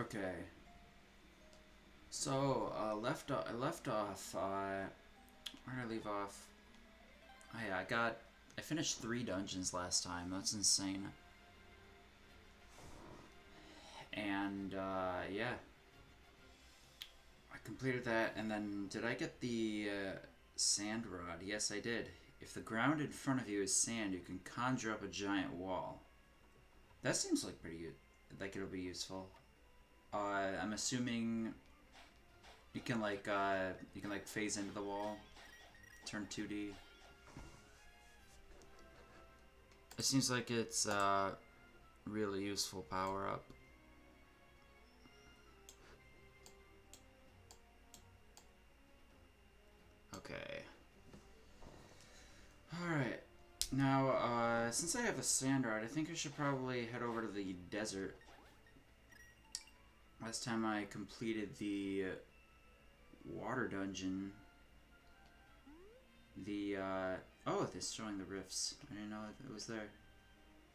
Okay. So, I left off, where did I leave off? Oh yeah, I finished 3 dungeons last time. That's insane. And, yeah. I completed that, and then did I get the, sand rod? Yes, I did. If the ground in front of you is sand, you can conjure up a giant wall. That seems like like it'll be useful. I'm assuming you can like phase into the wall, turn 2D. It seems like it's really useful power up. Okay. Alright. Now, since I have a sand rod, I think I should probably head over to the desert. Last time I completed the water dungeon, oh, it's showing the rifts. I didn't know it was there.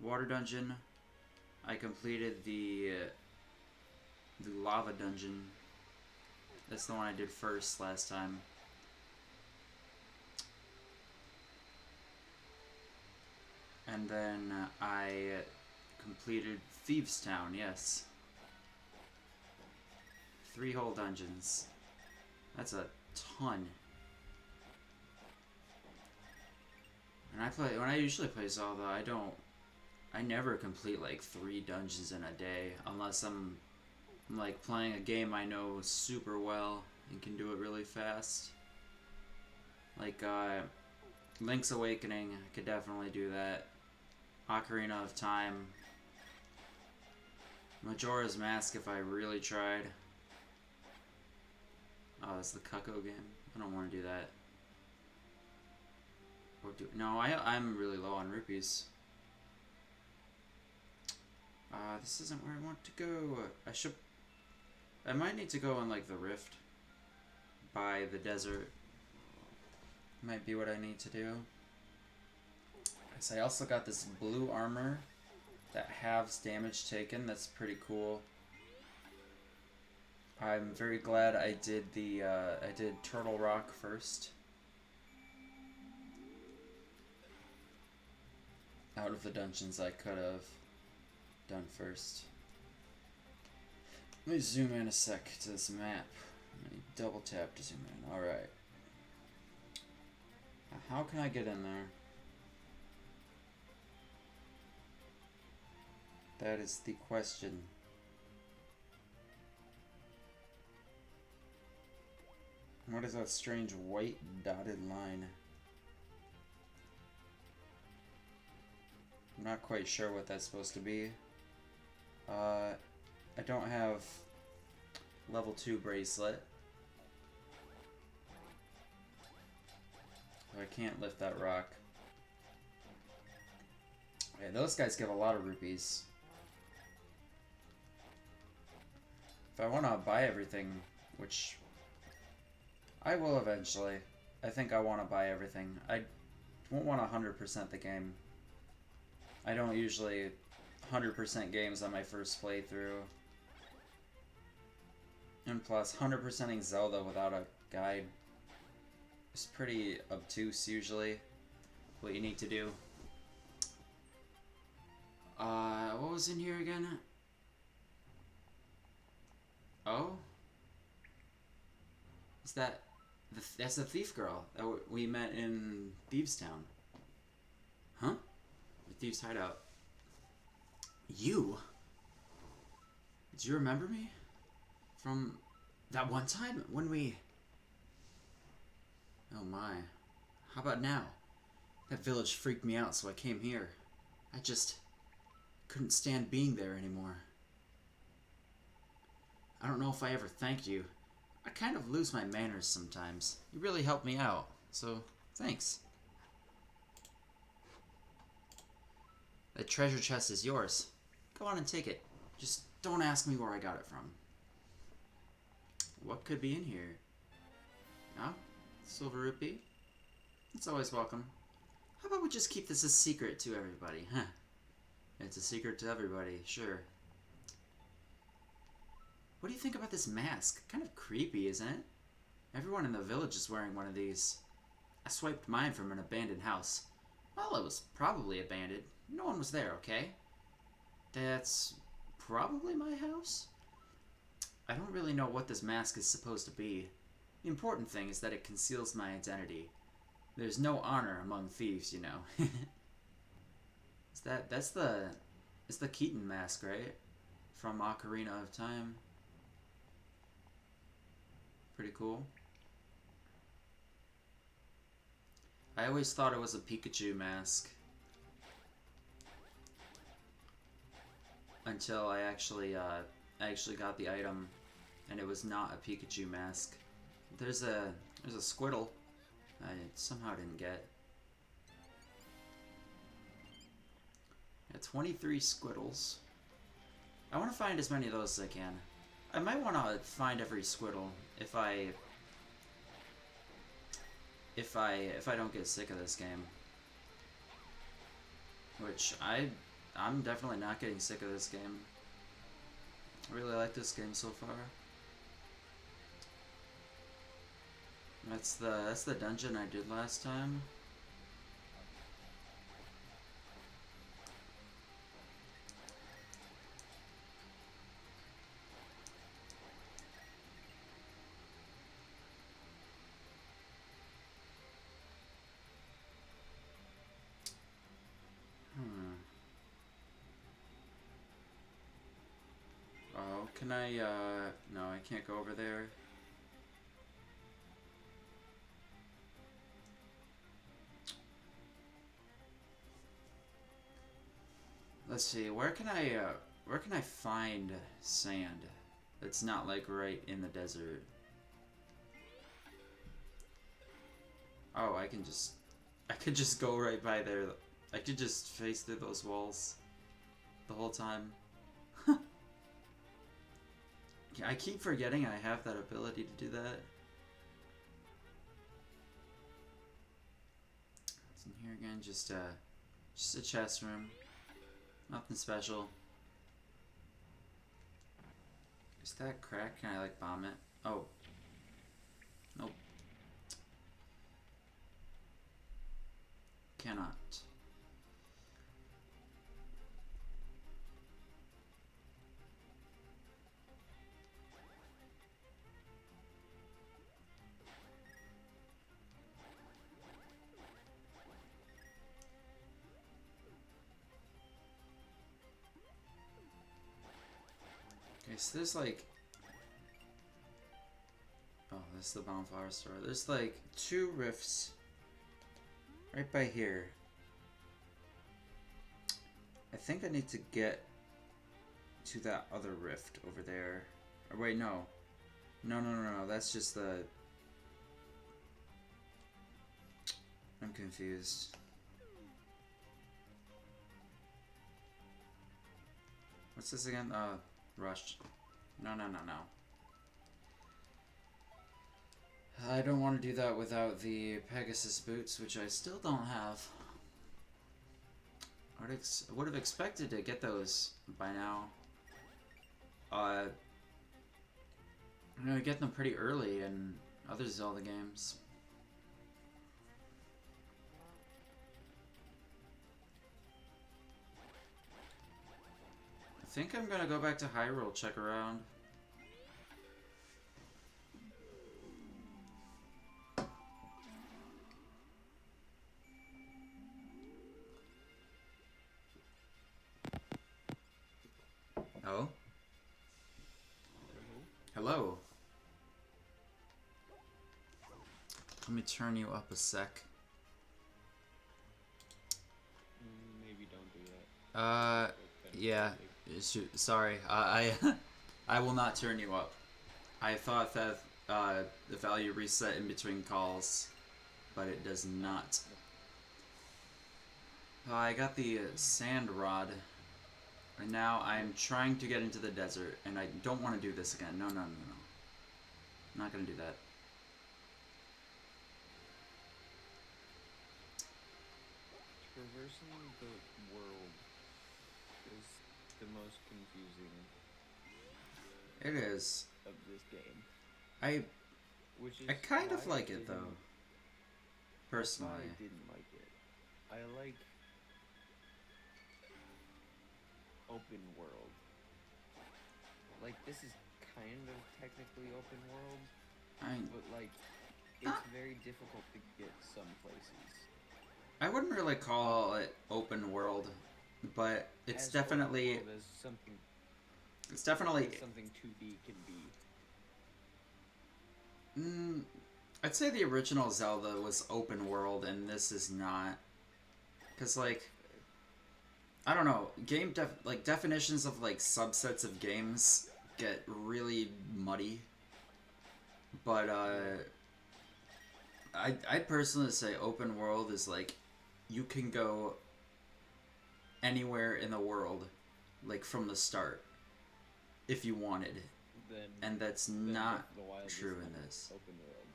Water dungeon. I completed the lava dungeon. That's the one I did first last time. And then I completed Thieves Town, yes. 3 whole dungeons. That's a ton. And when I usually play Zelda, I never complete like 3 dungeons in a day, unless I'm like playing a game I know super well and can do it really fast. Like, Link's Awakening, I could definitely do that. Ocarina of Time. Majora's Mask if I really tried. Oh, that's the Cucko game? I don't want to do that. No, I'm really low on rupees. This isn't where I want to go. I might need to go in like the rift by the desert. Might be what I need to do. So I also got this blue armor that halves damage taken. That's pretty cool. I'm very glad I did I did Turtle Rock first. Out of the dungeons I could have done first. Let me zoom in a sec to this map. Let me double tap to zoom in. Alright. How can I get in there? That is the question. What is that strange white dotted line? I'm not quite sure what that's supposed to be. I don't have level 2 bracelet. So I can't lift that rock. Yeah, those guys give a lot of rupees. If I want to buy everything, which I will eventually. I think I want to buy everything. I won't want to 100% the game. I don't usually 100% games on my first playthrough. And plus, 100%ing Zelda without a guide is pretty obtuse usually. What you need to do. What was in here again? Oh? Is that... That's the thief girl that we met in Thieves Town. Huh? The Thieves Hideout. You? Do you remember me? From that one time when we... Oh my. How about now? That village freaked me out, so I came here. I just couldn't stand being there anymore. I don't know if I ever thanked you. I kind of lose my manners sometimes. You really helped me out, so thanks. The treasure chest is yours. Go on and take it. Just don't ask me where I got it from. What could be in here? Ah, silver rupee. It's always welcome. How about we just keep this a secret to everybody, huh? It's a secret to everybody, sure. What do you think about this mask? Kind of creepy, isn't it? Everyone in the village is wearing one of these. I swiped mine from an abandoned house. Well, it was probably abandoned. No one was there, okay? That's probably my house? I don't really know what this mask is supposed to be. The important thing is that it conceals my identity. There's no honor among thieves, you know. It's the Keaton mask, right? From Ocarina of Time. Pretty cool. I always thought it was a Pikachu mask. Until I actually got the item and it was not a Pikachu mask. There's a Squirtle I somehow didn't get. Got 23 Squittles. I want to find as many of those as I can. I might want to find every Squirtle if I don't get sick of this game. Which I'm definitely not getting sick of this game. I really like this game so far. That's the dungeon I did last time. Oh, can I, no, I can't go over there. Let's see, where can I find sand that's not, like, right in the desert? Oh, I could just go right by there. I could just face through those walls the whole time. I keep forgetting I have that ability to do that. What's in here again? Just a chest room. Nothing special. Is that crack? Can I like bomb it? Oh. Nope. Cannot. Okay, so there's like... Oh, this is the bonfire store. There's like 2 rifts right by here. I think I need to get to that other rift over there. Or wait, no. No. That's just the... I'm confused. What's this again? Rush. No. I don't want to do that without the Pegasus boots, which I still don't have. I would have expected to get those by now. You know, I get them pretty early in other Zelda games. I think I'm gonna go back to Hyrule, check around. Oh? Hello? Let me turn you up a sec. Maybe don't do that. Yeah. Shoot, sorry. I will not turn you up. I thought that the value reset in between calls, but it does not. I got the sand rod, and now I'm trying to get into the desert, and I don't want to do this again. No. I'm not gonna do that. Traversing the world is the most confusing It is. of this game, I which I is kind why of I like it though, didn't. That's why I personally. didn't like it. I like open world. Like this is kind of technically open world, I but like it's not. very difficult to get some places. I wouldn't really call it open world, but As open world it's definitely. as something 2D can be. Mm, I'd say the original Zelda was open world, and this is not. Cause like That's fair. I don't know, like definitions of like subsets of games get really muddy. But Yeah. I personally say open world is like you can go anywhere in the world, like from the start, if you wanted, Then and that's then Breath not of the Wild is true in not this. open world.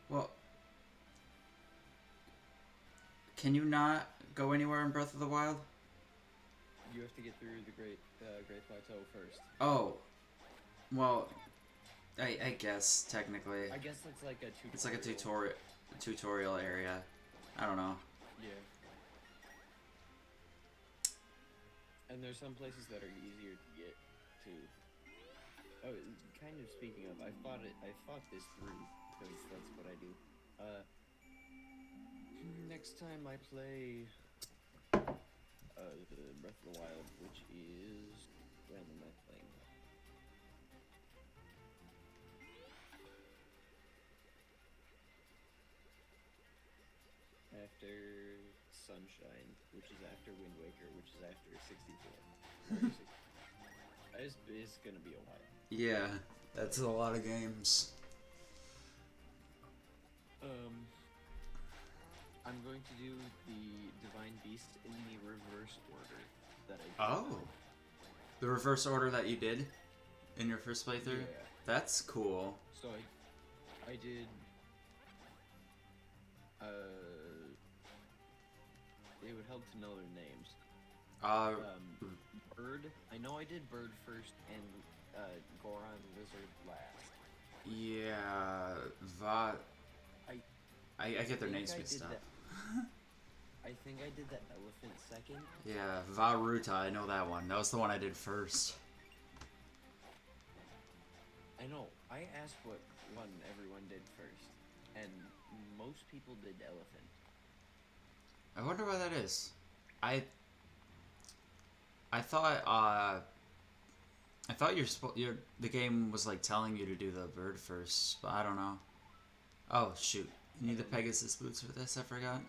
Well, can you not go anywhere in Breath of the Wild? You have to get through the Great Plateau first. Oh, well, I guess technically I guess that's like a tutorial. it's like a tutorial area. I don't know. Yeah. And there's some places that are easier to get to. Oh, kind of speaking of, I thought this through because that's what I do. Next time I play Breath of the Wild, which is when am I playing that? After Sunshine, which is after Wind Waker, which is after 64. It's gonna be a while. Yeah, that's a lot of games. I'm going to do the Divine Beast in the reverse order that I did. Oh, the reverse order that you did in your first playthrough? Yeah. That's cool. So I did it would help to know their names. Bird. I know I did Bird first and Goron Lizard last. Yeah, I get their names mixed up. I think I did the elephant second. Yeah, Varuta, I know that one. That was the one I did first. I know. I asked what one everyone did first, and most people did elephant. I wonder why that is. I thought the game was like telling you to do the bird first, but I don't know. Oh shoot! You need the Pegasus boots for this. I forgot.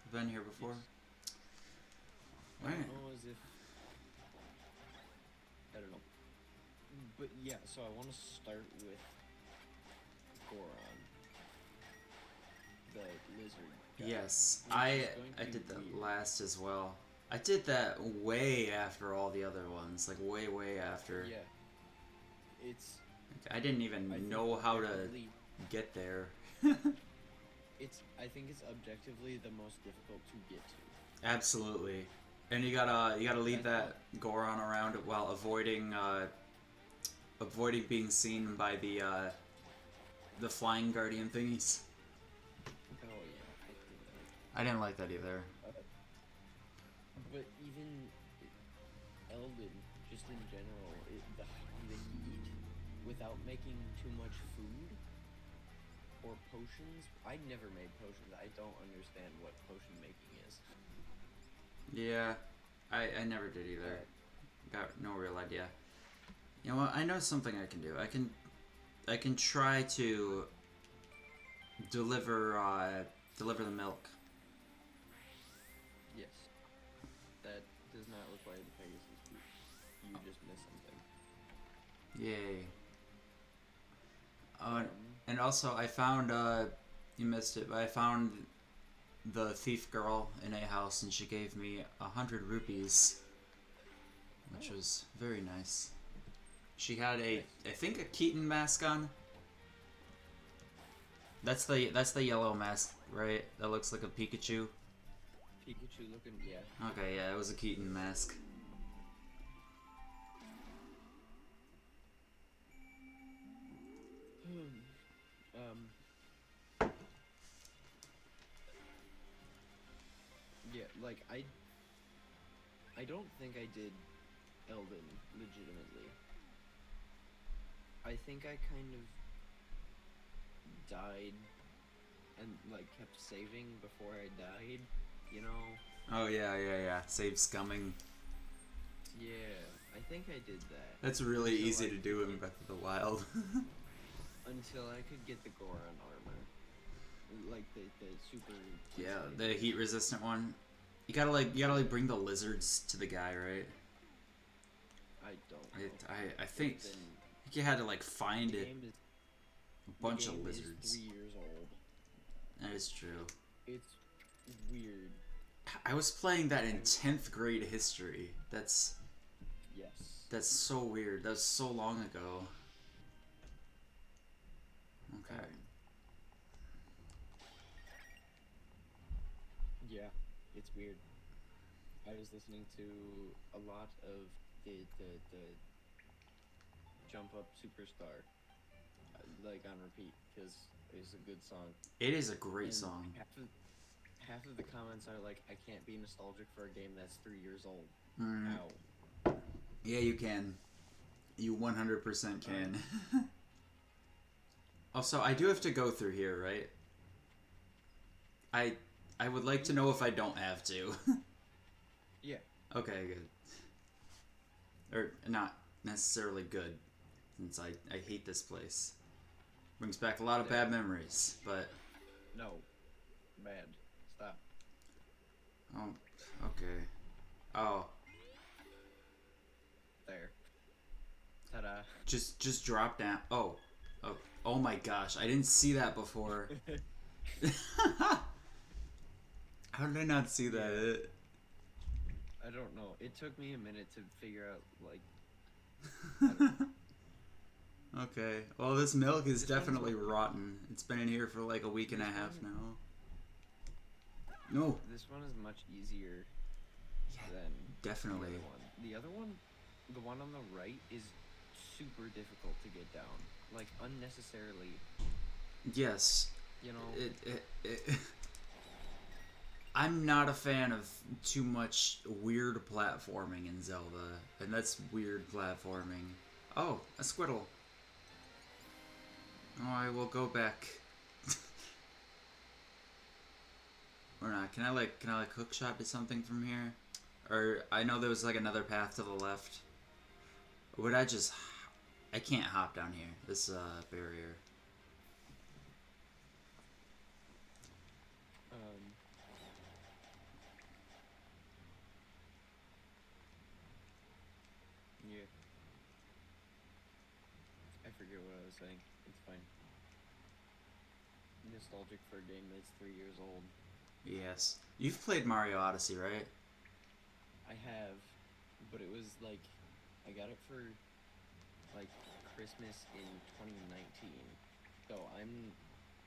I've been here before. Yes. I don't know as if I don't know, but yeah. So I want to start with Goron, the lizard guy. Yes, I did that last as well. I did that way after all the other ones, like way after. Yeah. It's. I didn't even know how to get there. I think it's objectively the most difficult to get to. Absolutely, and you gotta lead that Goron around while avoiding being seen by the flying guardian thingies. Oh yeah, I didn't like that either. But even Elden, just in general, the heat without making too much food or potions. I never made potions. I don't understand what potion making is. Yeah, I never did either. Got no real idea. You know what? I know something I can do. I can try to deliver the milk. Yes. That does not require the Pegasus boots. You just missed something. Yay. And also I found you missed it, but I found the thief girl in a house, and she gave me 100 rupees, which was very nice. She had I think a Keaton mask on. That's the yellow mask, right? That looks like a Pikachu. Pikachu looking, yeah. Okay, yeah, it was a Keaton mask. Um, yeah, like I don't think I did Elden legitimately. I think I kind of died and like kept saving before I died, you know? Oh yeah, yeah, yeah. Save scumming. Yeah, I think I did that That's really until easy I to could do in get Breath of the Wild. the Goron armor. Like the super Yeah, sensitive the heat edition. resistant one. You gotta bring the lizards to the guy, right? I don't I know. I, I It's think been you had to like the find it. game is A the bunch of game is lizards. 3 years old. That is true. It's weird. I was playing that in I 10th grade history. yes. That's so weird. That was so long ago. Okay. Um yeah, it's weird. I was listening to a lot of the Jump Up Superstar like on repeat because it's a good song. It is a great And song. half of the comments are like, I can't be nostalgic for a game that's 3 years old. Mm, How? yeah, you can. You 100% I can. Also, I do have to go through here, right? I I would like to know if I don't have to. yeah. Okay, good. Or not necessarily good, since I hate this place. Brings back a lot of bad Damn. memories, but No. Bad. Stop. oh, okay. Oh, There. Ta-da. just drop down. Oh, oh my gosh! I didn't see that before. How did I not see that? Yeah. I don't know. It took me a minute to figure out like I don't know. Okay. Well, this milk is This one's definitely rotten. It's been in here for like a week and a this half one now. No. this one is much easier Yeah, than the definitely. other one. The one on the right is super difficult to get down. Like unnecessarily, Yes. you know. It I'm not a fan of too much weird platforming in Zelda, and that's weird platforming. Oh, a squirtle. Oh, I will go back. Or not? Can I like hook shot to something from here? Or I know there was like another path to the left. Would I just? I can't hop down here. This barrier. Um yeah, I forget what I was saying. It's fine. Nostalgic for a game that's 3 years old. Yes. You've played Mario Odyssey, right? I have, but it was like I got it for like Christmas in 2019. So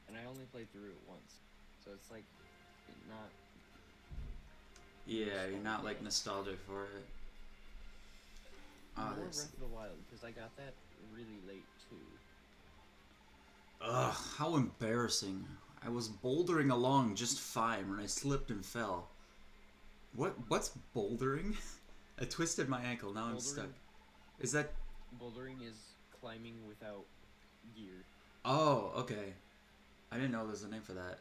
and I only played through it once. So it's like not Yeah, you're not like nostalgia. nostalgic for it. Oh, More there's. Breath of the Wild because I got that really late too. Ugh, how embarrassing. I was bouldering along just fine when I slipped and fell. What's bouldering? I twisted my ankle, now I'm stuck. Bouldering Is that bouldering is climbing without gear. Oh, okay. I didn't know there was a name for that.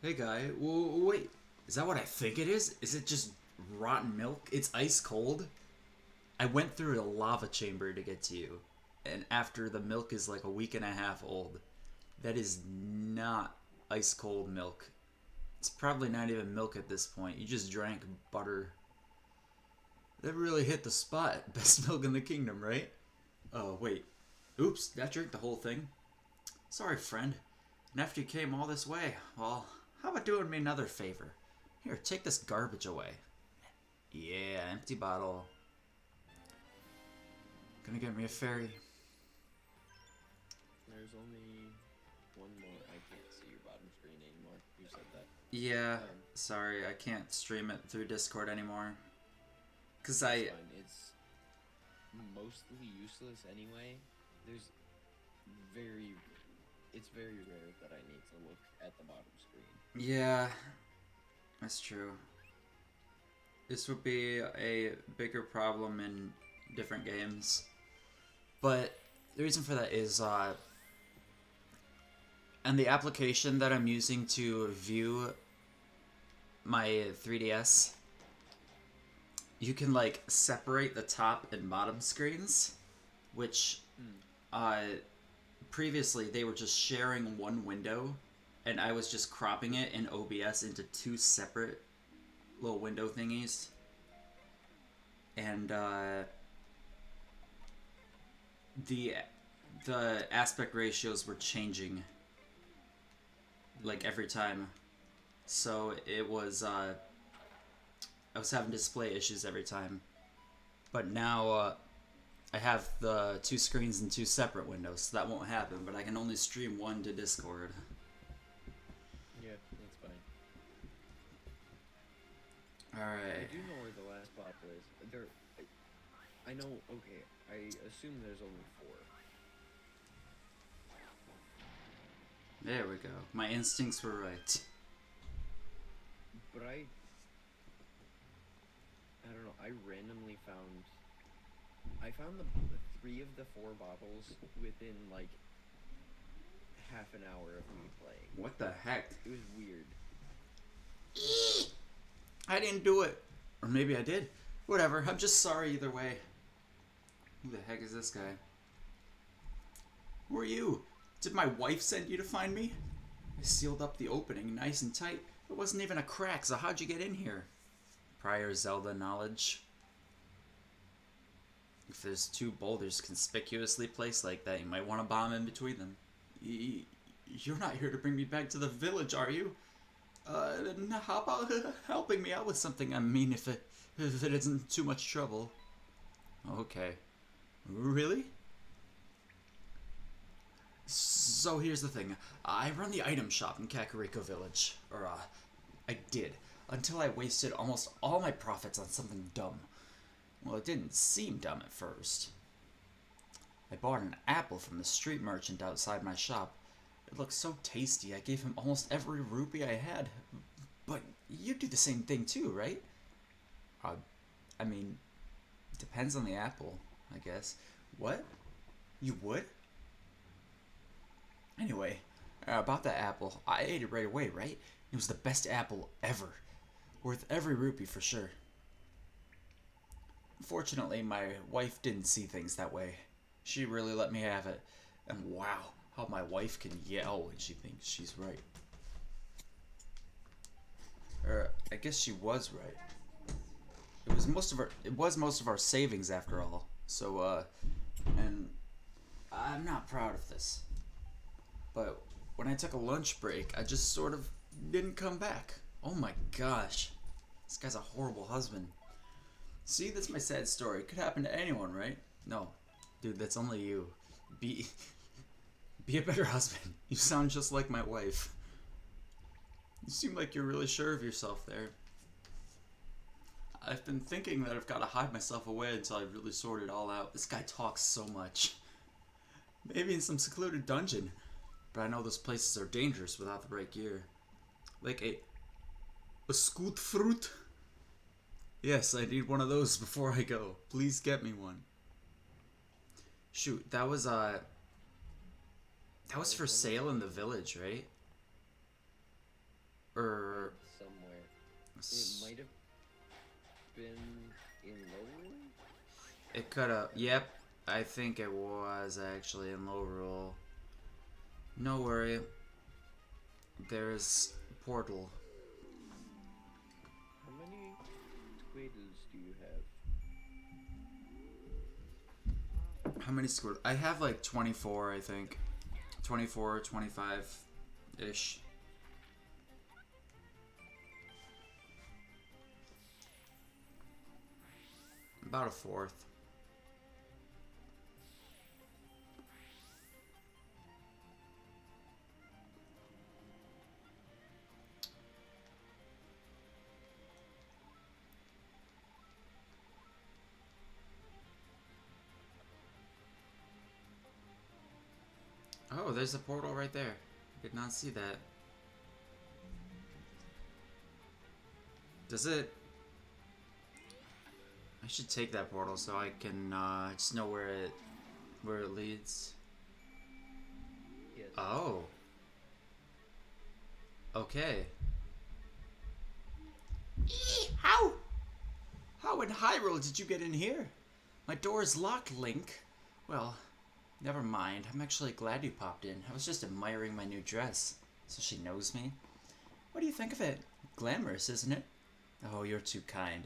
Hey guy, wait. Is that what I think it is? Is it just rotten milk? It's ice cold? I went through a lava chamber to get to you. And after the milk is like a week and a half old. That is not ice cold milk. It's probably not even milk at this point. You just drank butter. That really hit the spot. Best milk in the kingdom, right? Oh, wait. Oops, that drank the whole thing. Sorry, friend. And after you came all this way, well, how about doing me another favor? Here, take this garbage away. Yeah, empty bottle. Gonna get me a fairy. There's only one more. I can't see your bottom screen anymore. You said that. Yeah, Um, sorry, I can't stream it through Discord anymore. Cause that's I, fine. It's mostly useless anyway. There's very it's very rare that I need to look at the bottom screen. Yeah, that's true. This would be a bigger problem in different games. But the reason for that is, and the application that I'm using to view my 3DS, you can like separate the top and bottom screens, which uh, previously they were just sharing one window, and I was just cropping it in OBS into two separate little window thingies. And the aspect ratios were changing like every time, so it was I was having display issues every time. But now I have the two screens in two separate windows, so that won't happen. But I can only stream one to Discord. Yeah, that's fine. All right. I do know where the last bottle is. I know. Okay, I assume there's only 4. There we go. My instincts were right. But I don't know. I randomly found. I found the 3 of the 4 bottles within like half an hour of me playing. What the heck? It was weird. I didn't do it. Or maybe I did. Whatever. I'm just sorry either way. Who the heck is this guy? Who are you? Did my wife send you to find me? I sealed up the opening nice and tight. It wasn't even a crack, so how'd you get in here? Prior Zelda knowledge. If there's 2 boulders conspicuously placed like that, you might want to bomb in between them. You're not here to bring me back to the village, are you? How about helping me out with something? I mean, if it isn't too much trouble. Okay. Really? So here's the thing. I run the item shop in Kakariko Village. Or, I did. Until I wasted almost all my profits on something dumb. Well, it didn't seem dumb at first. I bought an apple from the street merchant outside my shop. It looked so tasty, I gave him almost every rupee I had. But you do the same thing too, right? I mean, depends on the apple, I guess. What? You would? Anyway, about that apple, I ate it right away, right? It was the best apple ever. Worth every rupee for sure. Fortunately, my wife didn't see things that way. She really let me have it. And wow, how my wife can yell when she thinks she's right. I guess she was right. It was most of our savings after all. So, and I'm not proud of this. But when I took a lunch break, I just sort of didn't come back. Oh my gosh. This guy's a horrible husband. See, that's my sad story. It could happen to anyone, right? No. Dude, that's only you. Be a better husband. You sound just like my wife. You seem like you're really sure of yourself there. I've been thinking that I've got to hide myself away until I really sort it all out. This guy talks so much. Maybe in some secluded dungeon. But I know those places are dangerous without the right gear. Like a scoot fruit? Yes, I need one of those before I go. Please get me one. Shoot, that was for sale in the village, right? Or somewhere. It might have been in Lowell? It could have. Yep, I think it was actually in Lowell. No worry. There's portal. How many squiddles do you have? How many squirt? I have like 24, I think. 24, 25-ish. About a fourth. Oh, there's a portal right there. Did not see that. Does it... I should take that portal so I can just know where it leads. Yes. Oh. Okay. How? How in Hyrule did you get in here? My door is locked, Link. Well, never mind. I'm actually glad you popped in. I was just admiring my new dress. So she knows me? What do you think of it? Glamorous, isn't it? Oh, you're too kind.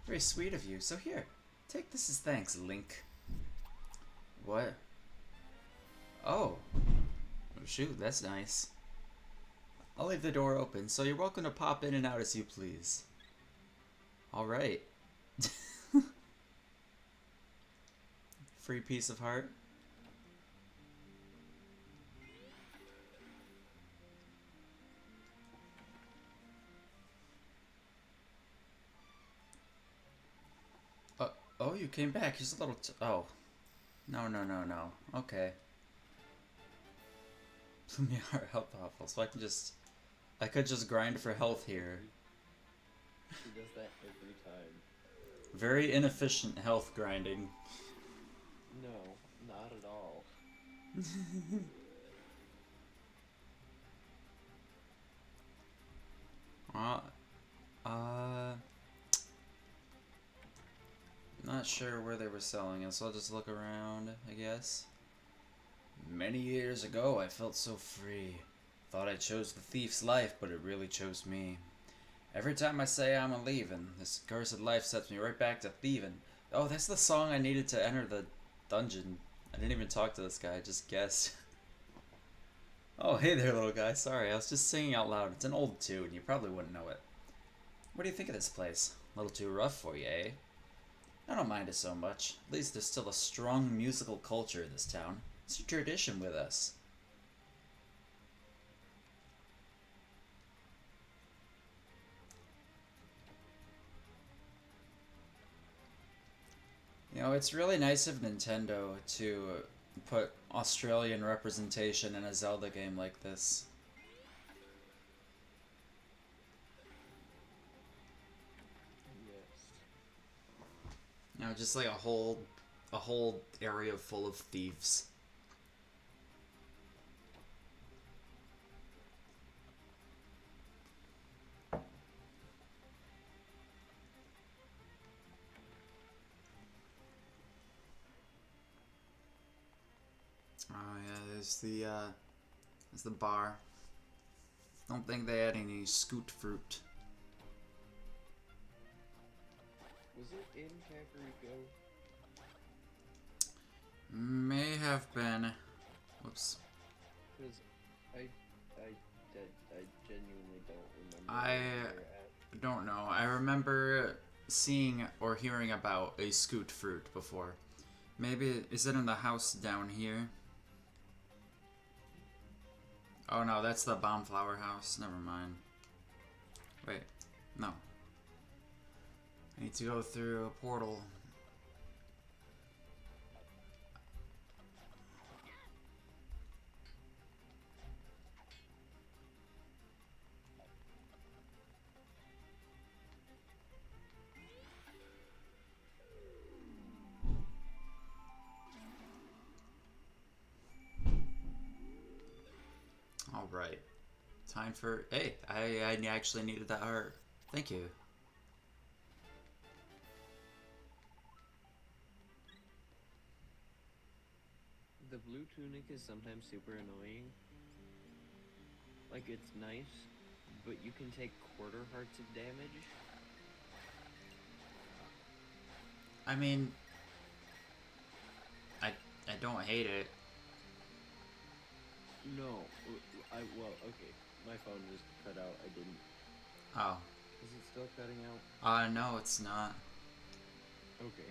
Very sweet of you. So here, take this as thanks, Link. What? Oh. Oh, shoot, that's nice. I'll leave the door open, so you're welcome to pop in and out as you please. Alright. Free piece of heart. Oh, you came back. He's a little oh. No, no, no, no. Okay. Blew me heart health awful, so I could just grind for health here. She does that every time. Very inefficient health grinding. No, not at all. Not sure where they were selling it, so I'll just look around, I guess. Many years ago, I felt so free. Thought I chose the thief's life, but it really chose me. Every time I say I'm a-leavin', this cursed life sets me right back to thieving. Oh, that's the song I needed to enter the dungeon. I didn't even talk to this guy, I just guessed. Oh, hey there, little guy. Sorry, I was just singing out loud. It's an old tune, you probably wouldn't know it. What do you think of this place? A little too rough for you, eh? I don't mind it so much. At least there's still a strong musical culture in this town. It's a tradition with us. You know, it's really nice of Nintendo to put Australian representation in a Zelda game like this. Yes. You know, just like a whole area full of thieves. Oh yeah, there's the bar. Don't think they had any scoot fruit. Was it in Kakariko? May have been. Whoops. Because I genuinely don't remember I where they're at. don't know. I remember seeing or hearing about a scoot fruit before. Maybe, is it in the house down here? Oh no, that's the bomb flower house. Never mind. Wait, no. I need to go through a portal. Alright. Time for... Hey, I actually needed that heart. Thank you. The blue tunic is sometimes super annoying. Like, it's nice, but you can take quarter hearts of damage. I mean... I don't hate it. No, well, okay. My phone just cut out. I didn't. Oh. Is it still cutting out? No, it's not. Okay.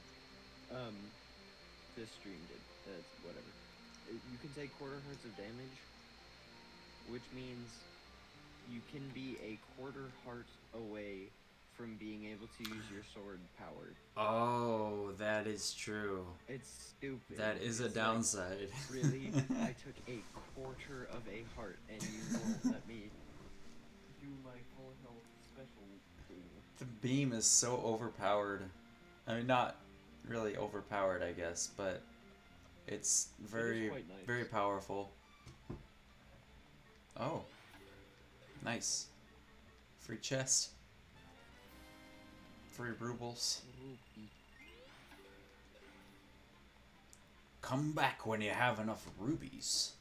This stream did. That's whatever. You can take quarter hearts of damage, which means you can be a quarter heart away from being able to use your sword powered. Oh, that is true. It's stupid. That is a It's like, downside. really? I took a quarter of a heart and you won't let me do my full health special thing. The beam is so overpowered. I mean, not really overpowered, I guess, but it's very, quite nice. very powerful. Oh, nice. Free chest. Free rubles. Come back when you have enough rubies.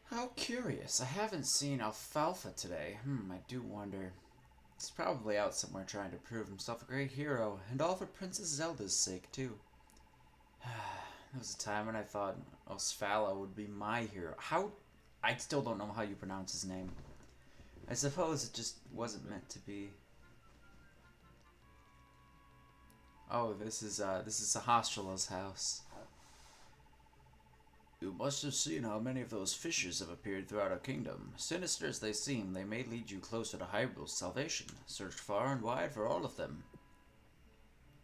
How curious. I haven't seen Alfalfa today. I do wonder. He's probably out somewhere trying to prove himself a great hero, and all for Princess Zelda's sake, too. There was a time when I thought Osfala would be my hero. How? I still don't know how you pronounce his name. I suppose it just wasn't meant to be. Oh, this is Sahastrala's house. You must have seen how many of those fissures have appeared throughout our kingdom. Sinister as they seem, they may lead you closer to Hyrule's salvation. Search far and wide for all of them.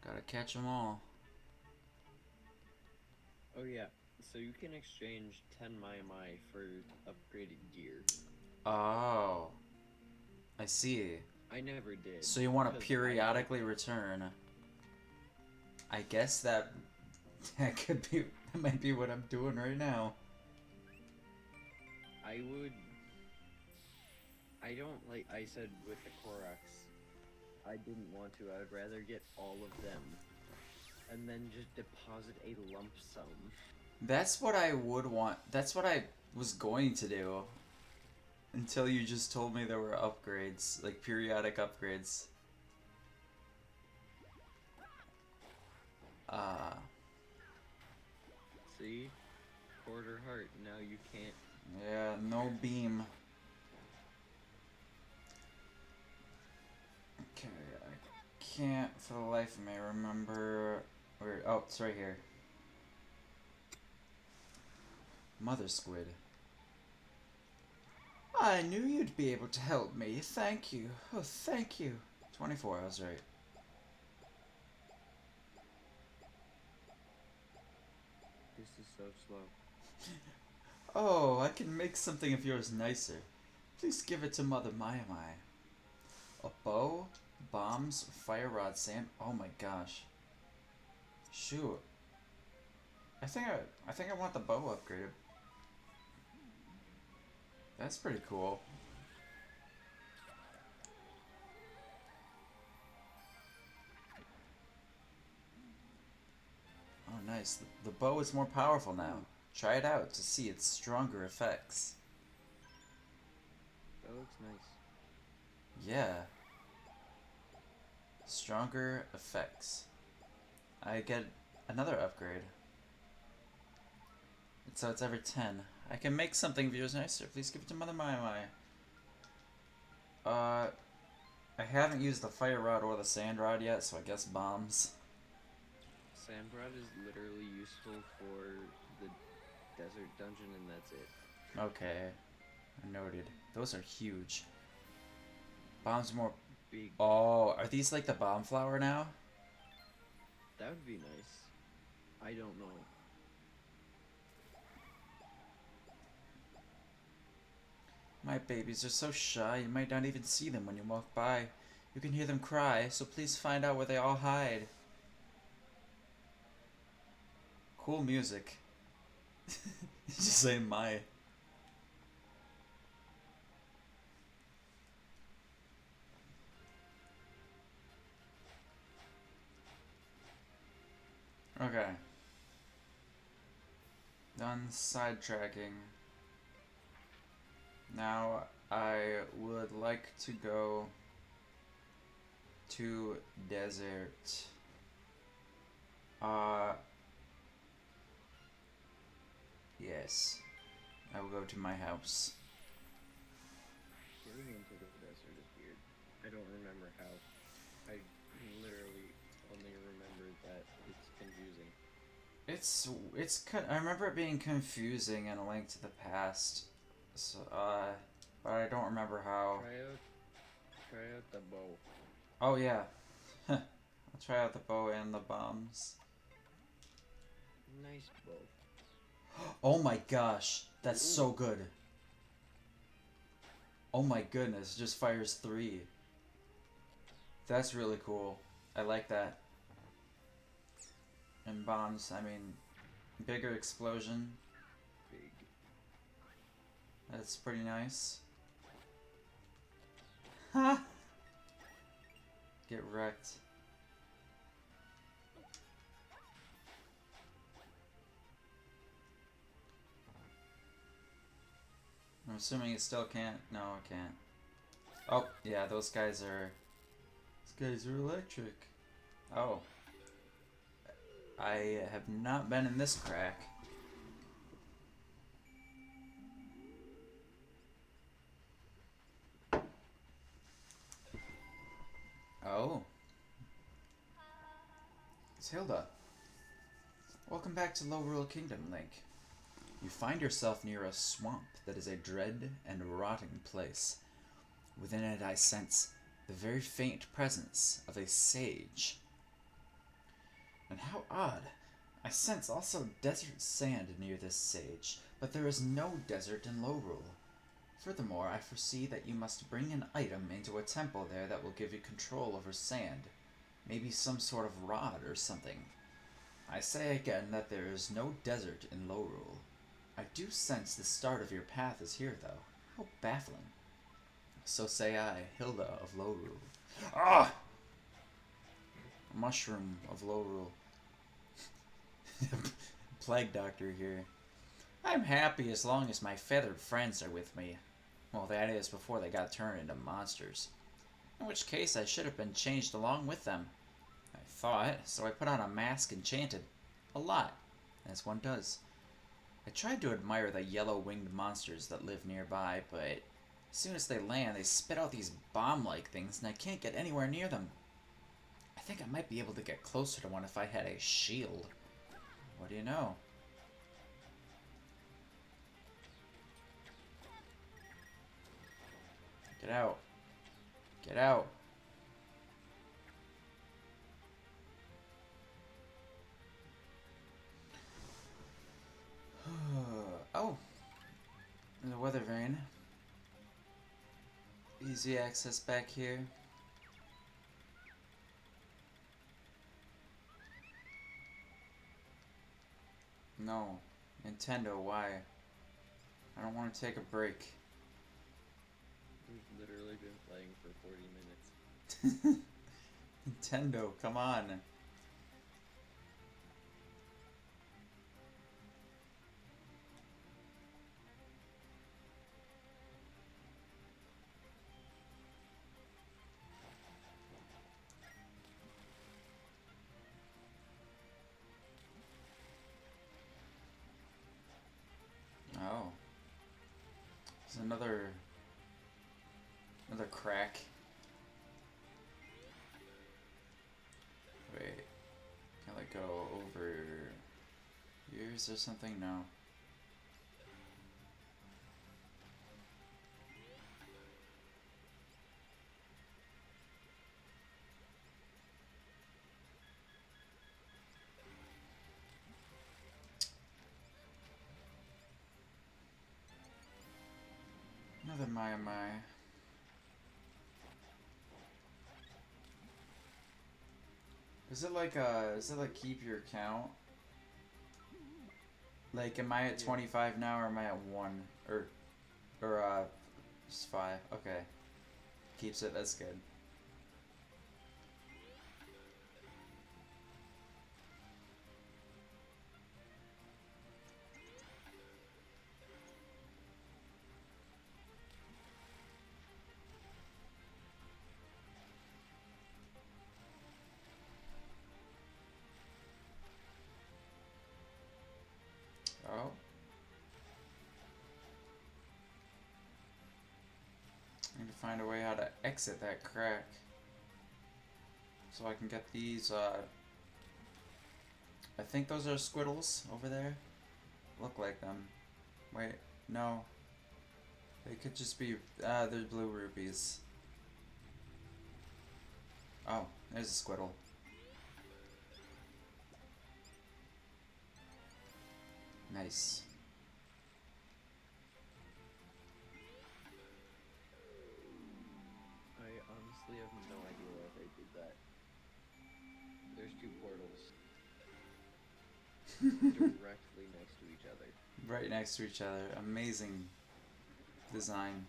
Gotta catch them all. Oh yeah, so you can exchange 10 Mai for upgraded gear. Oh. I see. I never did. So you want to periodically return. I guess that could be, that might be what I'm doing right now. I don't like, I said with the Koroks, I didn't want to. I would rather get all of them and then just deposit a lump sum. That's what I would want. That's what I was going to do. Until you just told me there were upgrades, like periodic upgrades. See? Quarter heart, now you can't. Yeah, no beam. Okay, I can't for the life of me remember where. Oh, it's right here. Mother Squid. I knew you'd be able to help me. Thank you. Oh, thank you. 24, I was right. This is so slow. Oh, I can make something of yours nicer. Please give it to Mother Mai. A bow, bombs, fire rod, sand. Oh my gosh. Shoot. I think I want the bow upgraded. That's pretty cool. Oh, nice. The bow is more powerful now. Try it out to see its stronger effects. That looks nice. Yeah. Stronger effects. I get another upgrade. So it's every 10. I can make something of yours nicer. Please give it to Mother Mai. I haven't used the fire rod or the sand rod yet, so I guess bombs. Sand rod is literally useful for the desert dungeon, and that's it. Okay. Noted. Those are huge. Bombs more... Big. Oh, are these like the bomb flower now? That would be nice. I don't know. My babies are so shy, you might not even see them when you walk by. You can hear them cry, so please find out where they all hide. Cool music. Just say my. Okay. Done sidetracking. Now I would like to go to desert. Yes. I will go to my house. Getting into the desert is weird. I don't remember how. I literally only remember that it's confusing. I remember it being confusing in A Link to the Past. So, but I don't remember how. Try out the bow. Oh yeah. I'll try out the bow and the bombs. Nice bow. Oh my gosh, that's Ooh. so good. Oh my goodness, it just fires 3. That's really cool. I like that. And bombs, I mean, bigger explosion. Big. That's pretty nice. Ha! Get wrecked. I'm assuming it still can't. No, it can't. Oh, yeah, those guys are electric. Oh. I have not been in this crack. Oh. It's Hilda. Welcome back to Lorule Kingdom, Link. You find yourself near a swamp that is a dread and rotting place. Within it I sense the very faint presence of a sage. And how odd! I sense also desert sand near this sage, but there is no desert in Lorule. Furthermore, I foresee that you must bring an item into a temple there that will give you control over sand. Maybe some sort of rod or something. I say again that there is no desert in Lorule. I do sense the start of your path is here, though. How baffling. So say I, Hilda of Lorule. Ah! Mushroom of Lorule. Plague Doctor here. I'm happy as long as my feathered friends are with me. Well, that is, before they got turned into monsters. In which case, I should have been changed along with them. I thought, so I put on a mask and chanted. A lot, as one does. I tried to admire the yellow-winged monsters that live nearby, but as soon as they land, they spit out these bomb-like things, and I can't get anywhere near them. I think I might be able to get closer to one if I had a shield. What do you know? Get out. Get out. Oh. There's a weather vane. Easy access back here. No. Nintendo, why? I don't want to take a break. We've literally been playing for 40 minutes. Nintendo, come on. Oh. There's another crack. Wait. Can I go over here? Is there something? No. Another Maya Mai. Is it like keep your count? Like am I at 25 now or am I at 1? Or just 5. Okay. Keeps it, that's good. Oh. I need to find a way how to exit that crack. So I can get these I think those are squiddles over there. Look like them. Wait, no. They could just be, they're blue rupees. Oh, there's a squiddle. Nice. I honestly have no idea why they did that. There's two portals directly next to each other. Right next to each other. Amazing design.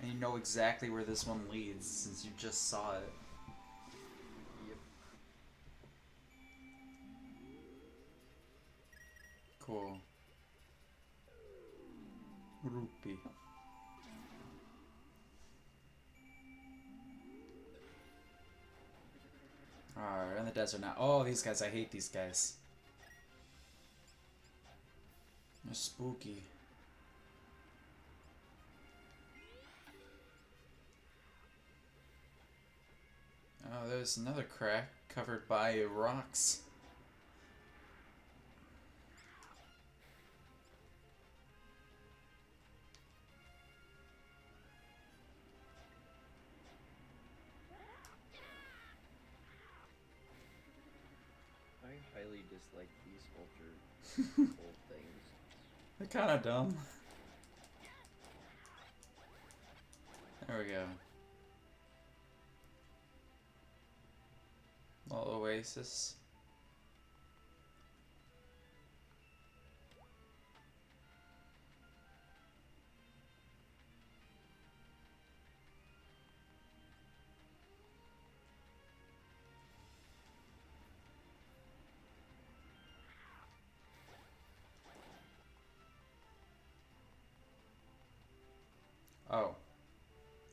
And you know exactly where this one leads since you just saw it. Yep. Cool. Rupee. Alright, we're in the desert now. Oh, these guys, I hate these guys. They're spooky. Oh, there's another crack covered by rocks. I highly dislike these vulture old things. They're kind of dumb. There we go. Little oasis. Oh,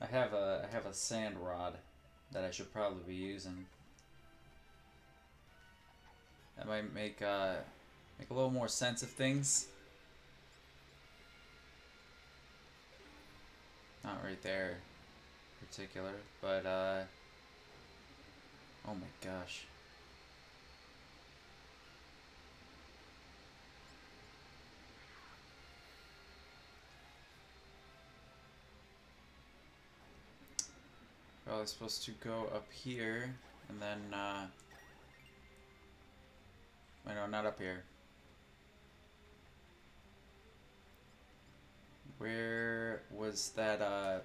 I have a sand rod that I should probably be using. That might make a little more sense of things. Not right there, in particular, but oh my gosh. Probably supposed to go up here, and then, wait, no, not up here. Where was that, that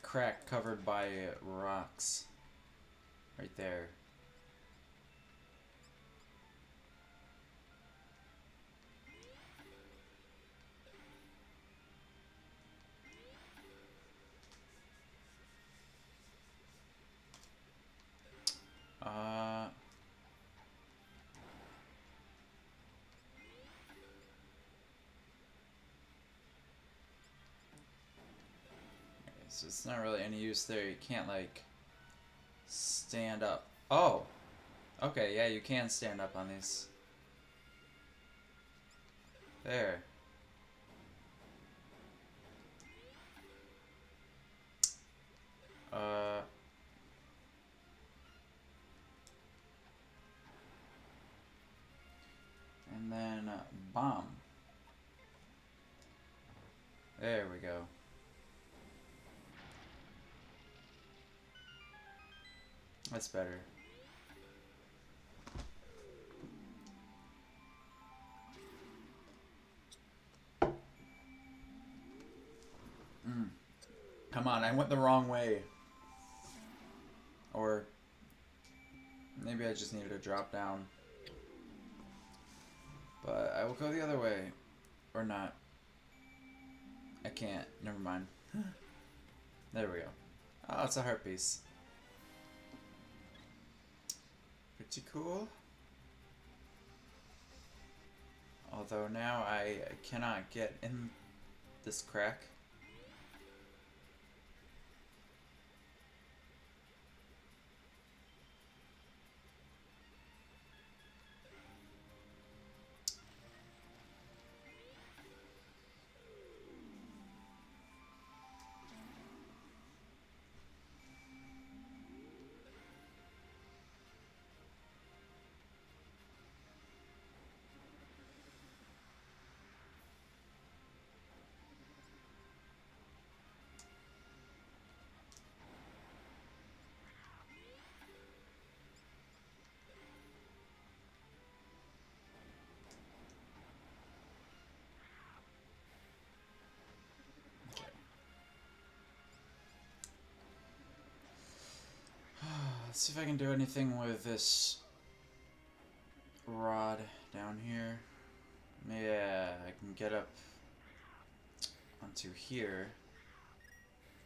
crack covered by rocks? Right there. Uh... So it's not really any use there. You can't, like, stand up. Oh! Okay, yeah, you can stand up on these. There. Uh... And then, bomb. There we go. That's better. Come on, I went the wrong way. Or maybe I just needed to drop down. But I will go the other way. Or not. I can't. Never mind. There we go. Oh, it's a heart piece. Pretty cool. Although now I cannot get in this crack. Let's see if I can do anything with this rod down here. Yeah, I can get up onto here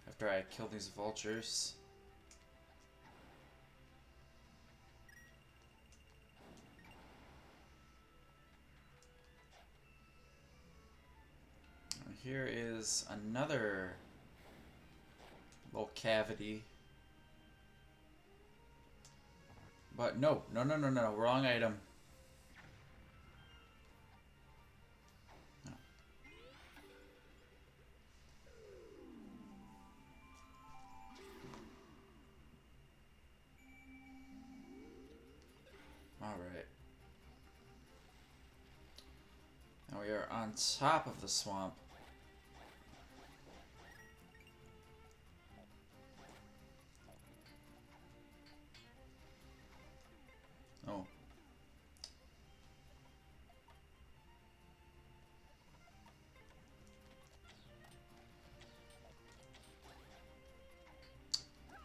after I kill these vultures. Here is another little cavity. But no, wrong item. No. Alright. Now we are on top of the swamp. Oh.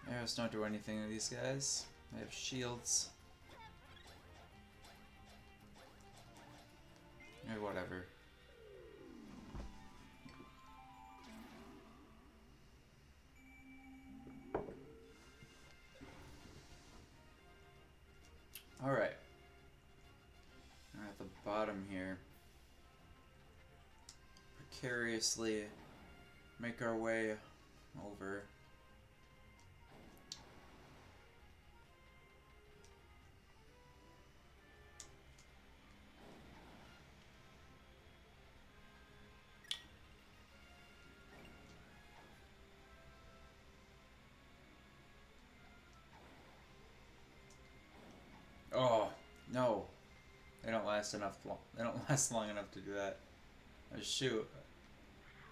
Arrows don't do anything to these guys. They have shields. Or whatever. Alright. We're at the bottom here. Precariously make our way over. Oh, no. They don't last enough long. They don't last long enough to do that. Oh, shoot.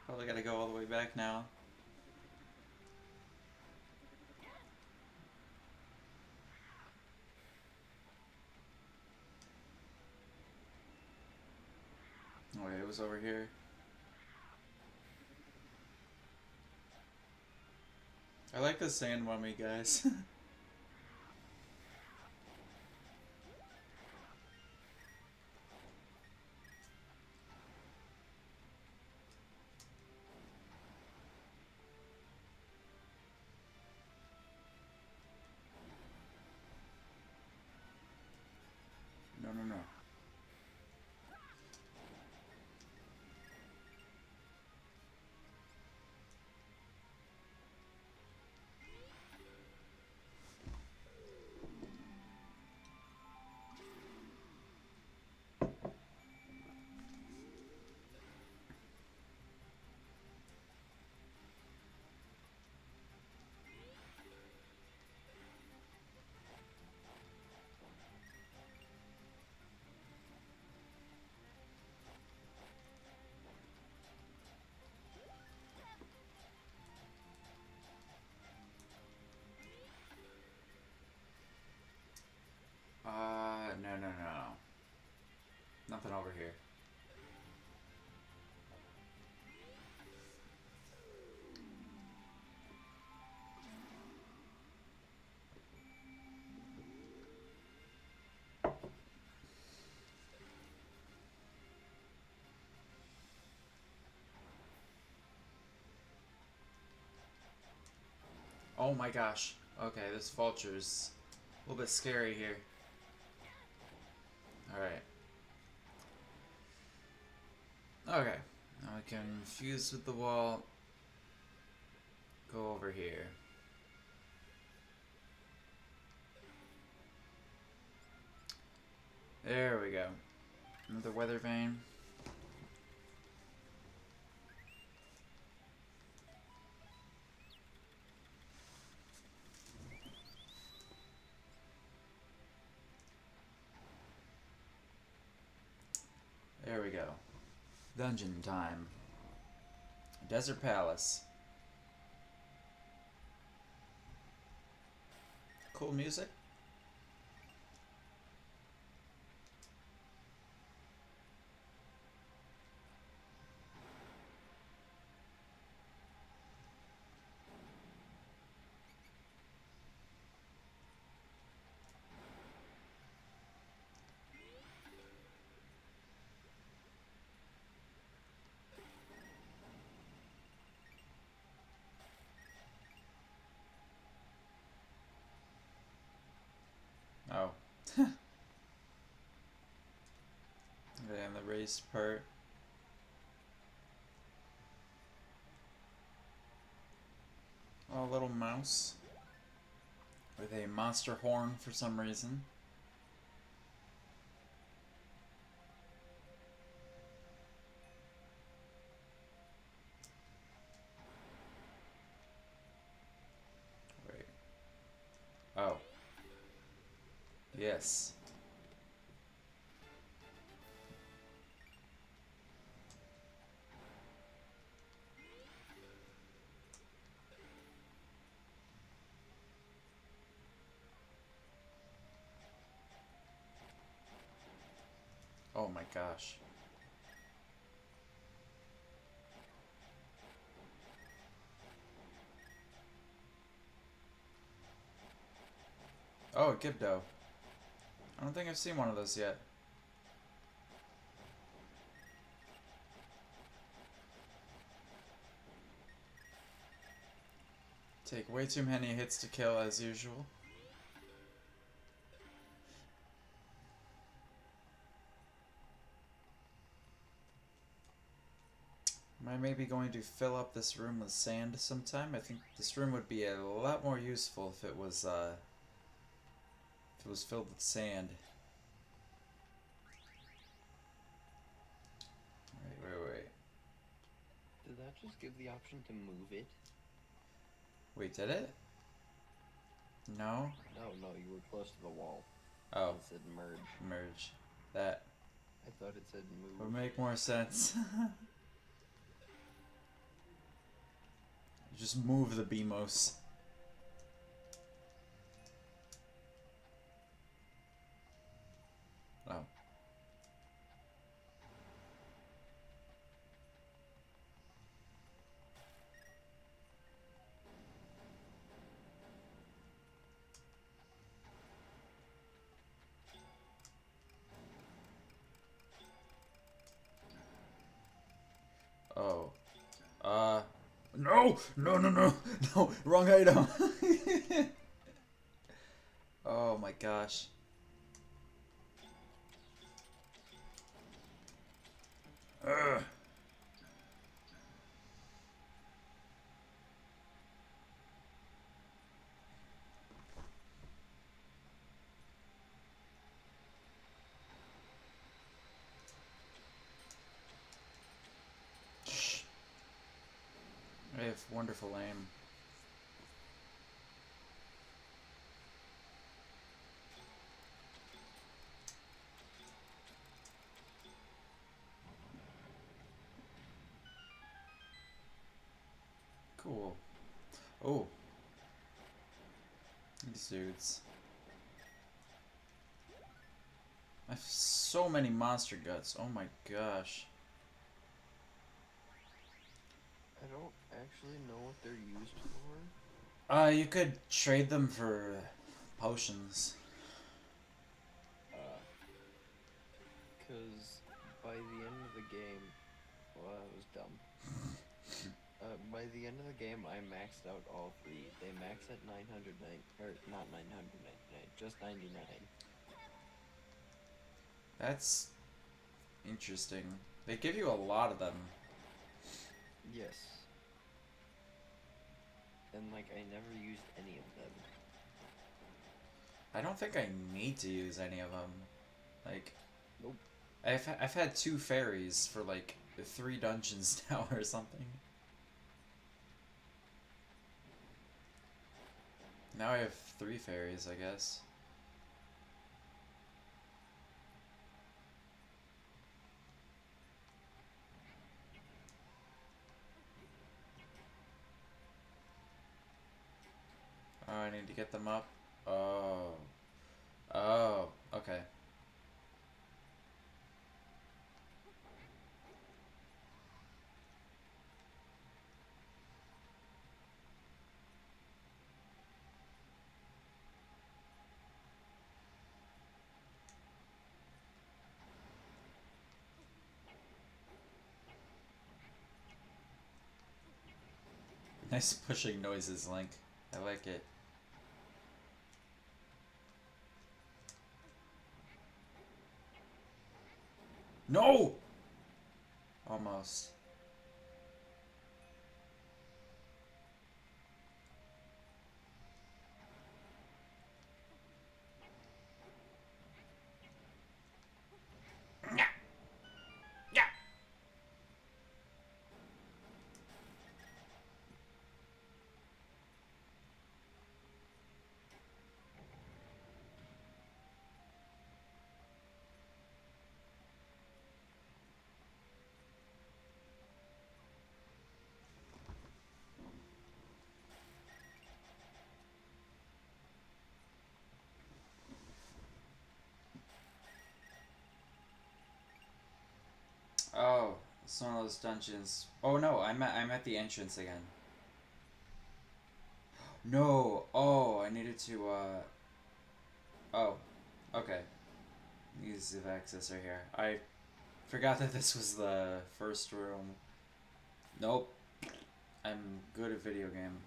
Probably gotta go all the way back now. Oh, wait, it was over here. I like the sand mummy, guys. No. No. Nothing over here. Oh my gosh. Okay, this vulture's a little bit scary here. Alright. Okay. Now we can fuse with the wall. Go over here. There we go. Another weather vane. There we go. Dungeon time. Desert Palace. Cool music. raised part. Oh, a little mouse with a monster horn for some reason. Wait. Oh. Yes. Oh my gosh. Oh, a Gibdo. I don't think I've seen one of those yet. Take way too many hits to kill as usual. Am I maybe going to fill up this room with sand sometime? I think this room would be a lot more useful if it was filled with sand. Wait. Did that just give the option to move it? Wait, did it? No? No, you were close to the wall. Oh. It said merge. Merge. That I thought it said move. would make more sense. Just move the BMOS. Oh. Oh. No! No! Wrong item! Oh my gosh. Ugh. I have wonderful aim. Cool. Oh. These dudes. I have so many monster guts. Oh my gosh. I don't actually know what they're used for. You could trade them for potions. Because by the end of the game, well, that was dumb. By the end of the game, I maxed out all three. They max at 999, or not 999, just 99. That's interesting. They give you a lot of them. Yes. And like, I never used any of them. I don't think I need to use any of them. Like, Nope. I've had 2 fairies for like 3 dungeons now or something. Now I have 3 fairies, I guess. Oh, I need to get them up. Oh. Oh, okay. Nice pushing noises, Link. I like it. No! Almost. Oh, it's one of those dungeons. Oh no, I'm at the entrance again. No. Oh, I needed to. Oh, okay. Ease of access right here. I forgot that this was the first room. Nope. I'm good at video game.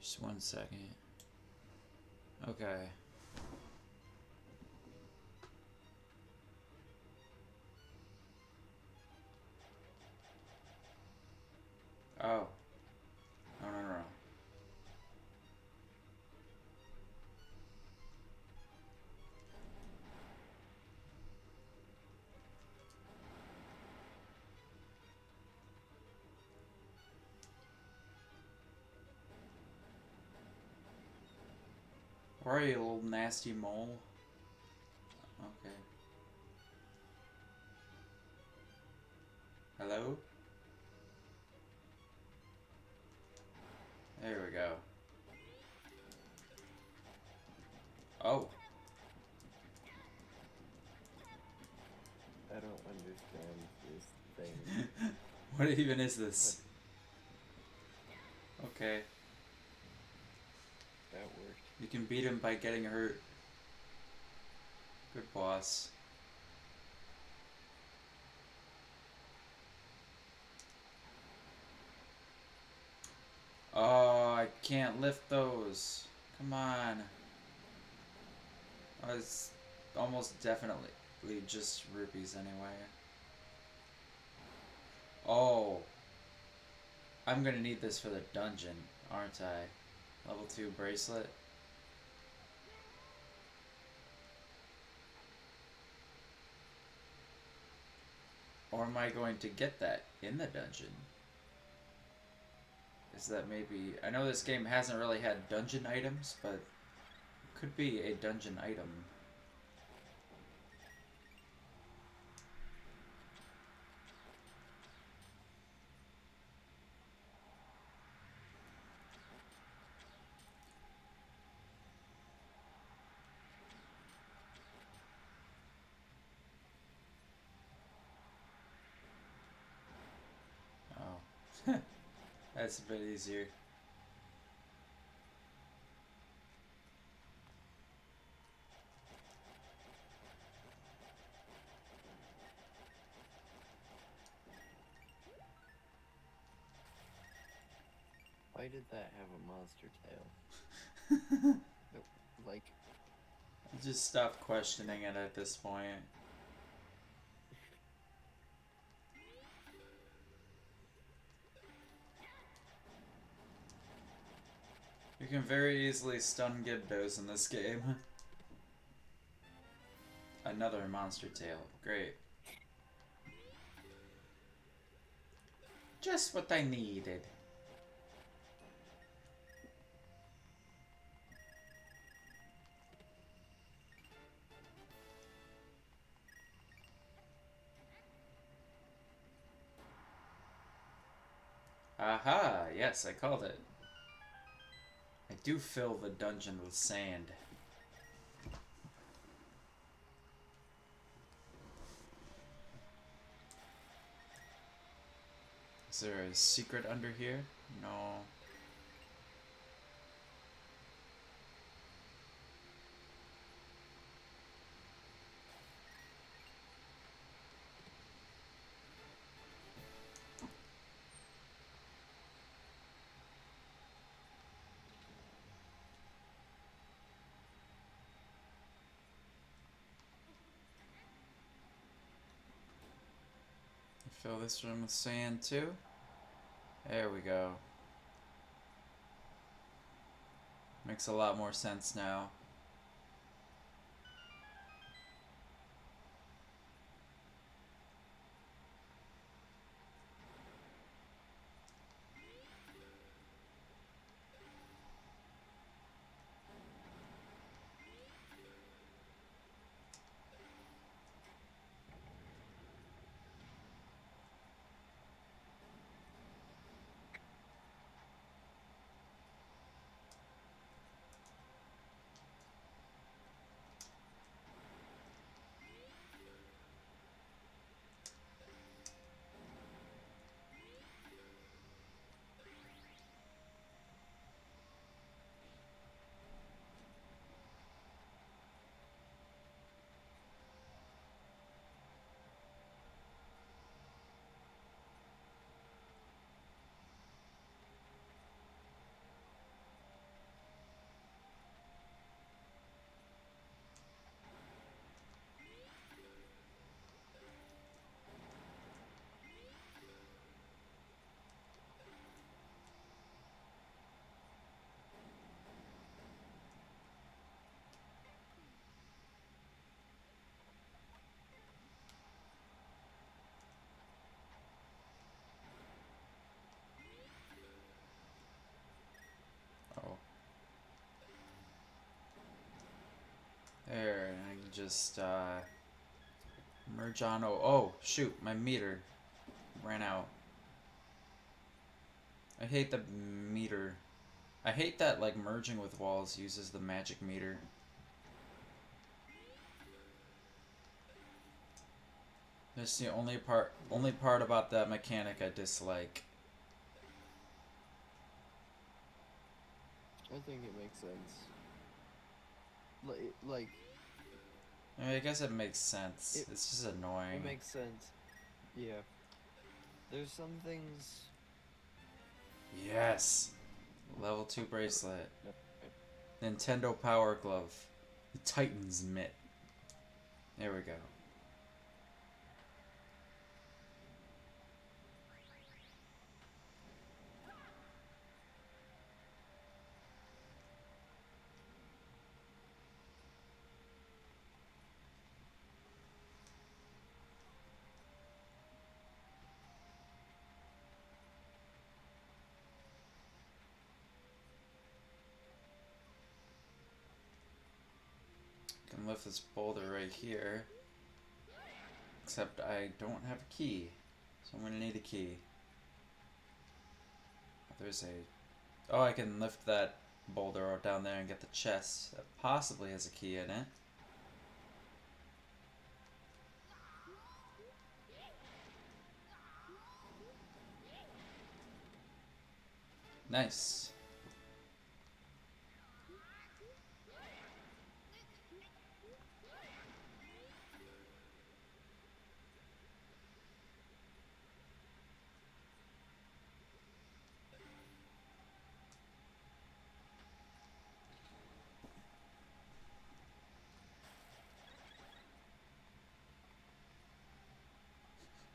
Just 1 second. Okay. Oh. No, no, no, no. Where are you, little nasty mole? Okay. Hello? There we go. Oh. I don't understand this thing. What even is this? Okay. That worked. You can beat him by getting hurt. Good boss. Oh, I can't lift those. Come on. Oh, it's almost definitely just rupees anyway. Oh. I'm gonna need this for the dungeon, aren't I? Level 2 bracelet. Or am I going to get that in the dungeon? Is that maybe... I know this game hasn't really had dungeon items, but it could be a dungeon item. Oh. That's a bit easier. Why did that have a monster tail? Like, Just stop questioning it at this point. You can very easily stun Gibdos in this game. Another monster tail. Great. Just what I needed. Aha! Yes, I called it. I do fill the dungeon with sand. Is there a secret under here? No. Fill this room with sand too. There we go. Makes a lot more sense now. Oh. There, and I can just merge on. Oh, shoot, my meter ran out. I hate the meter. I hate that like merging with walls uses the magic meter. That's the only part about that mechanic I dislike. I think it makes sense. Like I mean, I guess it makes sense. It's just annoying. it makes sense. Yeah. There's some things. Yes. Level 2 bracelet. No. Nintendo Power Glove. The Titan's Mitt. There we go. Can lift this boulder right here. Except I don't have a key. So I'm gonna need a key. There's a... Oh, I can lift that boulder down there and get the chest. That possibly has a key in it. Nice.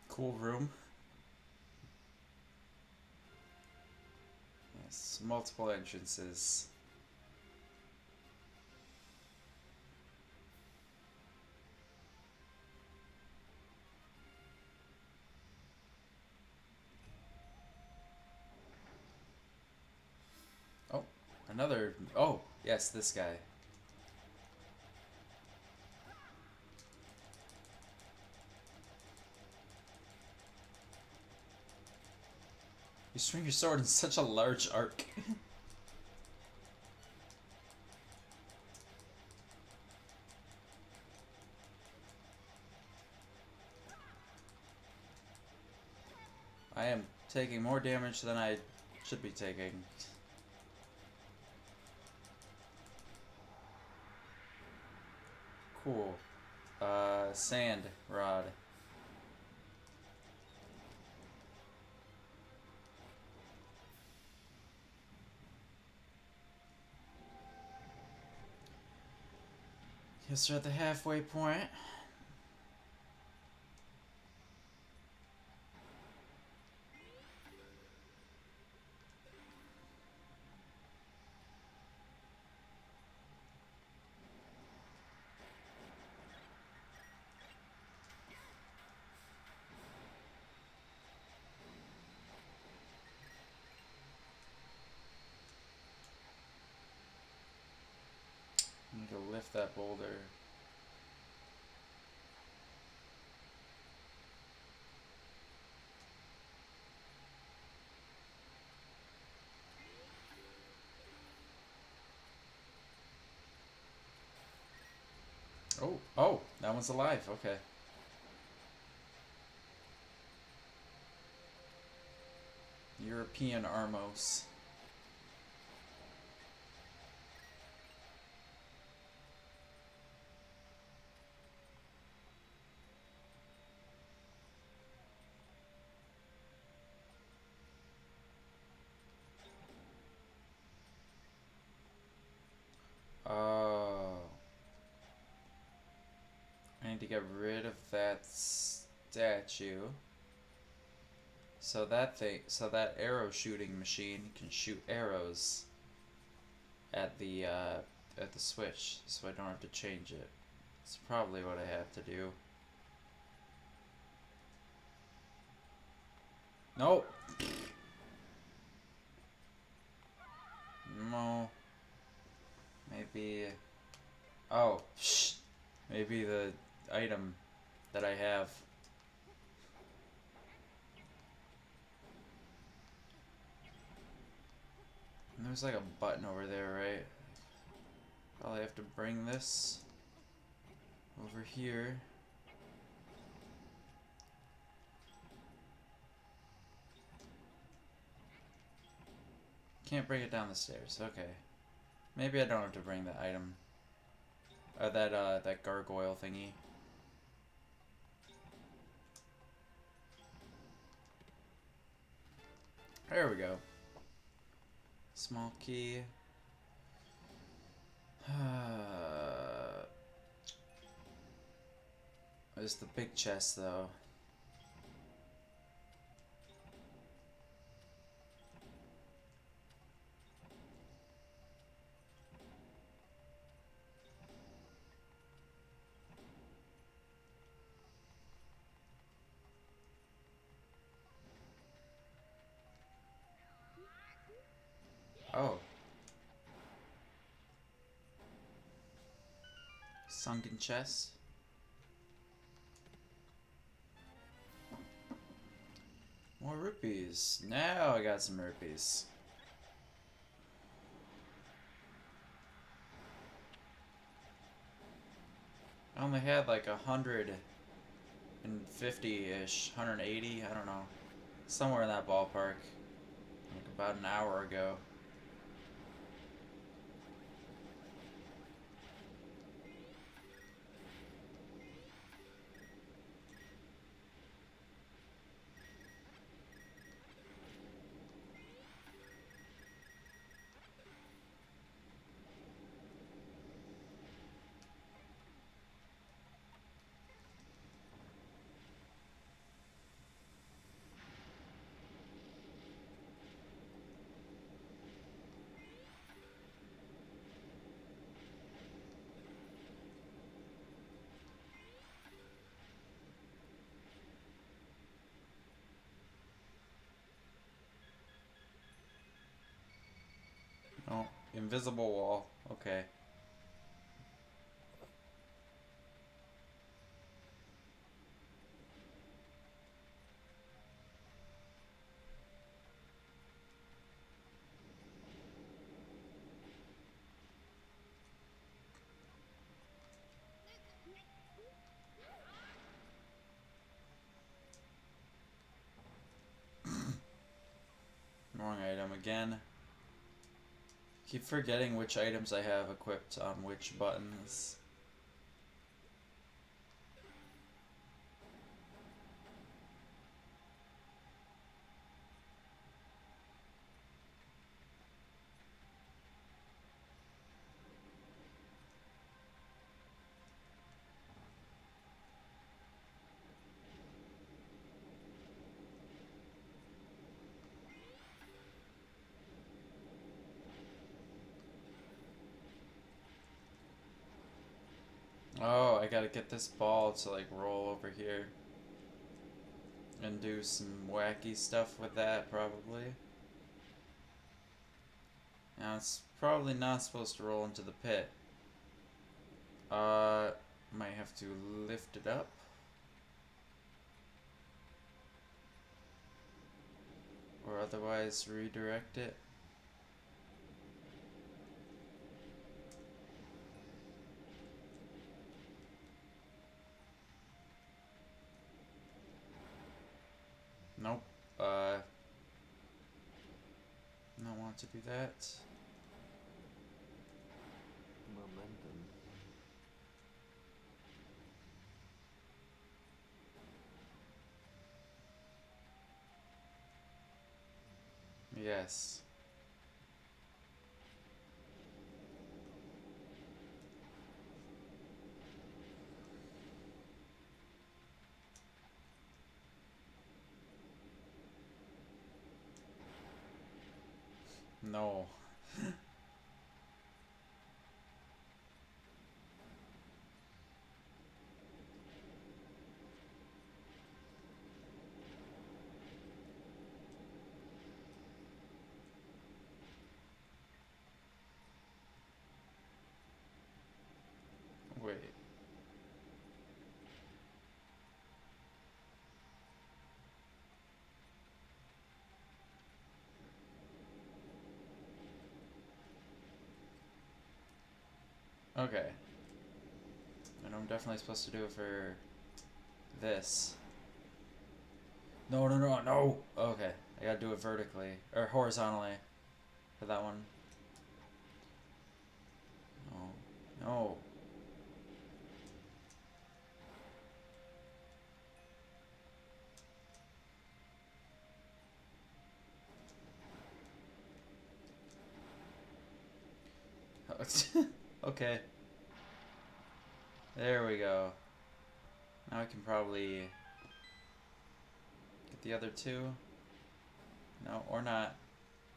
Cool room. Yes, multiple entrances. Oh, another... Oh, yes, this guy. You swing your sword in such a large arc. I am taking more damage than I should be taking. Cool. Sand rod. Guess we're at the halfway point. that boulder. Oh, oh, that one's alive. Okay. European Armos. Oh. I need to get rid of that statue. So that arrow shooting machine can shoot arrows at the switch, so I don't have to change it. It's probably what I have to do. Nope. No. Maybe. Oh, shh. Maybe the item that I have. And there's like a button over there, right? Probably have to bring this over here. Can't bring it down the stairs. Okay. Maybe I don't have to bring the item. That gargoyle thingy. There we go. Small key. There's the big chest though. Oh. Sunken chest. More rupees. Now I got some rupees. I only had like 150-ish, 180, I don't know. Somewhere in that ballpark. Like about an hour ago. Oh, invisible wall. Okay. Wrong item again. Keep forgetting which items I have equipped on which buttons. Oh, I gotta get this ball to like roll over here. And do some wacky stuff with that, probably. Now, it's probably not supposed to roll into the pit. Might have to lift it up. Or otherwise redirect it. Nope. Don't want to do that. Momentum. Yes. No. Wait. Okay. And I'm definitely supposed to do it for this. No, no, no, no! Okay. I gotta do it vertically. Or horizontally. For that one. No. No. Okay. There we go. Now I can probably get the other two. No, or not.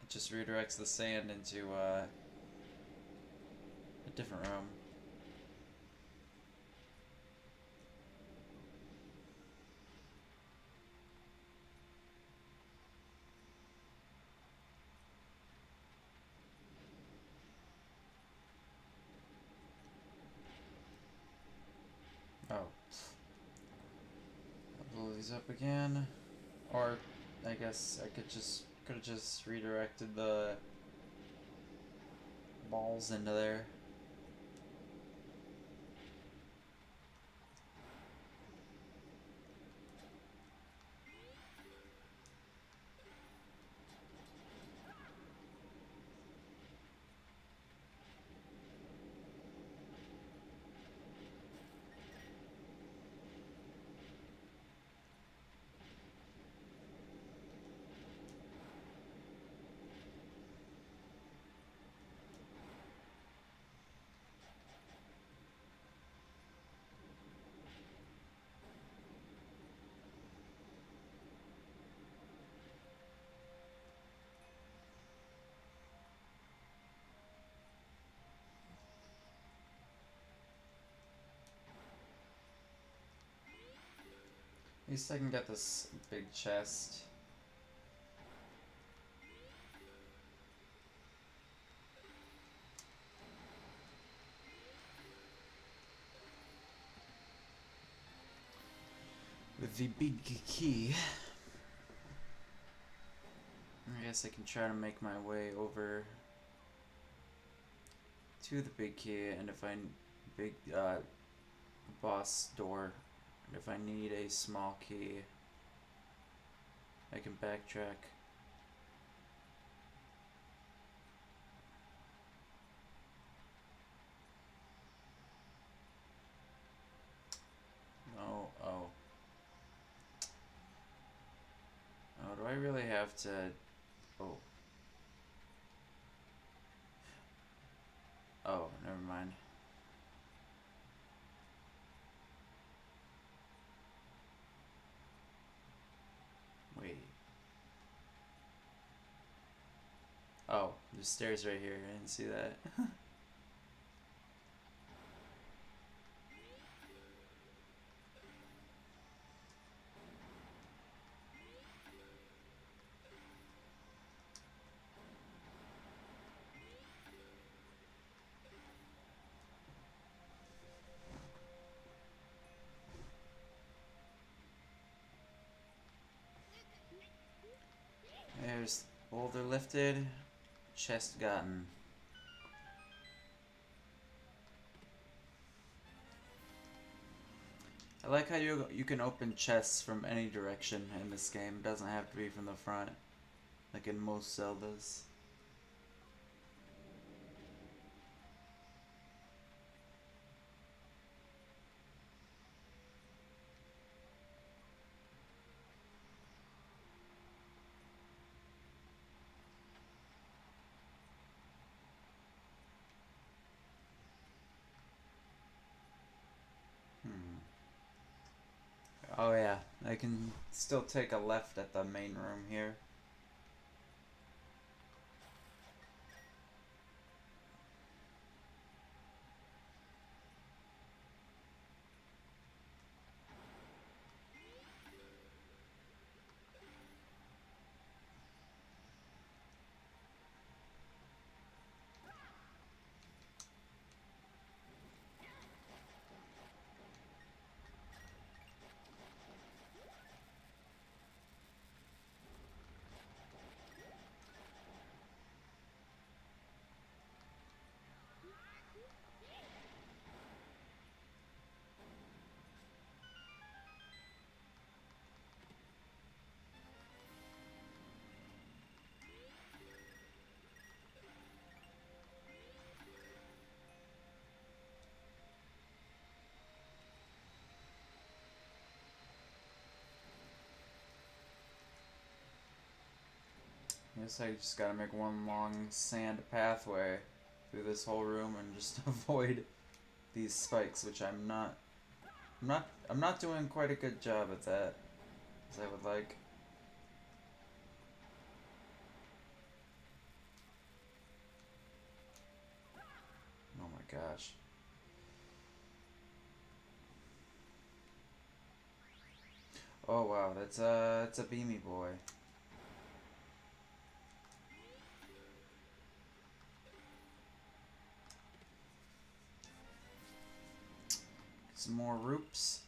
It just redirects the sand into a different room. Oh. I'll blow these up again. Or I guess I could have just redirected the balls into there. At least I can get this big chest. With the big key. I guess I can try to make my way over to the big key, and if I big boss door, and if I need a small key, I can backtrack. No, oh. Oh, do I really have to? Oh. Oh, never mind. Wait. Oh, there's stairs right here. I didn't see that. There's boulder lifted, chest gotten. I like how you can open chests from any direction in this game. It doesn't have to be from the front, like in most Zeldas. Hmm. Oh yeah, I can still take a left at the main room here. I guess I just gotta make one long sand pathway through this whole room and just avoid these spikes, which I'm not doing quite a good job at that, as I would like. Oh my gosh. Oh wow, that's a beamy boy. Some more roops.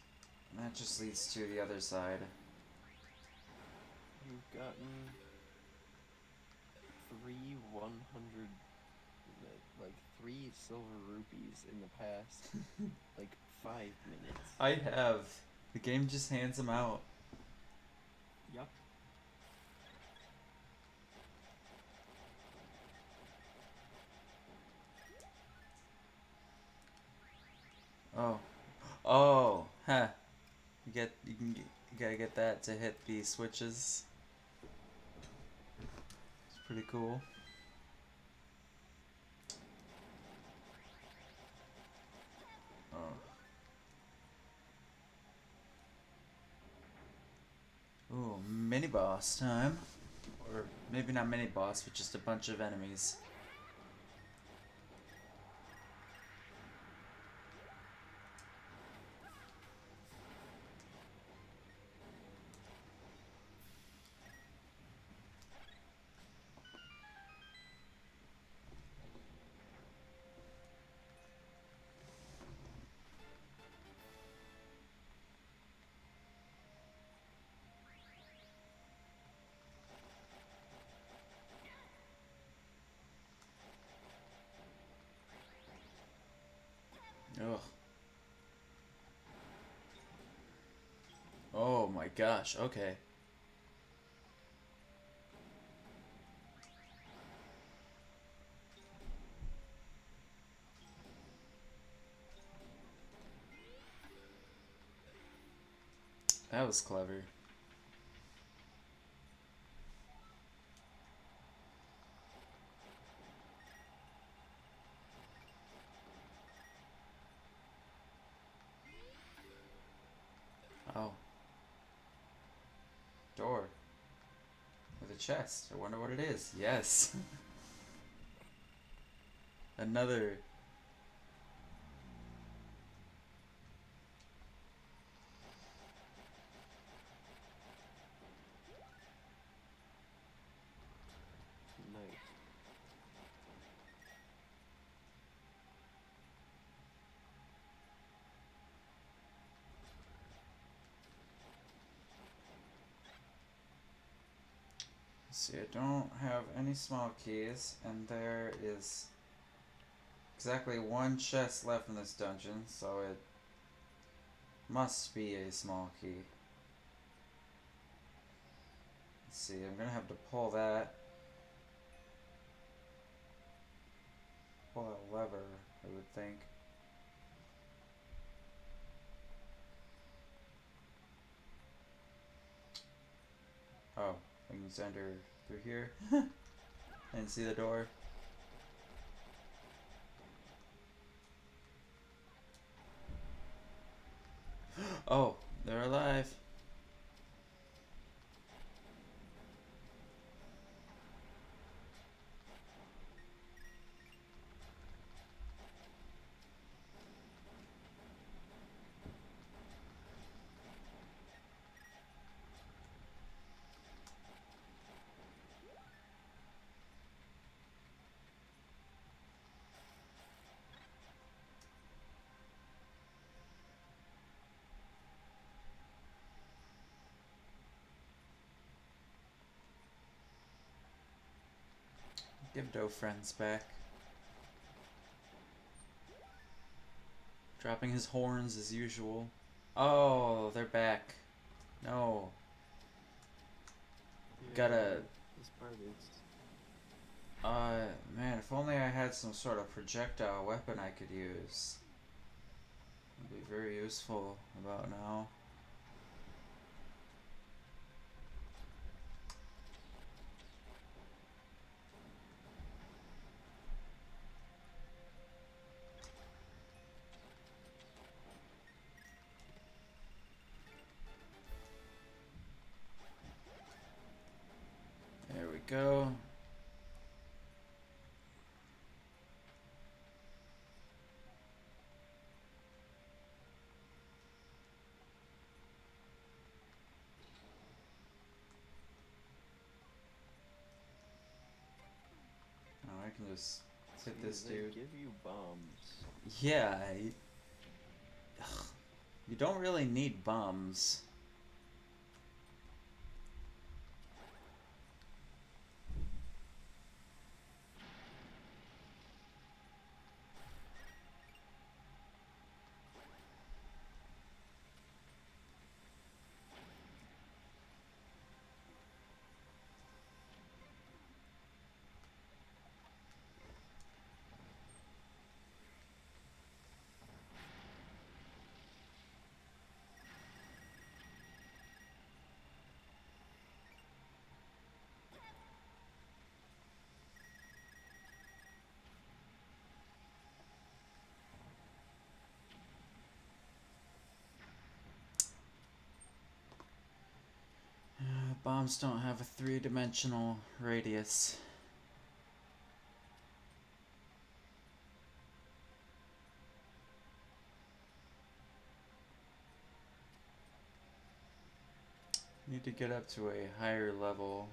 And that just leads to the other side. You've gotten 100, like 3 silver rupees in the past, like 5 minutes. I have. The game just hands them out. Yup. Oh. Oh. Huh. You gotta get that to hit the switches. It's pretty cool. Oh. Ooh, mini boss time. Or maybe not mini boss, but just a bunch of enemies. Ugh. Oh my gosh, okay. That was clever. Oh. Door. With a chest. I wonder what it is. Yes. Another. Nice. See, I don't have any small keys, and there is exactly one chest left in this dungeon, so it must be a small key. Let's see, I'm gonna have to pull that. Pull that lever, I would think. Oh, I can just enter through here. And see the door. Oh, they're alive. Give Doe friends back. Dropping his horns as usual. Oh, they're back. No. Yeah, Gotta. this part is. Man, if only I had some sort of projectile weapon I could use. It'd be very useful about now. There we go. Oh, I can just hit this They dude. give you bombs. Yeah, you don't really need bombs. Bombs don't have a three-dimensional radius. Need to get up to a higher level.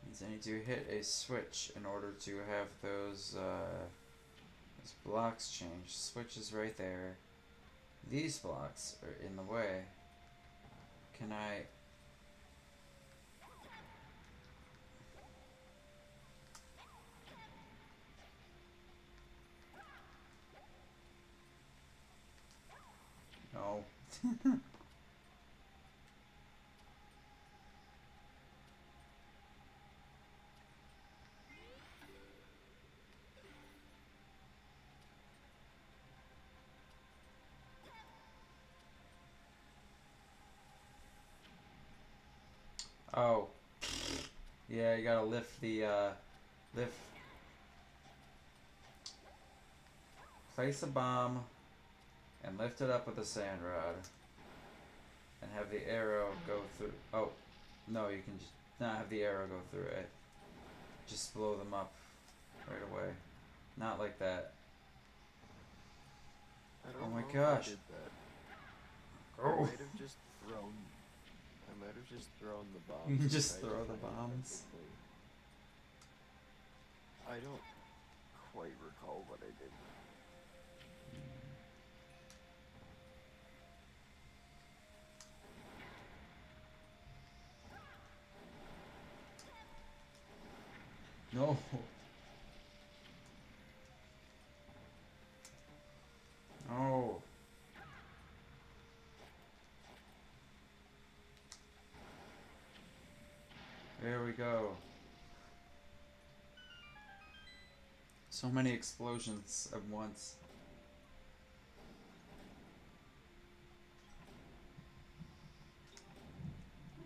Means I need to hit a switch in order to have those blocks change. Switch is right there. These blocks are in the way. Can I... No. Oh. Yeah, you gotta lift the, lift... Place a bomb and lift it up with a sand rod. And have the arrow go through... Oh. No, you can just not have the arrow go through it. Just blow them up right away. Not like that. I don't Oh my know gosh. if I did that. Oh. I might have just thrown. I might have just thrown the bombs. You can and just tried to throw the find it bombs. perfectly. I don't. quite recall what I did. No. No. There we go. So many explosions at once.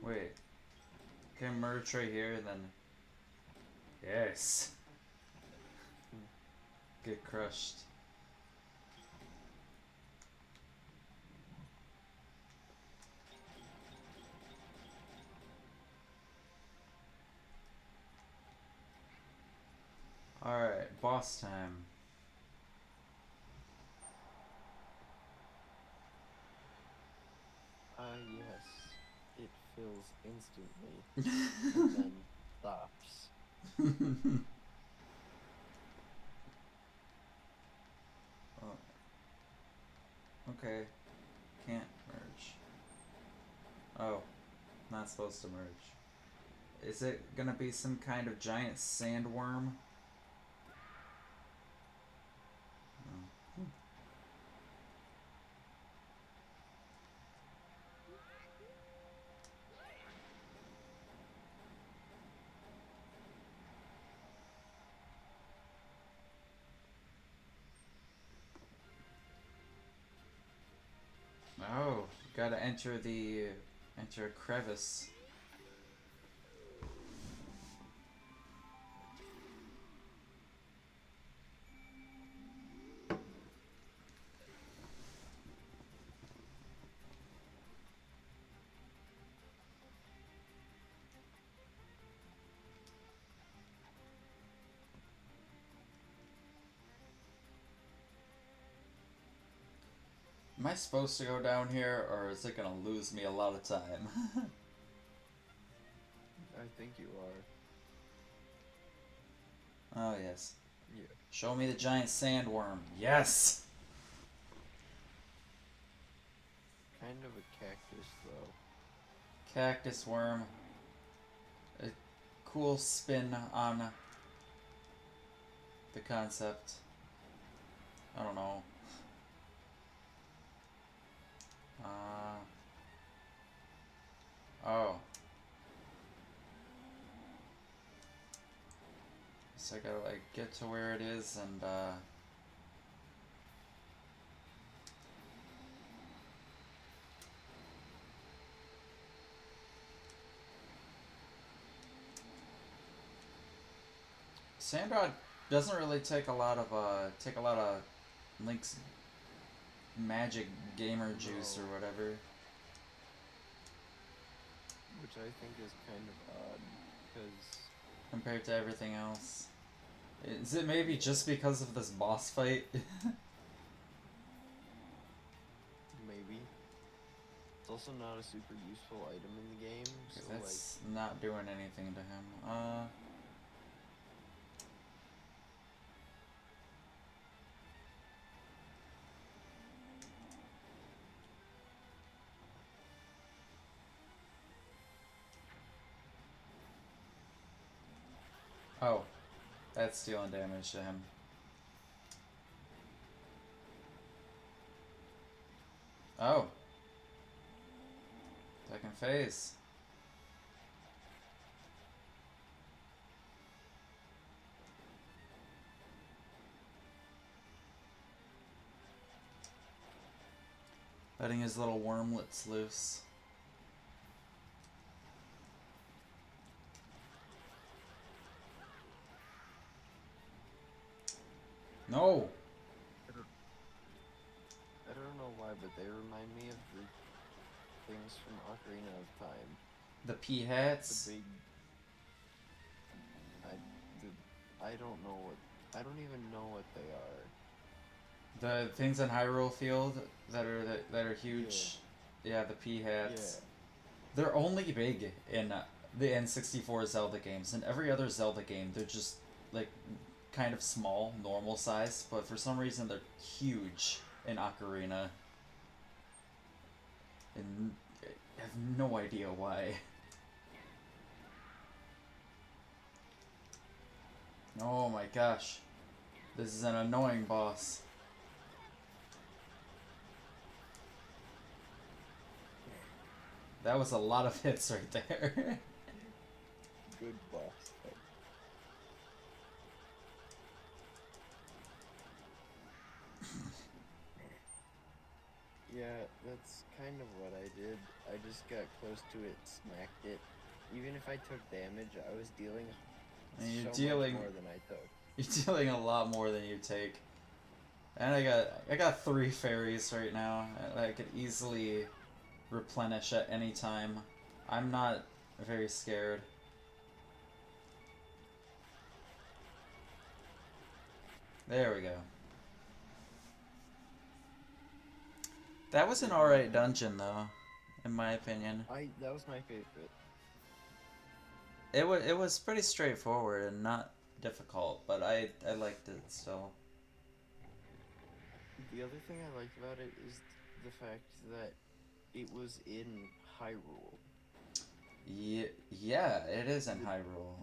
Wait. Can I merge right here and then... Yes. Get crushed. Alright, boss time. Yes. It fills instantly and then stops. Oh. Okay. Can't merge. Oh. Not supposed to merge. Is it gonna be some kind of giant sandworm? Oh, gotta enter a crevice. Am I supposed to go down here, or is it gonna lose me a lot of time? I think you are. Oh, yes. Yeah. Show me the giant sandworm. Yes! Kind of a cactus, though. Cactus worm. A cool spin on the concept. I don't know. Oh. So I gotta, like, get to where it is and, Sandrod doesn't really take a lot of Link's magic gamer juice or whatever. Which I think is kind of odd, because... Compared to everything else. Is it maybe just because of this boss fight? Maybe. It's also not a super useful item in the game, so that's not doing anything to him. Oh. That's dealing damage to him. Oh. Second phase. Letting his little wormlets loose. No! I don't know why, but they remind me of the things from Ocarina of Time. The pea hats? The big... I don't know what... I don't even know what they are. The things in Hyrule Field that are huge. Yeah, the pea hats. Yeah. They're only big in the N64 Zelda games. In every other Zelda game, they're just like kind of small, normal size, but for some reason they're huge in Ocarina. And I have no idea why. Oh my gosh. This is an annoying boss. That was a lot of hits right there. Good boss fight. Yeah, that's kind of what I did. I just got close to it, smacked it. Even if I took damage, I was dealing And you're so dealing much more than I took. you're dealing a lot more than you take. And I got 3 fairies right now. I could easily replenish at any time. I'm not very scared. There we go. That was an alright dungeon though, in my opinion. That was my favorite. It was pretty straightforward and not difficult, but I liked it still. The other thing I liked about it is the fact that it was in Hyrule. Yeah, it is in Hyrule.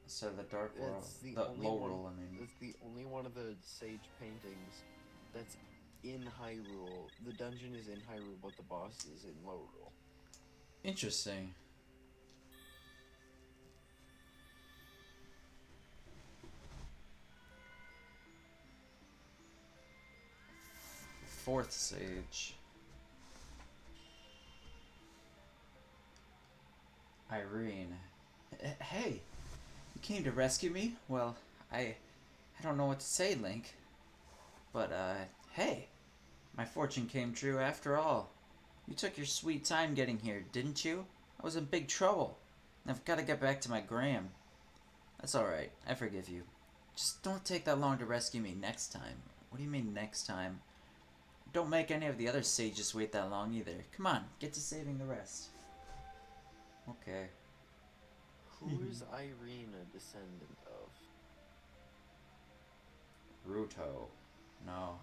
So the Dark World, It's the the only Low one. World, I mean. It's the only one of the sage paintings that's in Hyrule. The dungeon is in Hyrule, but the boss is in Lowrule. Interesting. Fourth Sage. Irene. Hey, you came to rescue me? Well, I don't know what to say, Link. But, hey, my fortune came true after all. You took your sweet time getting here, didn't you? I was in big trouble. I've got to get back to my Graham. That's alright, I forgive you. Just don't take that long to rescue me next time. What do you mean next time? Don't make any of the other sages wait that long either. Come on, get to saving the rest. Okay. Who is Irene a descendant of? Ruto. No.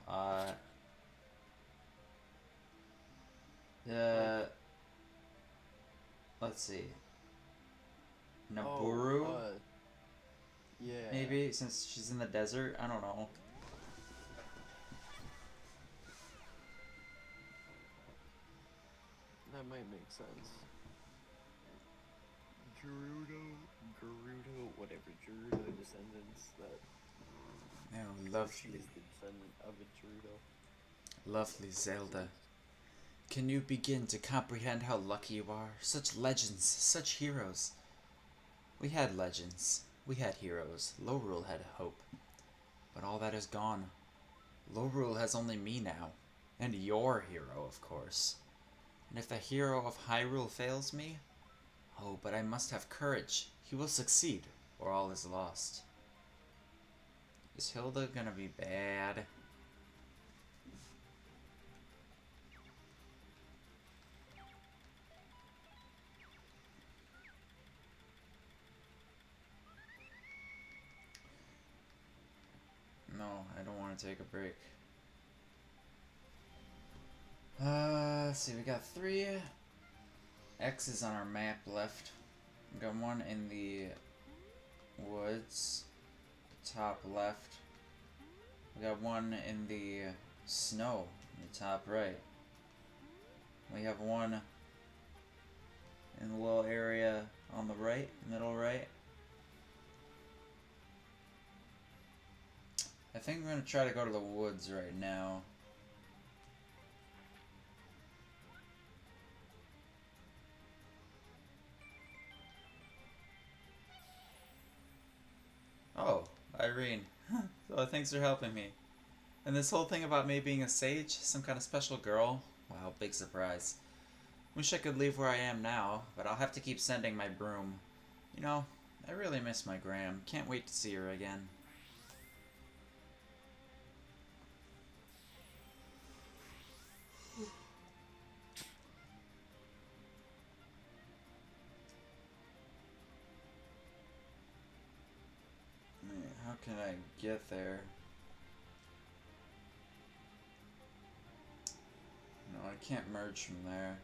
Let's see. Naburu? Yeah. Maybe, since she's in the desert? I don't know. That might make sense. Gerudo, whatever, Gerudo descendants that... Oh, She lovely. is the descendant of a Gerudo. Lovely Zelda. Can you begin to comprehend how lucky you are? Such legends, such heroes. We had legends. We had heroes. Lorule had hope. But all that is gone. Lorule has only me now. And your hero, of course. And if the hero of Hyrule fails me... Oh, but I must have courage. He will succeed, or all is lost. Is Hilda gonna be bad? No, I don't want to take a break. Let's see, we got 3 X's on our map left. We got one in the woods, top left. We got one in the snow, in the top right. We have one in the little area on the right, middle right. I think we're gonna try to go to the woods right now. Oh, Irene. So thanks for helping me. And this whole thing about me being a sage, some kind of special girl? Wow, big surprise. Wish I could leave where I am now, but I'll have to keep sending my broom. You know, I really miss my Gram. Can't wait to see her again. How can I get there? No, I can't merge from there.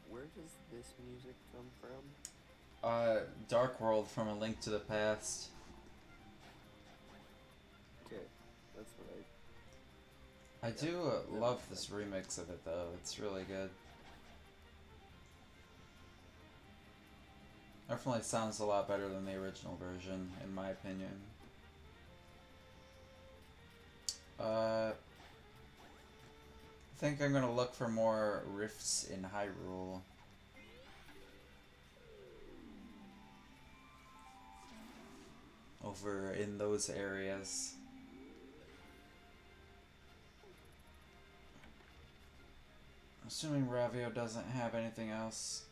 Where does this music come from? Dark World from A Link to the Past. Okay, that's what I Yeah, do that love makes this sense. remix of it though. It's really good. Definitely sounds a lot better than the original version, in my opinion. I think I'm gonna look for more rifts in Hyrule. Over in those areas. Assuming Ravio doesn't have anything else.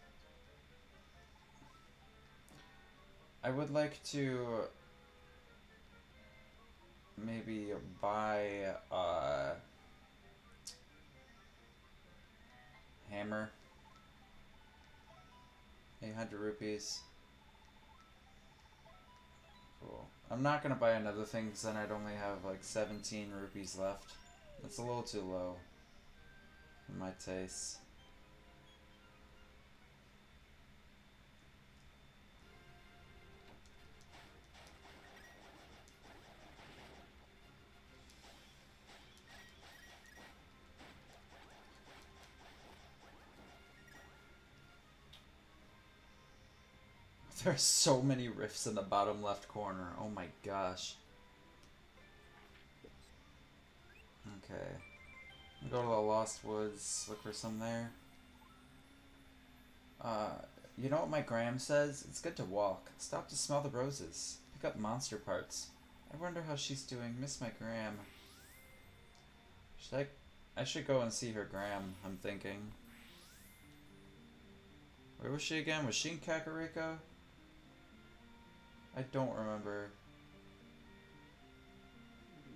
I would like to maybe buy a hammer. 800 rupees. Cool. I'm not gonna buy another thing because then I'd only have like 17 rupees left. That's a little too low for my taste. There are so many rifts in the bottom left corner. Oh my gosh. Okay. Go to the Lost Woods, look for some there. Uh, you know what my gram says? It's good to walk. Stop to smell the roses. Pick up monster parts. I wonder how she's doing. Miss my gram. Should I should go and see her gram, I'm thinking. Where was she again? Was she in Kakariko? I don't remember.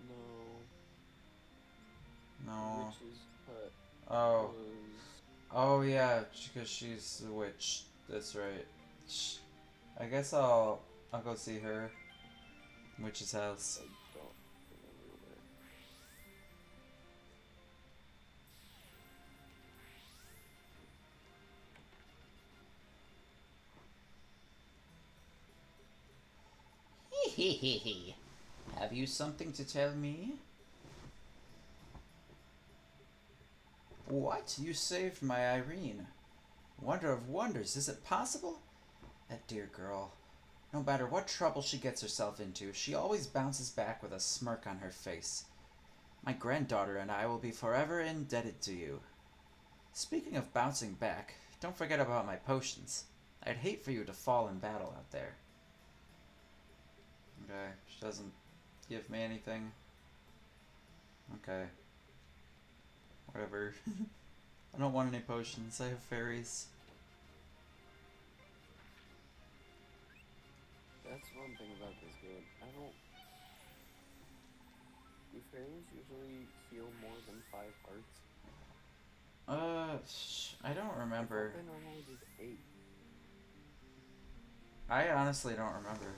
No. No. Witch's hut Oh. was. Oh yeah, because she's the witch. That's right. I guess I'll go see her. Witch's house. I don't remember where. Have you something to tell me? What? You saved my Irene. Wonder of wonders, is it possible? That dear girl. No matter what trouble she gets herself into, she always bounces back with a smirk on her face. My granddaughter and I will be forever indebted to you. Speaking of bouncing back, don't forget about my potions. I'd hate for you to fall in battle out there. Okay, she doesn't give me anything. Okay. Whatever. I don't want any potions, I have fairies. That's one thing about this game. I don't. Do fairies usually heal more than 5 hearts? I don't I remember. thought they normally did 8. I honestly don't remember.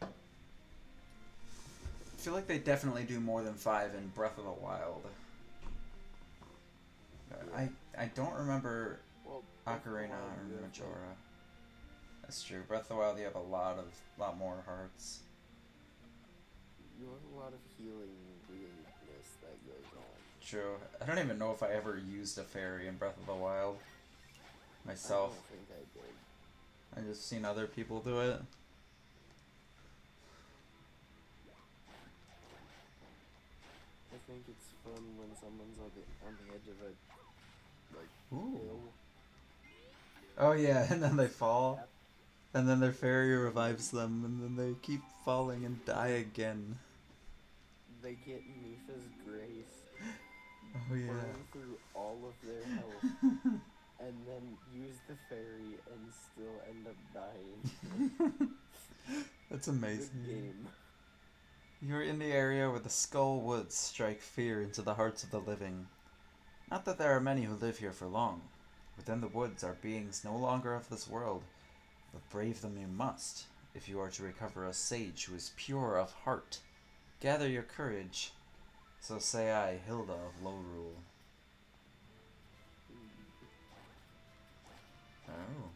I feel like they definitely do more than 5 in Breath of the Wild. Yeah. I don't remember Well, Breath of the Ocarina Wild, you or have, Majora. That's true. Breath of the Wild, you have a lot more hearts. you have a lot of healing weirdness that goes on. True. I don't even know if I ever used a fairy in Breath of the Wild myself. I don't think I did. I just seen other people do it. think it's fun when someone's on the edge of a like Ooh. hill. Oh yeah, and then they fall, Yep. and then their fairy revives them, and then they keep falling and die again. They get Mipha's grace, Oh yeah. burn through all of their health, and then use the fairy and still end up dying. That's Good amazing. game. You're in the area where the Skull Woods strike fear into the hearts of the living. Not that there are many who live here for long. Within the woods are beings no longer of this world, but brave them you must, if you are to recover a sage who is pure of heart. Gather your courage. So say I, Hilda of Lorule. Oh.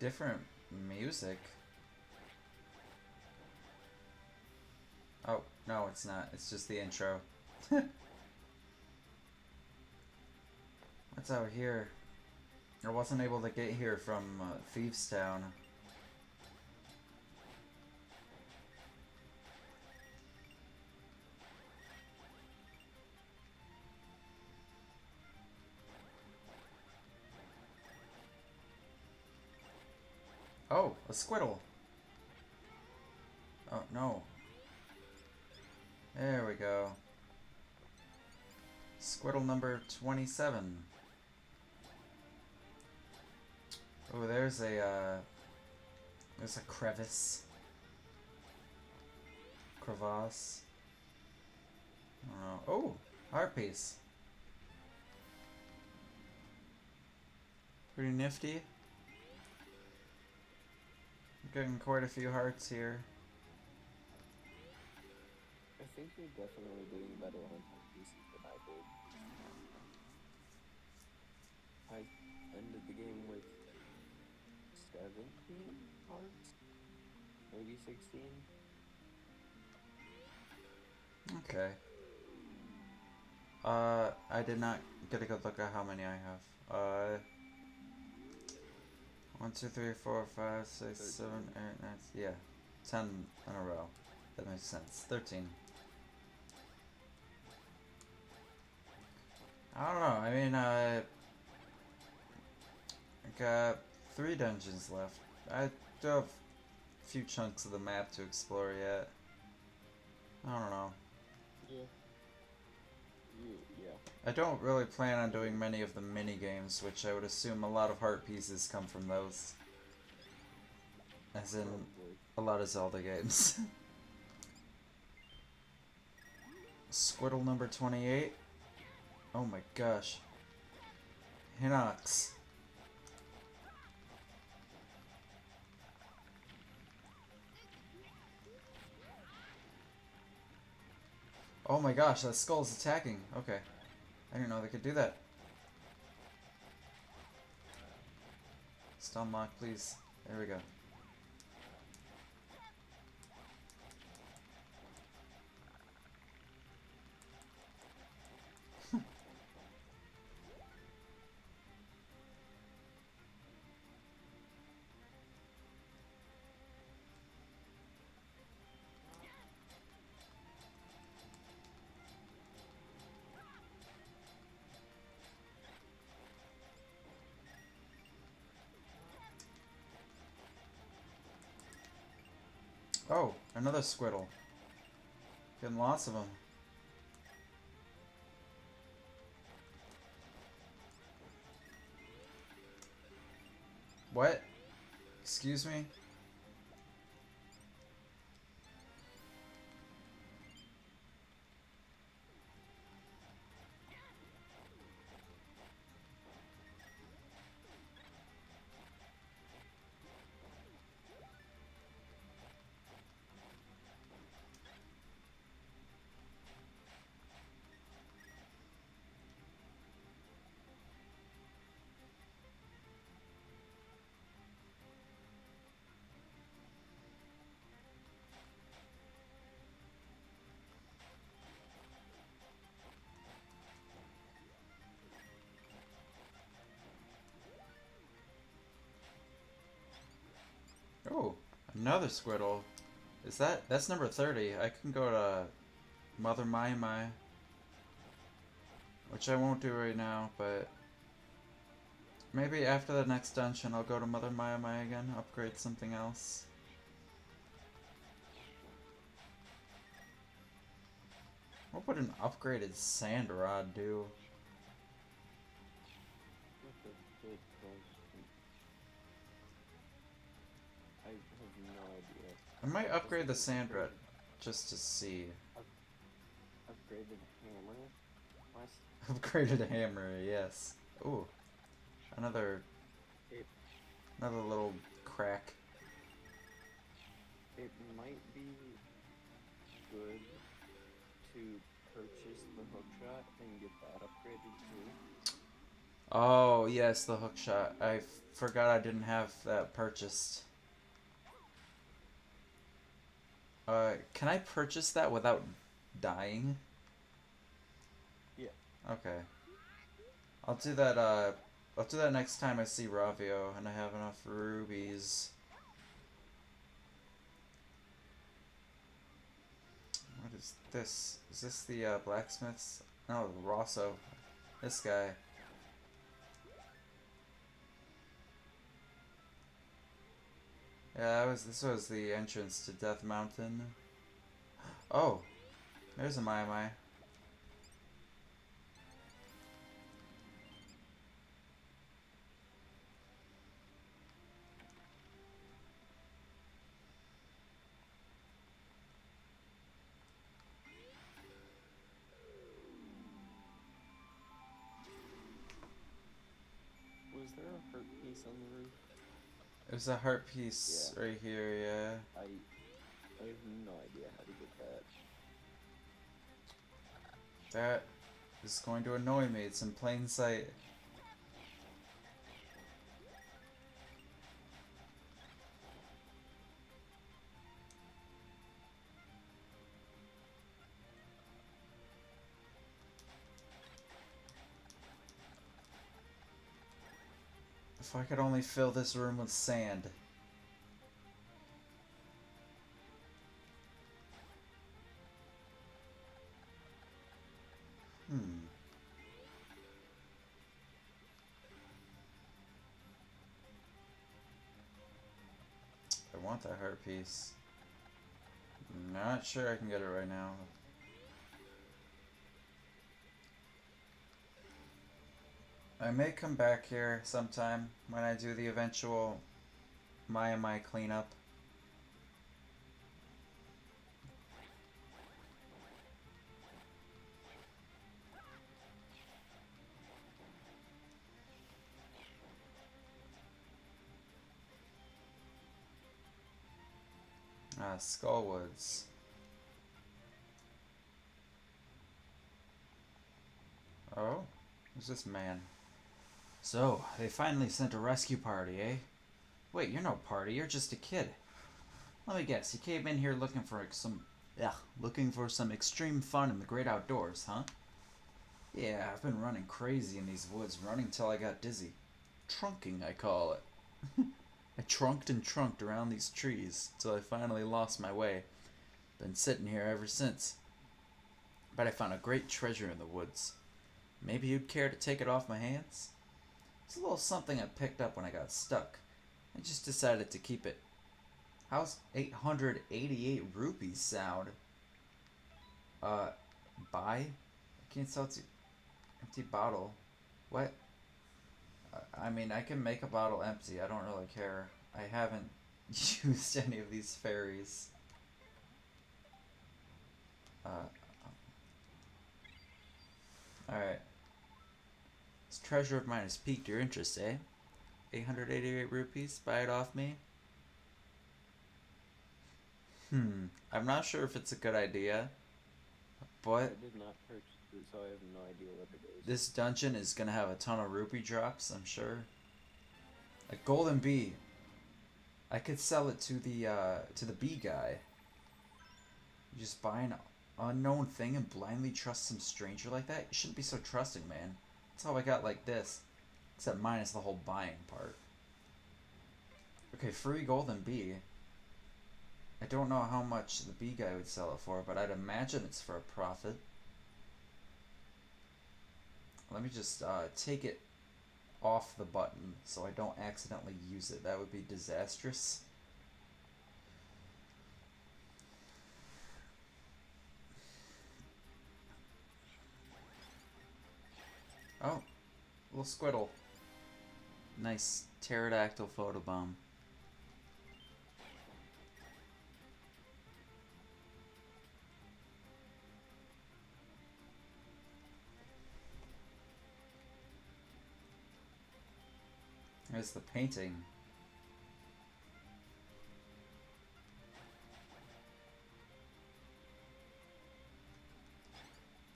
Different music. Oh, no, it's not. It's just the intro. What's out here? I wasn't able to get here from Thieves Town. Oh, a squiddle. Oh, no. There we go. Squiddle number 27. Oh, there's a crevice. Crevasse. I don't know. Oh, heart piece. Pretty nifty. Getting quite a few hearts here. I think you're definitely doing better on pieces than I did. I ended the game with 17 hearts, maybe 16. Okay. I did not get a good look at how many I have. 1, 2, 3, 4, 5, 6, 7, 8, 9, yeah. 10 in a row. That makes sense. 13. I don't know. I mean, I got 3 dungeons left. I do have a few chunks of the map to explore yet. I don't know. Yeah. Yeah. I don't really plan on doing many of the mini games, which I would assume a lot of heart pieces come from those. As in, Probably. a lot of Zelda games. Squiddle number 28. Oh my gosh. Hinox. Oh my gosh, that skull's attacking. Okay. I didn't know they could do that. Stun lock, please. There we go. Oh, another Squiddle. Getting lots of them. What? Excuse me? Oh, another Squiddle. That's number 30. I can go to Mother Mai Mai. Which I won't do right now, but maybe after the next dungeon I'll go to Mother Mai Mai again, upgrade something else. What would an upgraded sand rod do? That's a good question. I have no idea. I might upgrade the Just sand rod upgraded, just to see. upgraded hammer. Last Upgraded hammer, yes. Ooh, another it another little crack. it might be good to purchase the hookshot and get that upgraded too. Oh yes, the hook shot. I forgot I didn't have that purchased. Can I purchase that without dying? Yeah. Okay. I'll do that, I'll do that next time I see Ravio and I have enough rubies. What is this? Is this the, blacksmith's? No, Rosso. This guy. Yeah, this was the entrance to Death Mountain. Oh! There's a Mai Mai. Was there a hurt piece on the roof? There's a heart piece Yeah. right here, yeah. I have no idea how to get that. That is going to annoy me. It's in plain sight. If I could only fill this room with sand. Hmm. I want that heart piece. Not sure I can get it right now. I may come back here sometime when I do the eventual Mai Mai cleanup. Skullwoods. Oh? Who's this man? So, they finally sent a rescue party, eh? Wait, you're no party, you're just a kid. Let me guess, you came in here looking for some extreme fun in the great outdoors, huh? Yeah, I've been running crazy in these woods, running till I got dizzy. Trunking, I call it. I trunked and trunked around these trees till I finally lost my way. Been sitting here ever since. But I found a great treasure in the woods. Maybe you'd care to take it off my hands? It's a little something I picked up when I got stuck. I just decided to keep it. How's 888 rupees sound? Buy? I can't sell to empty bottle. What? I mean, I can make a bottle empty. I don't really care. I haven't used any of these fairies. Alright. This treasure of mine has piqued your interest, eh? 888 rupees? Buy it off me? I'm not sure if it's a good idea, I but did not purchase it, so I have no idea what it is. this dungeon is gonna have a ton of rupee drops, I'm sure. A golden bee. I could sell it to the bee guy. You just buy an unknown thing and blindly trust some stranger like that? You shouldn't be so trusting, man. That's how I got like this. Except minus the whole buying part. Okay, free golden bee. I don't know how much the bee guy would sell it for, but I'd imagine it's for a profit. Let me just take it off the button so I don't accidentally use it. That would be disastrous. Oh, little squiddle. Nice pterodactyl photobomb. There's the painting.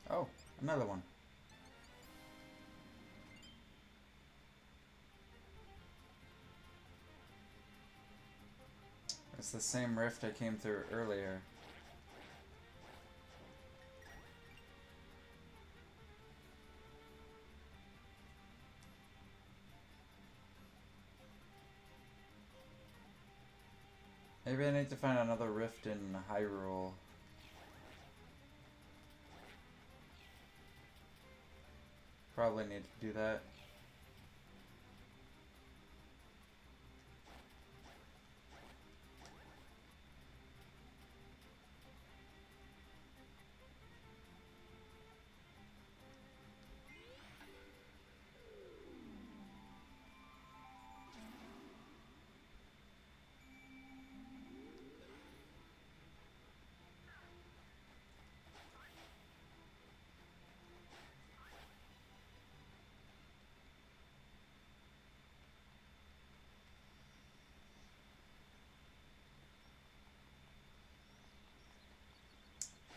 Oh, another one. It's the same rift I came through earlier. Maybe I need to find another rift in Hyrule. Probably need to do that.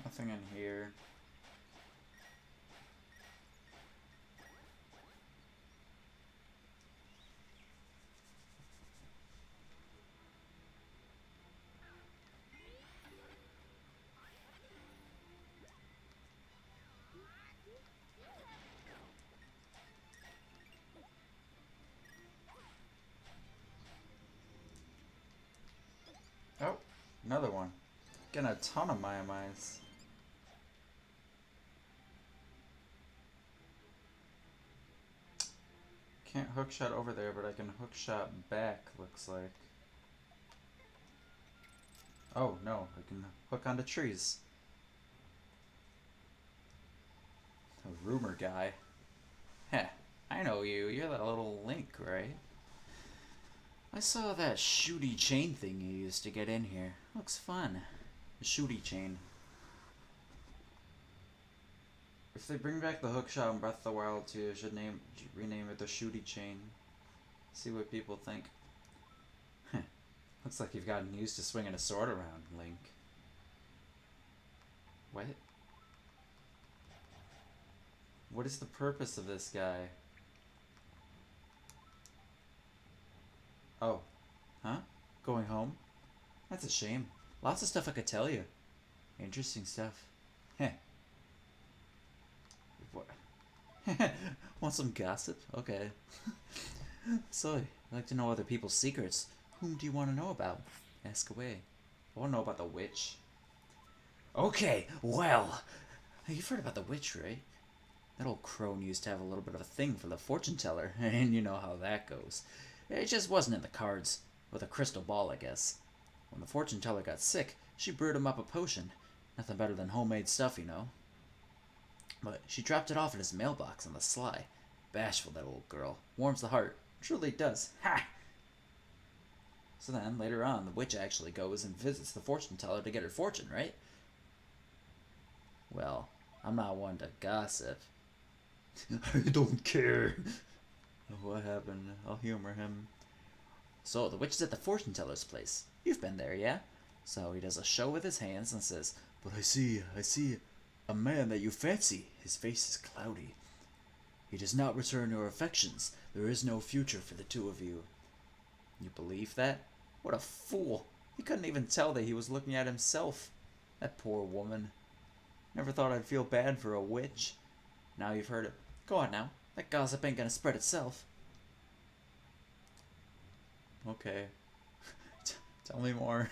Nothing in here. Oh, another one. Getting a ton of Maiamais. Can't hookshot over there, but I can hookshot back, looks like. Oh, no, I can hook onto trees. A rumor guy. Heh, I know you. You're that little Link, right? I saw that shooty chain thing you used to get in here. Looks fun. The shooty chain. If they bring back the hookshot in Breath of the Wild 2, I should rename it the shooty chain. See what people think. Heh. Looks like you've gotten used to swinging a sword around, Link. What? What is the purpose of this guy? Oh. Huh? Going home? That's a shame. Lots of stuff I could tell you. Interesting stuff. Heh. What? Want some gossip? Okay. So, I'd like to know other people's secrets. Whom do you want to know about? Ask away. I want to know about the witch. Okay, well, you've heard about the witch, right? That old crone used to have a little bit of a thing for the fortune teller, and you know how that goes. It just wasn't in the cards. With a crystal ball, I guess. When the fortune teller got sick, she brewed him up a potion. Nothing better than homemade stuff, you know. But she dropped it off in his mailbox on the sly. Bashful, that old girl. Warms the heart. Truly does. Ha! So then, later on, the witch actually goes and visits the fortune teller to get her fortune, right? Well, I'm not one to gossip. I don't care. What happened? I'll humor him. So, the witch is at the fortune teller's place. You've been there, yeah? So he does a show with his hands and says, "But I see a man that you fancy. His face is cloudy. He does not return your affections. There is no future for the two of you." You believe that? What a fool. He couldn't even tell that he was looking at himself. That poor woman. Never thought I'd feel bad for a witch. Now you've heard it. Go on now. That gossip ain't gonna spread itself. Okay. Tell me more.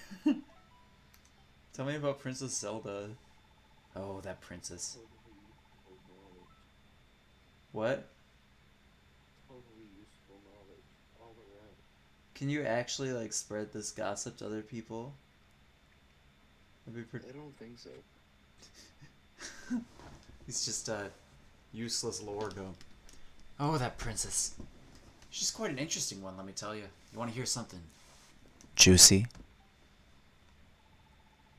Tell me about Princess Zelda. Oh, that princess. Totally useful knowledge. What? Totally useful knowledge all around. Can you actually like spread this gossip to other people? That'd be pretty. I don't think so. He's just a useless lore dump. Oh, that princess. She's quite an interesting one, let me tell you. You want to hear something juicy?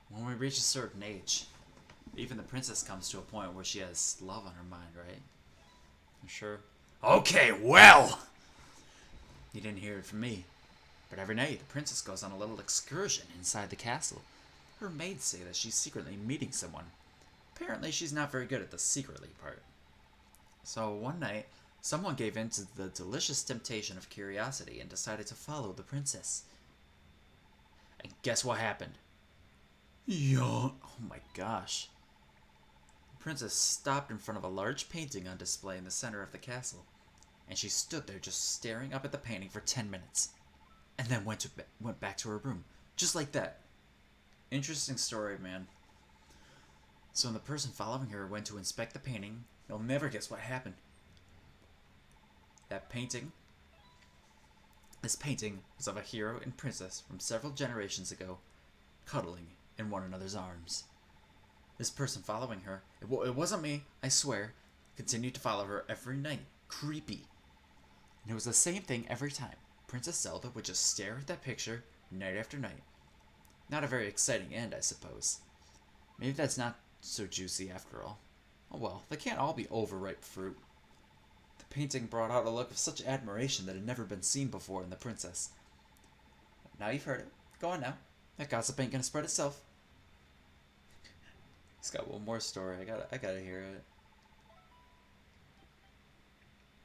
When we reach a certain age, even the princess comes to a point where she has love on her mind, right? You sure? Okay, well! You didn't hear it from me. But every night, the princess goes on a little excursion inside the castle. Her maids say that she's secretly meeting someone. Apparently, she's not very good at the secretly part. So one night, someone gave in to the delicious temptation of curiosity and decided to follow the princess. And guess what happened? Oh my gosh. The princess stopped in front of a large painting on display in the center of the castle, and she stood there just staring up at the painting for 10 minutes, and then went back to her room, just like that. Interesting story, man. So when the person following her went to inspect the painting, you'll never guess what happened. This painting was of a hero and princess from several generations ago, cuddling in one another's arms. This person following her, it wasn't me, I swear, continued to follow her every night. Creepy. And it was the same thing every time. Princess Zelda would just stare at that picture night after night. Not a very exciting end, I suppose. Maybe that's not so juicy after all. Oh well, they can't all be overripe fruit. The painting brought out a look of such admiration that had never been seen before in the princess. Now you've heard it. Go on now. That gossip ain't gonna spread itself. He's got one more story. I gotta hear it.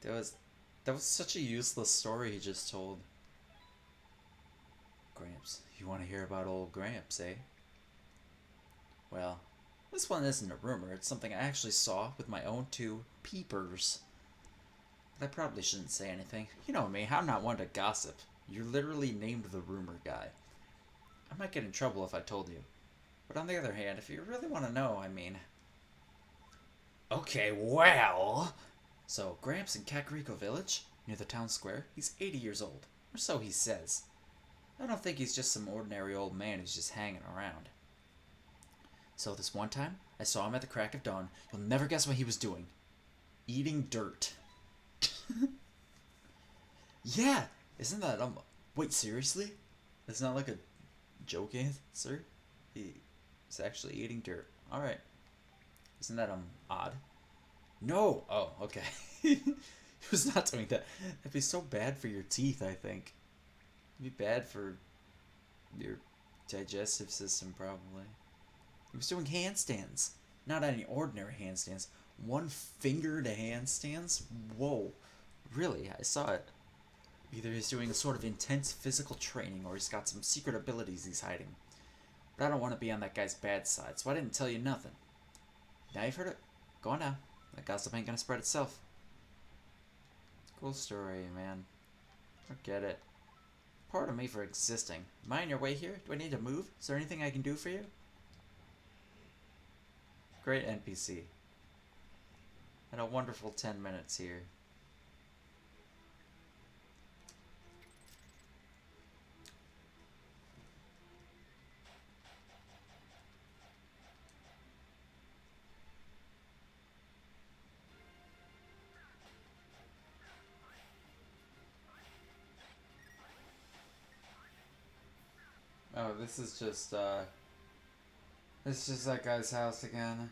That was such a useless story he just told. Gramps, you want to hear about old Gramps, eh? Well, this one isn't a rumor. It's something I actually saw with my own two peepers. But I probably shouldn't say anything. You know me, I'm not one to gossip. You're literally named the rumor guy. I might get in trouble if I told you. But on the other hand, if you really want to know, I mean... Okay, well... So, Gramps in Kakariko Village, near the town square, he's 80 years old. Or so he says. I don't think he's just some ordinary old man who's just hanging around. So this one time, I saw him at the crack of dawn. You'll never guess what he was doing. Eating dirt. Yeah! Isn't that, wait, seriously? It's not like a joke answer? He's actually eating dirt. Alright. Isn't that, odd? No! Oh, okay. He was not doing that. That'd be so bad for your teeth, I think. It'd be bad for your digestive system, probably. He was doing handstands. Not any ordinary handstands. One-fingered handstands? Whoa. Really, I saw it. Either he's doing a sort of intense physical training or he's got some secret abilities he's hiding. But I don't want to be on that guy's bad side, so I didn't tell you nothing. Now you've heard it. Go on now. That gossip ain't gonna spread itself. Cool story, man. I get it. Pardon me for existing. Am I in your way here? Do I need to move? Is there anything I can do for you? Great NPC. And a wonderful 10 minutes here. Oh, this is just that guy's house again.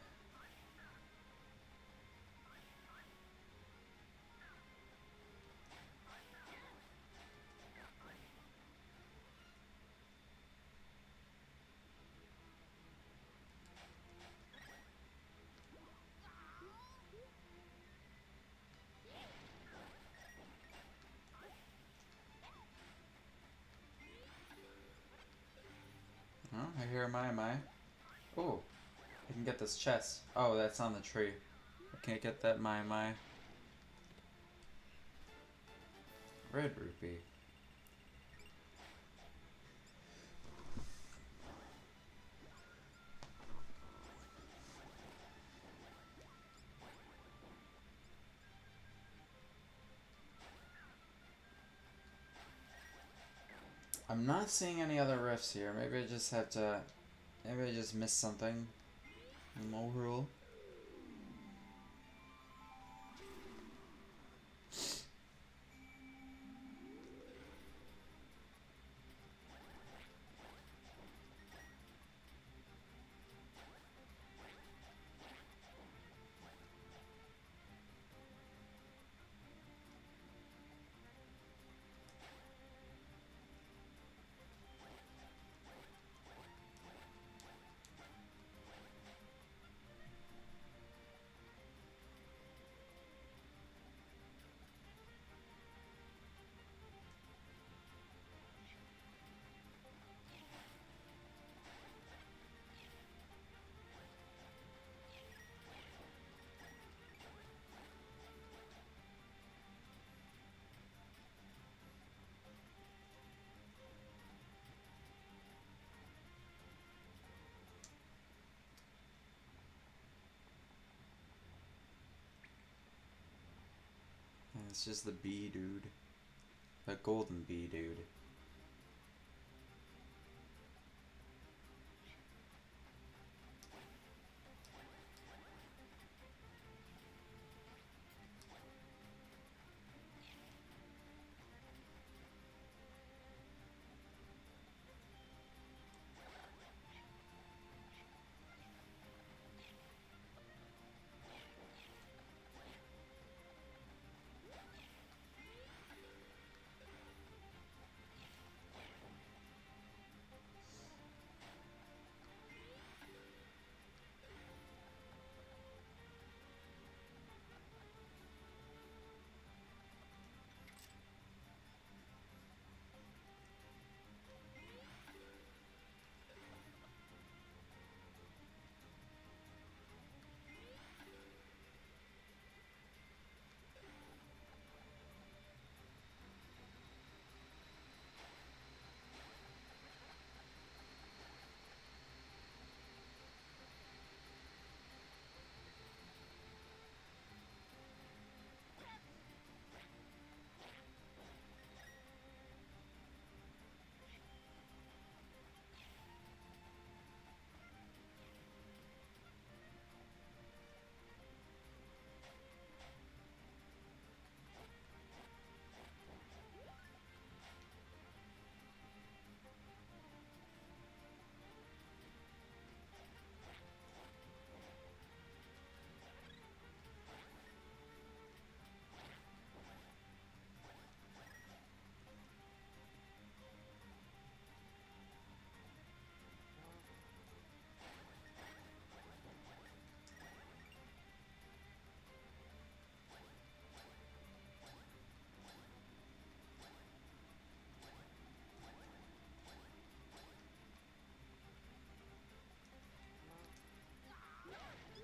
Oh, I hear my. Oh, I can get this chest. Oh, that's on the tree. I can't get that my. Red rupee. I'm not seeing any other rifts here. Maybe I just have to. Maybe I just missed something. No rule. And it's just the bee dude. The golden bee dude.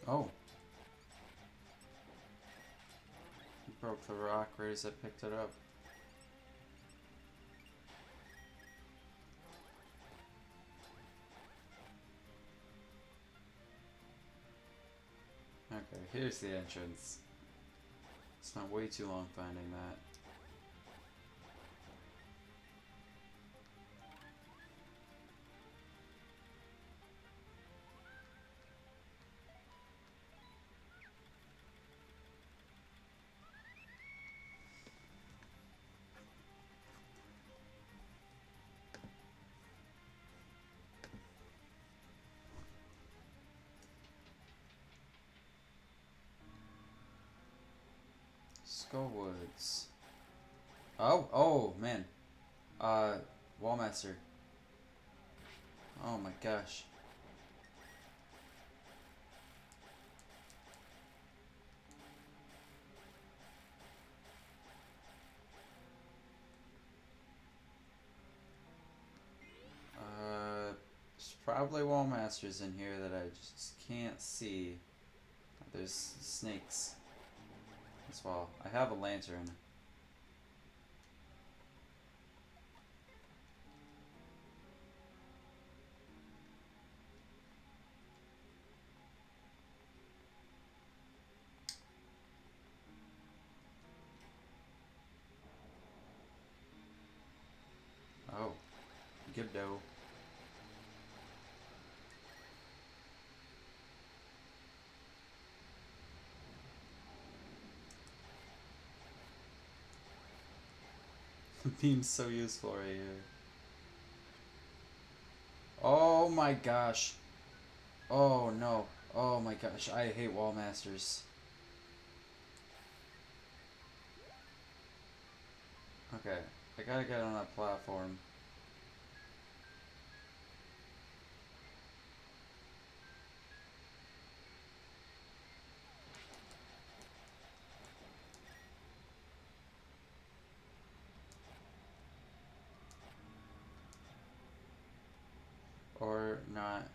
Oh. He broke the rock right as I picked it up. Okay, here's the entrance. Spent way too long finding that. Skullwoods. Oh, man. Wallmaster. Oh my gosh. There's probably Wallmasters in here that I just can't see. There's snakes as well. I have a lantern. Oh. Gibdo. The beam's so useful right here. Oh my gosh. Oh no. Oh my gosh. I hate Wallmasters. Okay. I gotta get on that platform. Or not.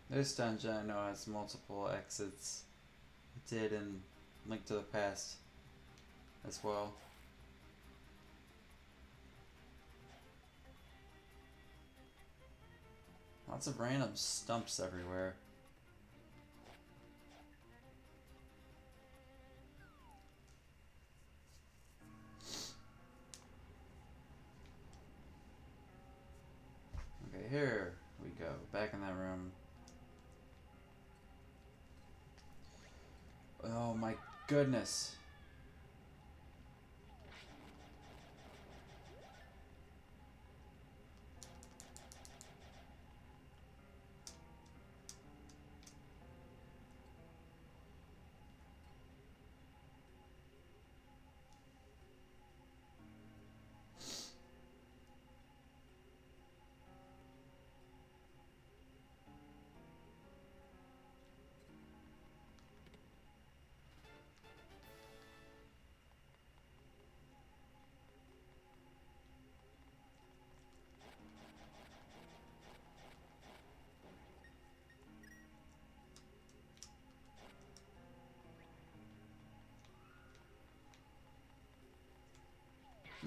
This dungeon I know has multiple exits. It did in Link to the Past as well. Lots of random stumps everywhere. Okay, here we go. Back in that room. Oh my goodness.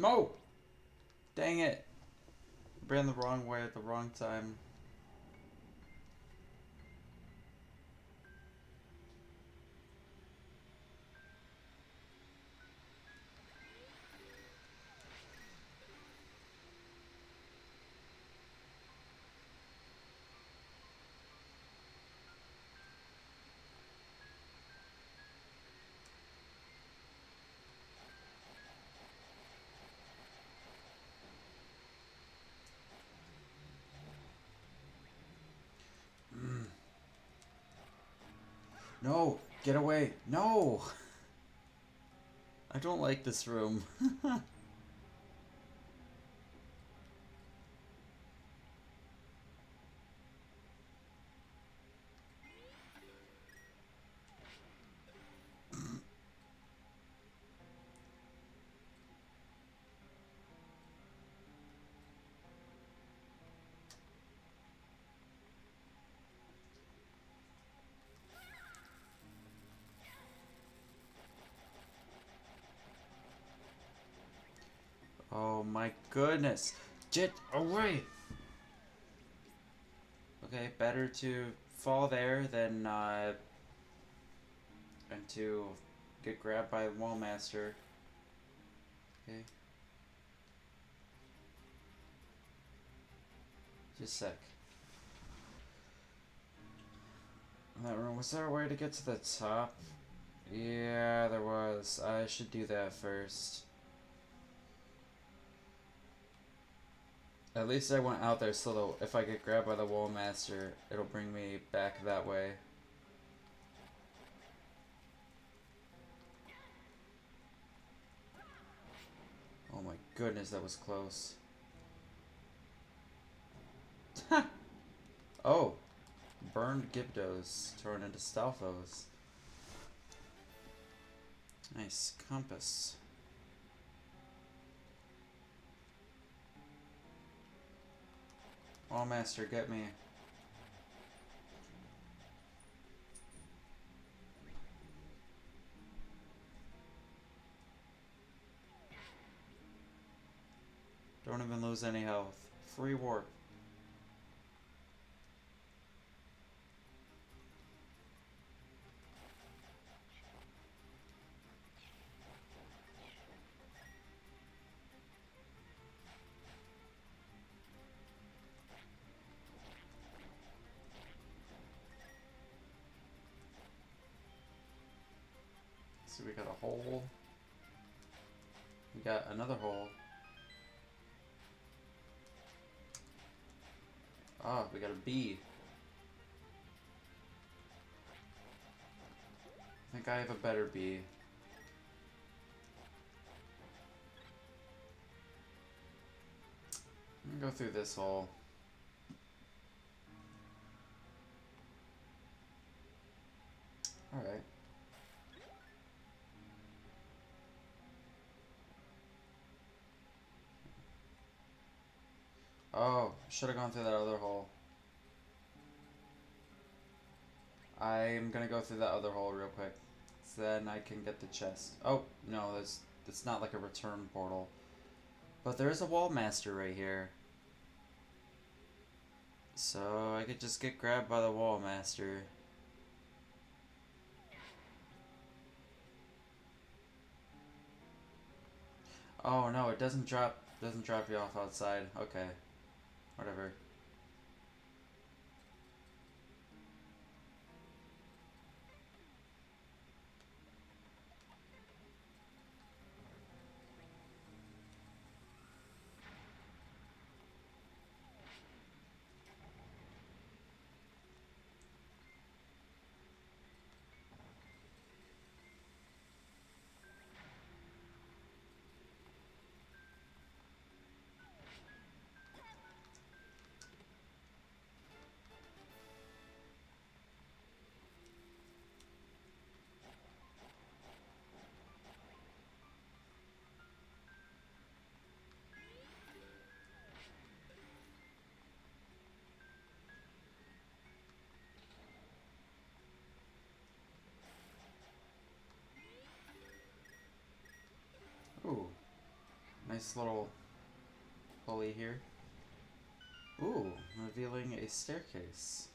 No! Dang it! Ran the wrong way at the wrong time. No! Get away! No! I don't like this room. Oh my goodness. Get away! Okay, better to fall there than and to get grabbed by the Wallmaster. Okay. Just a sec. In that room, was there a way to get to the top? Yeah, there was. I should do that first. At least I went out there so that if I get grabbed by the Wallmaster, it'll bring me back that way. Oh my goodness, that was close. Oh, burned Gibdos turned into Stalfos. Nice compass. Wallmaster, get me. Don't even lose any health. Free warp. So we got a hole. We got another hole. Oh, we got a bee. I think I have a better bee. I'm gonna go through this hole. Alright. Oh, should have gone through that other hole. I'm gonna go through that other hole real quick. So then I can get the chest. Oh, no, it's not like a return portal. But there is a Wallmaster right here. So I could just get grabbed by the Wallmaster. Oh no, it doesn't drop you off outside. Okay. Whatever. Ooh. Nice little pulley here. Ooh, revealing a staircase.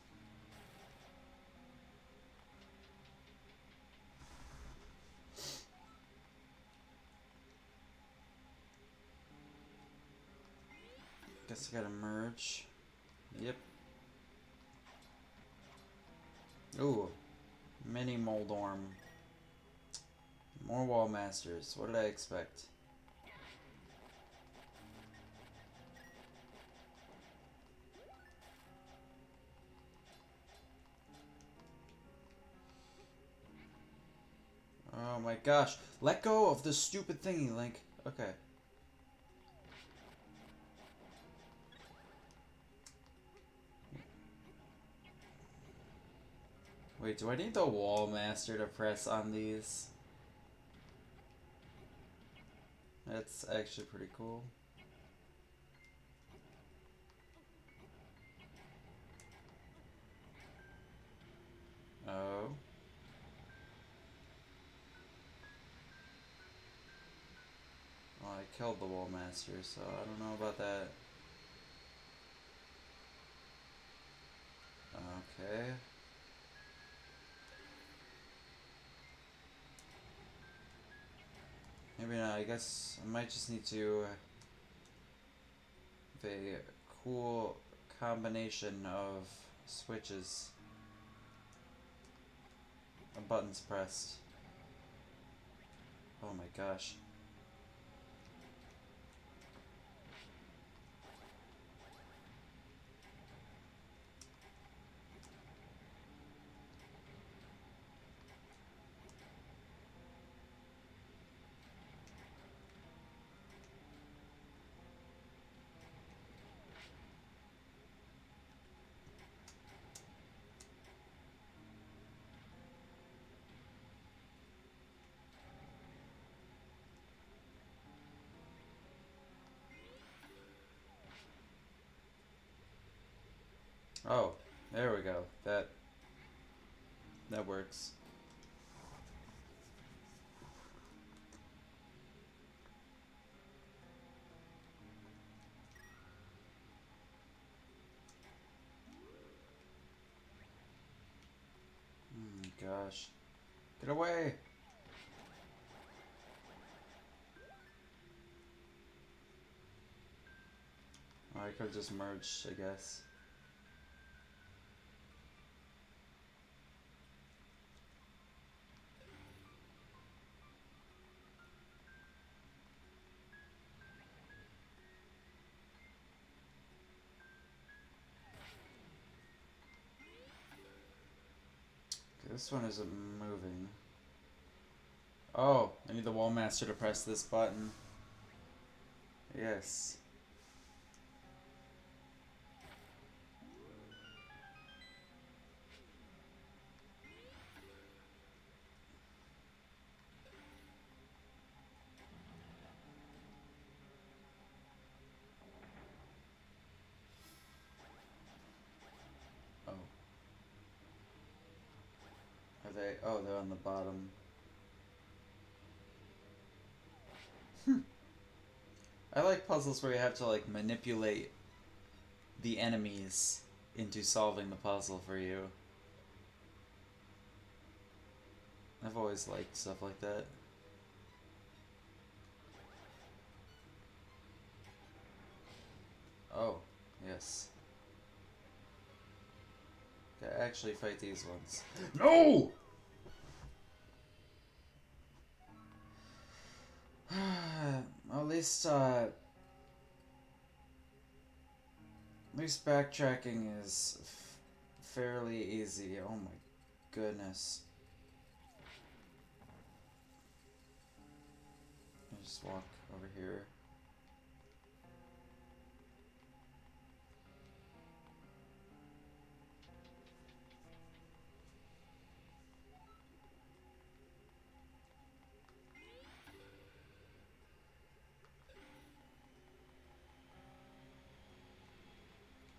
Guess I gotta merge. Yep. Ooh, mini Moldorm. More Wallmasters. What did I expect? Oh my gosh. Let go of this stupid thingy, Link. Okay. Wait, do I need the Wallmaster to press on these? That's actually pretty cool. Oh. Well, I killed the Wallmaster, so I don't know about that. Okay. Maybe not. I guess I might just need to have a cool combination of switches. Buttons pressed. Oh my gosh. Oh, there we go. That works. Gosh. Get away! Oh, I could have just merged, I guess. This one isn't moving. Oh, I need the Wallmaster to press this button. Yes. Oh. Are they? Oh, they're on the bottom. I like puzzles where you have to like manipulate the enemies into solving the puzzle for you. I've always liked stuff like that. Oh, yes. Gotta actually fight these ones. No! At least backtracking is fairly easy. Oh my goodness. I just walk over here.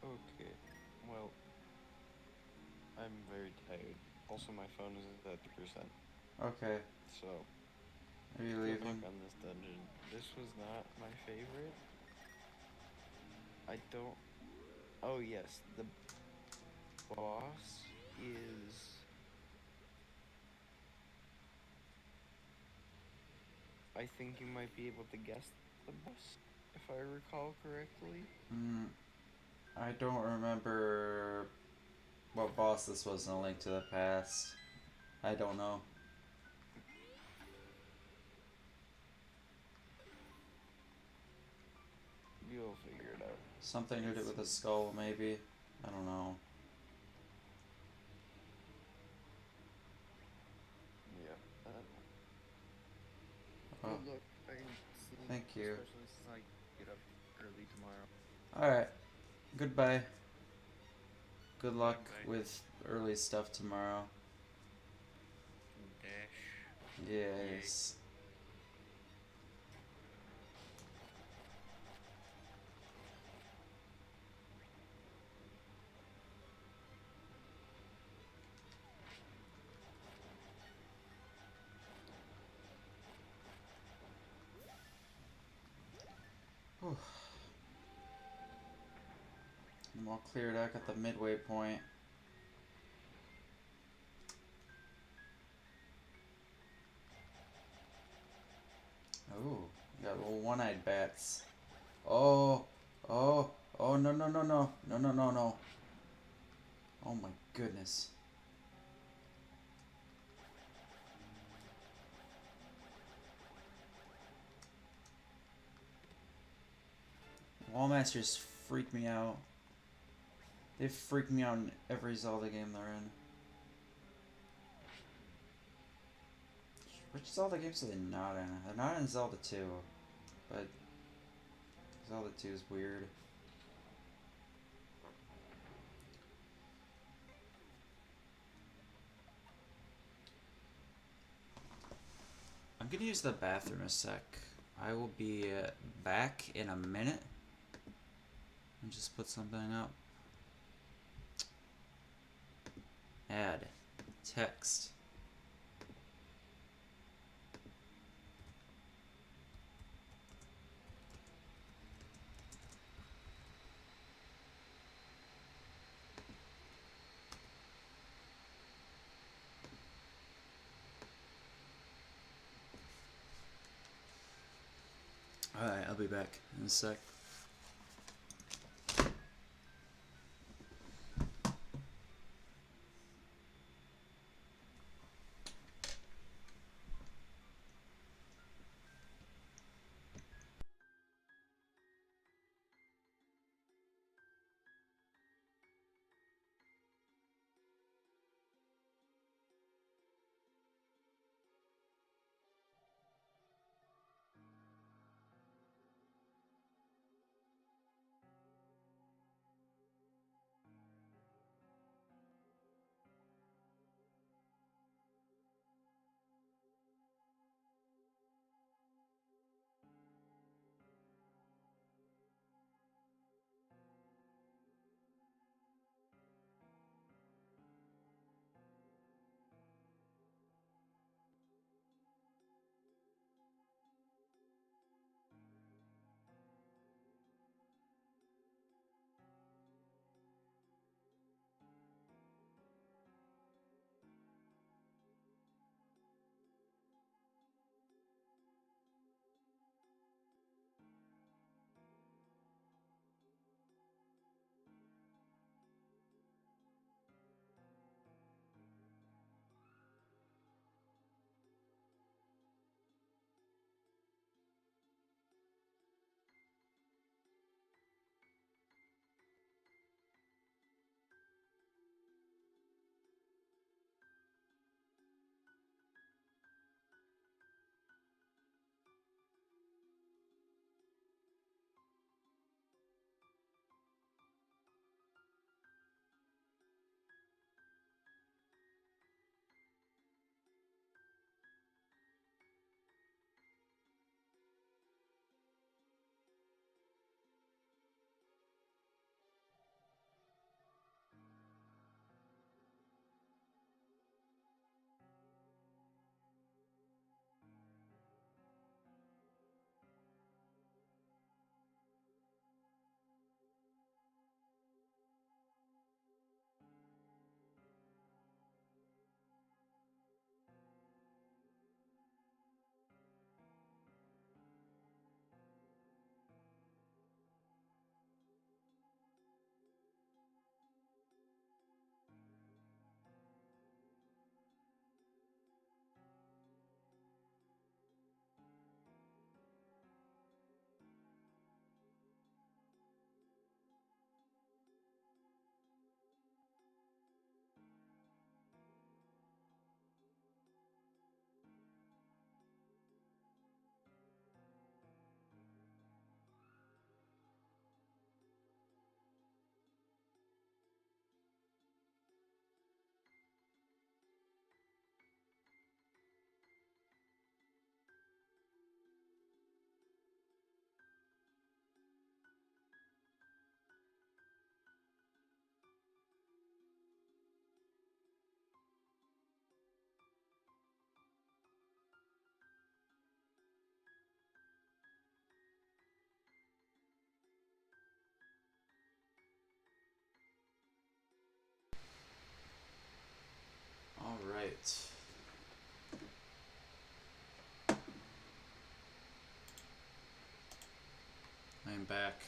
Okay. Well, I'm very tired. Also, my phone is at 3%. Okay. So, Are you good luck leaving? on this dungeon. This was not my favorite. I don't. Oh, yes. The boss is. I think you might be able to guess the boss, if I recall correctly. Mm, I don't remember what boss this was in A Link to the Past. I don't know. You'll figure it out. Something to do It's. with a skull, maybe? I don't know. Yeah. Oh, Good luck. I'm sleep, thank you. especially since I get up early tomorrow. Alright. Goodbye. Good luck Bye bye. with early stuff tomorrow. Dash. Yay. Yes. Whew. I'm all cleared out at the midway point. Oh, got little one-eyed bats. Oh, oh, oh, no, no, no, no, no, no, no, no. Oh my goodness. Wallmasters freak me out. They freak me out in every Zelda game they're in. Which Zelda games are they not in? They're not in Zelda 2, but Zelda 2 is weird. I'm gonna use the bathroom a sec. I will be back in a minute. And just put something up. Add text. Alright, I'll be back in a sec. back.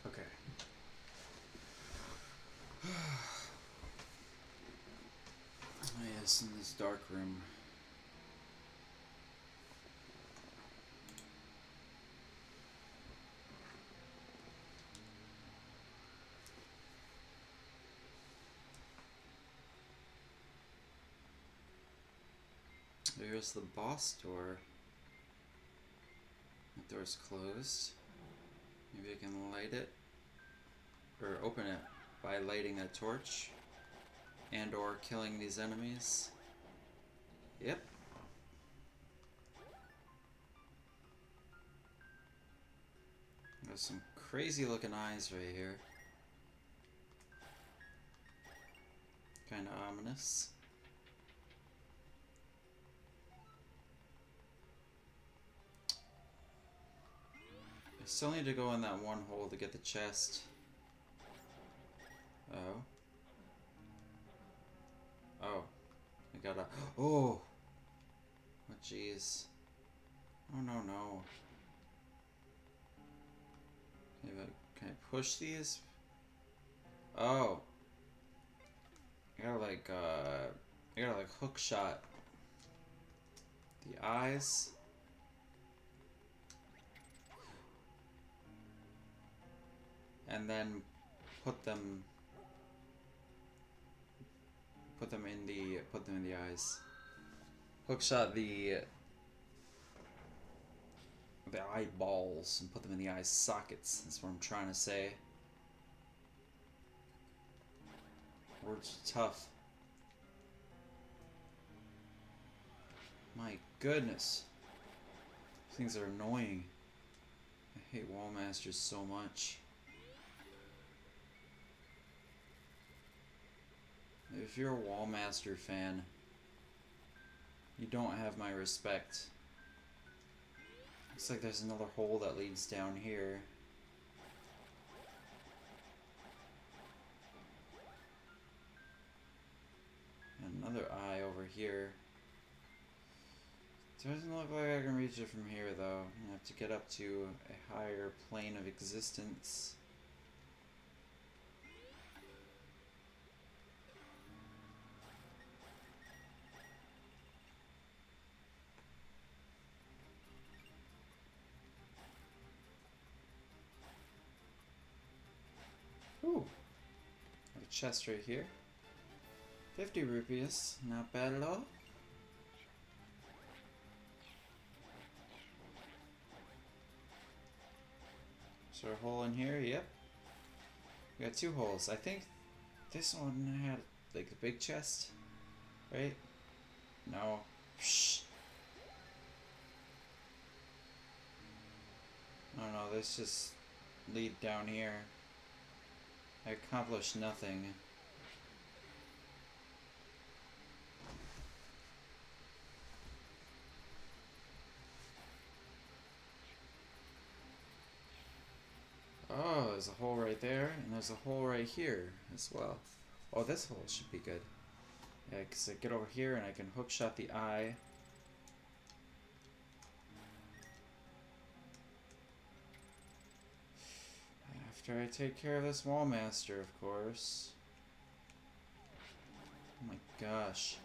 Okay. Oh yes, in this dark room. Here's the boss door. The door's closed. Maybe I can light it. Or open it by lighting a torch. And or killing these enemies. Yep. There's some crazy looking eyes right here. Kinda ominous. I still need to go in that one hole to get the chest. Oh. Oh. I gotta... Oh! Oh, jeez. Oh, no, no. Can I push these? Oh. I gotta like hook shot the eyes. And then put them in the eyes. Hookshot the eyeballs and put them in the eye sockets. That's what I'm trying to say. Words are tough. My goodness. These things are annoying. I hate Wallmasters so much. If you're a Wallmaster fan, you don't have my respect. Looks like there's another hole that leads down here. And another eye over here. Doesn't look like I can reach it from here though. I have to get up to a higher plane of existence. Ooh. Have a chest right here. 50 rupees. Not bad at all. Is there a hole in here? Yep. We got two holes. I think this one had like the big chest, right? No. Shh. Oh no, this just lead down here. I accomplished nothing. Oh, there's a hole right there, and there's a hole right here as well. Oh, this hole should be good. Yeah, because I get over here and I can hook shot the eye. After I take care of this Wallmaster, of course. Oh my gosh.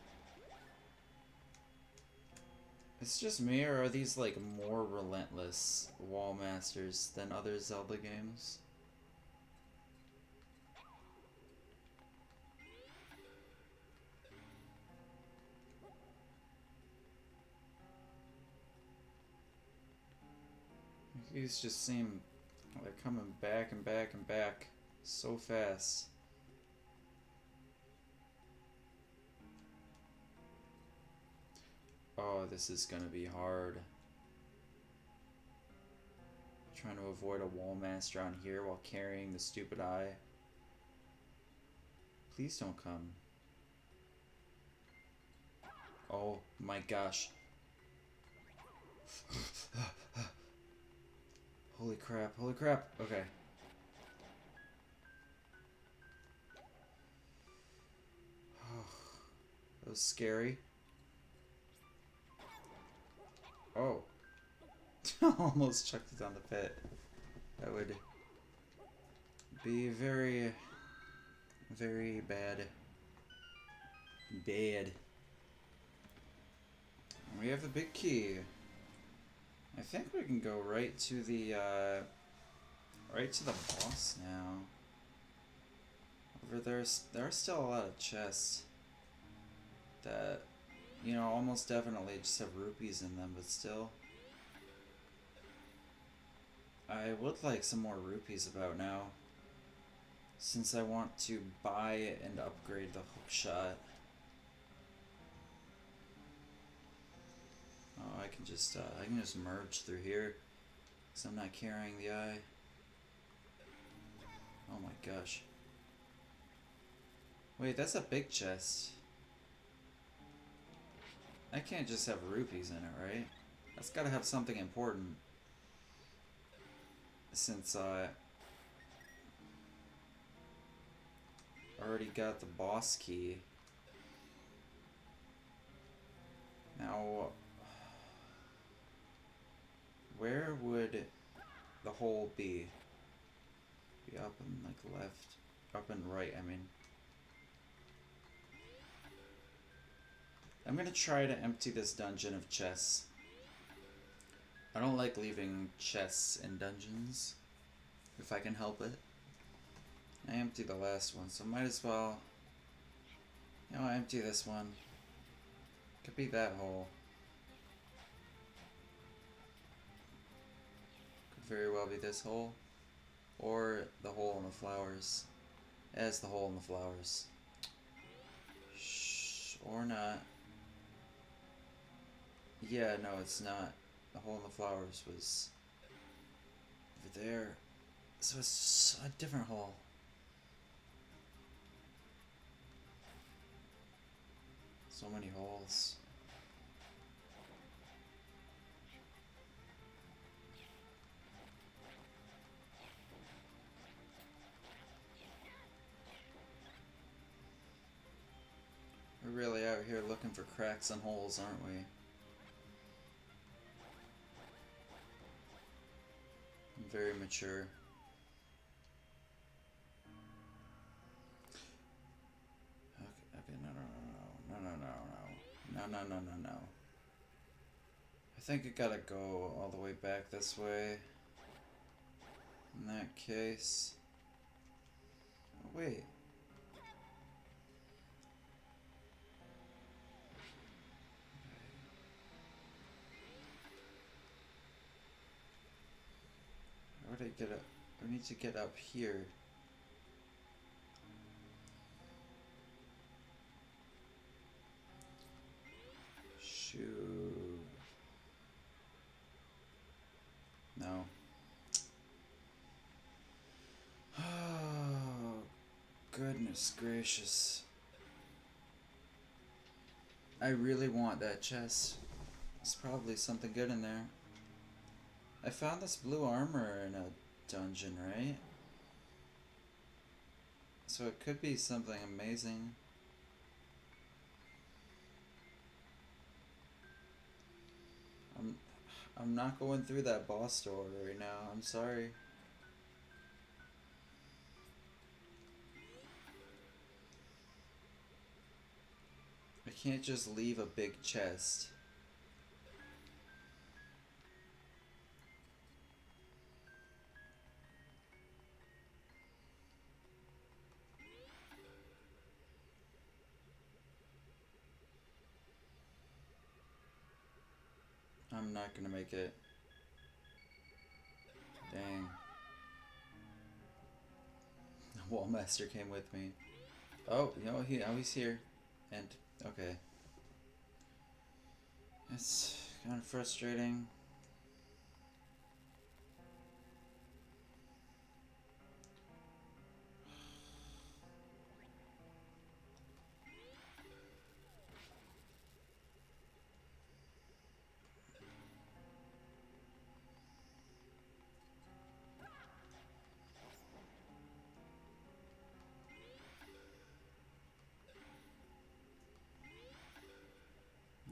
It's just me, or are these like more relentless Wallmasters than other Zelda games? These just seem like they're coming back and back and back so fast. Oh, this is gonna be hard. Trying to avoid a Wallmaster on here while carrying the stupid eye. Please don't come. Oh my gosh. Holy crap, holy crap. Okay. That was scary. Oh. Almost chucked it down the pit. That would be very, very bad. Bad. We have the big key. I think we can go right to the boss now. Over there are still a lot of chests that, you know, almost definitely just have rupees in them, but still. I would like some more rupees about now, since I want to buy and upgrade the hook shot. Oh, I can just merge through here, because I'm not carrying the eye. Oh my gosh. Wait, that's a big chest. I can't just have rupees in it, right? That's gotta have something important. Since I already got the boss key. Now, where would the hole be? Be up and like left, up and right, I mean. I'm gonna try to empty this dungeon of chests. I don't like leaving chests in dungeons, if I can help it. I emptied the last one, so might as well, you know, empty this one. Could be that hole. Could very well be this hole. Or the hole in the flowers. As the hole in the flowers. Shh, or not. Yeah, no, it's not. The hole in the flowers was over there. So it's a different hole. So many holes. We're really out here looking for cracks and holes, aren't we? Very mature. Okay, no. I think it gotta go all the way back this way. In that case. Oh, wait. How would I get up? I need to get up here. Shoot. No. Oh, goodness gracious. I really want that chest. There's probably something good in there. I found this blue armor in a dungeon, right? So it could be something amazing. I'm not going through that boss door right now. I'm sorry. I can't just leave a big chest. I'm not gonna make it. Dang. The Wallmaster came with me. Oh, you know, he's here. And, okay. It's kind of frustrating.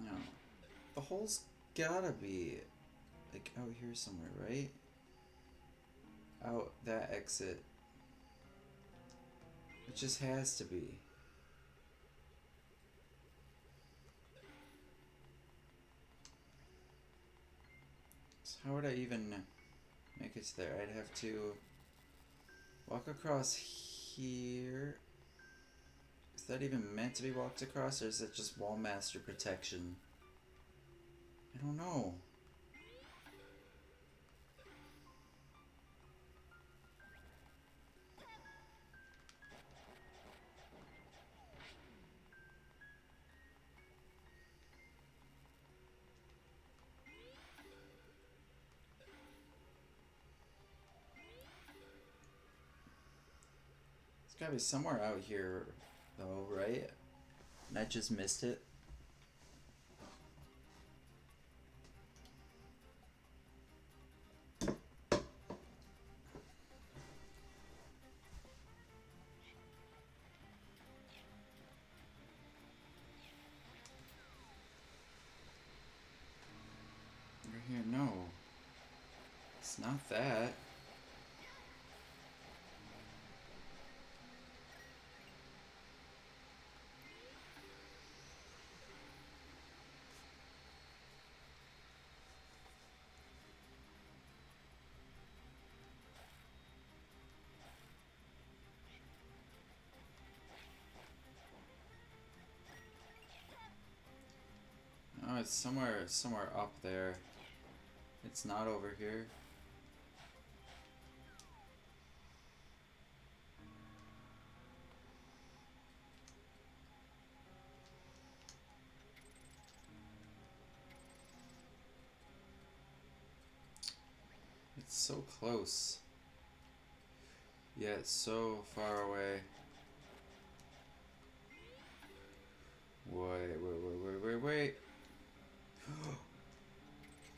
No. The hole's gotta be like out here somewhere, right? Out that exit. It just has to be. So how would I even make it there? I'd have to walk across here. Is that even meant to be walked across, or is it just Wallmaster protection? I don't know. It's gotta be somewhere out here, though, right? And I just missed it. Right here, no. It's not that. No, it's somewhere up there. It's not over here. It's so close. Yet so far away. Wait.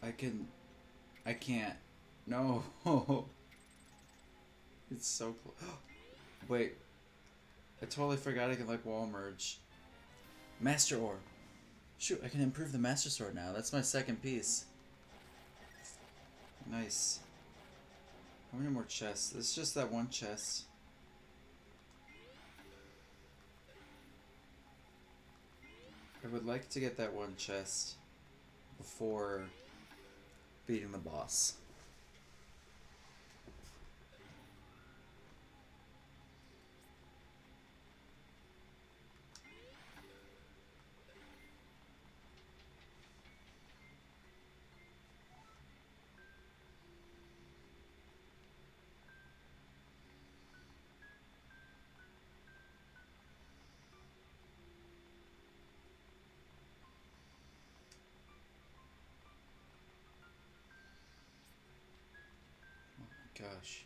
I can. I can't. No. It's so close. Wait. I totally forgot I can like wall merge. Master Ore. Shoot, I can improve the Master Sword now. That's my second piece. Nice. How many more chests? It's just that one chest. I would like to get that one chest before beating the boss. Oh my gosh.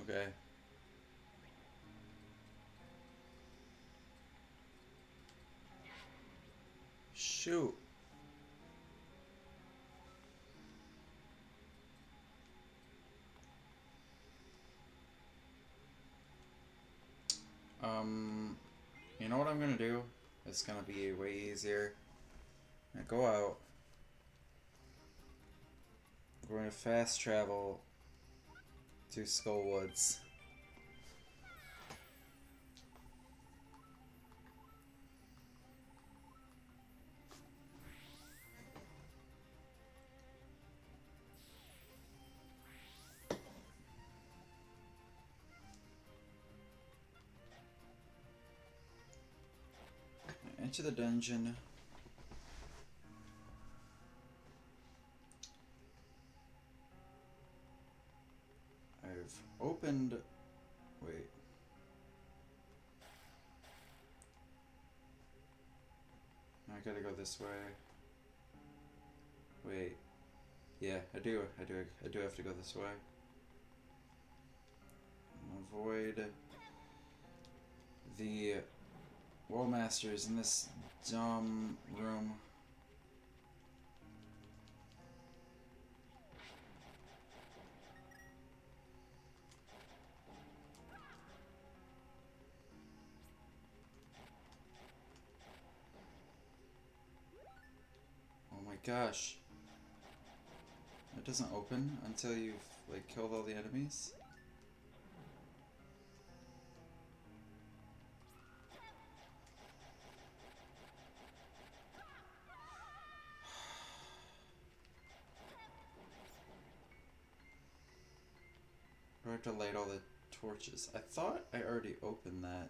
Okay. Shoot. Um, you know what I'm gonna do? It's gonna be way easier. I go out. We're gonna fast travel Two Skullwoods. Enter the dungeon. I've opened... Wait. I gotta go this way. Wait. Yeah, I do have to go this way. Avoid the Wallmasters in this dumb room. Oh my gosh. It doesn't open until you've like killed all the enemies. Do I have to light all the torches? I thought I already opened that.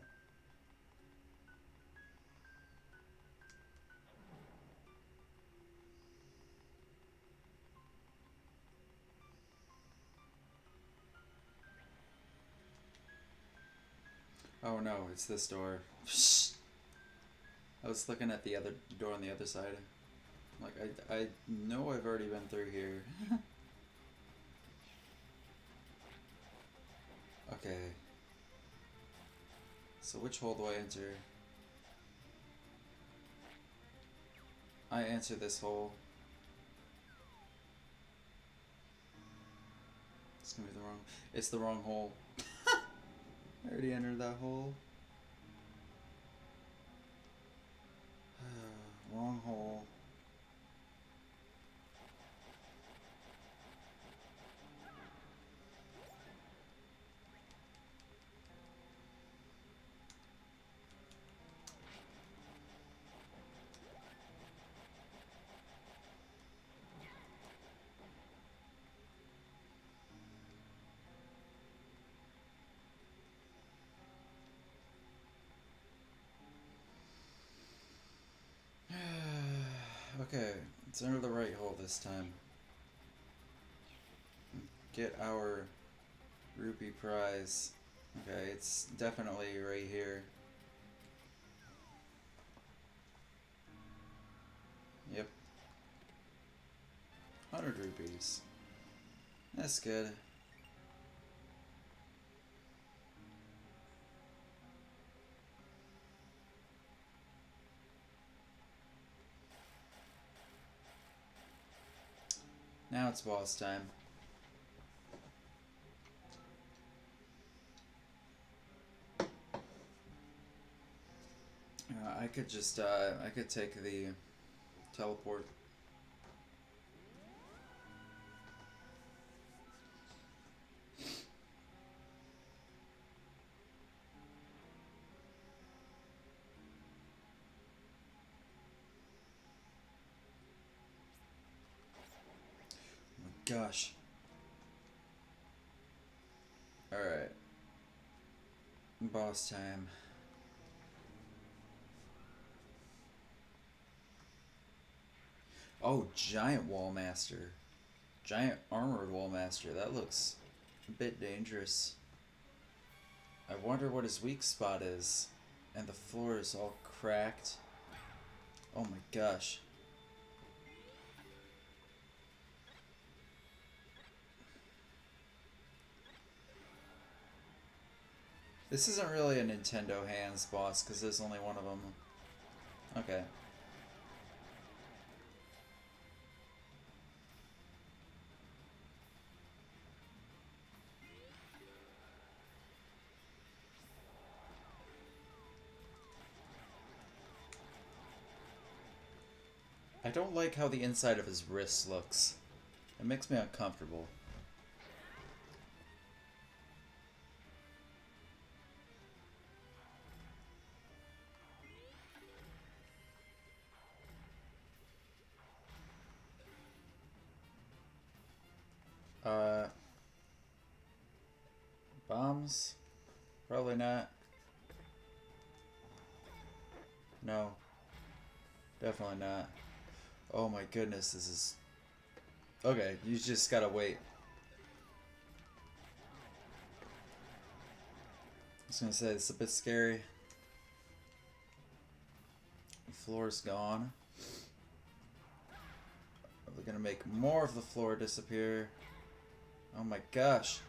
Oh no, it's this door. I was looking at the other door on the other side. Like, I know I've already been through here. Okay. So which hole do I enter? I answer this hole. It's gonna be the wrong... It's the wrong hole. I already entered that hole. Wrong hole. Okay, let's enter the right hole this time. Get our rupee prize. Okay, it's definitely right here. Yep. 100 rupees. That's good. Now it's boss time. I could just, I could take the teleport. Oh my gosh. Alright. Boss time. Oh, giant Wallmaster. Giant armored Wallmaster. That looks a bit dangerous. I wonder what his weak spot is. And the floor is all cracked. Oh my gosh. This isn't really a Nintendo Hands boss because there's only one of them. Okay. I don't like how the inside of his wrist looks. It makes me uncomfortable. bombs? Probably not. No. Definitely not. Oh my goodness, this is... Okay, you just gotta wait. I was gonna say, it's a bit scary. The floor's gone. We're gonna make more of the floor disappear. Oh my gosh.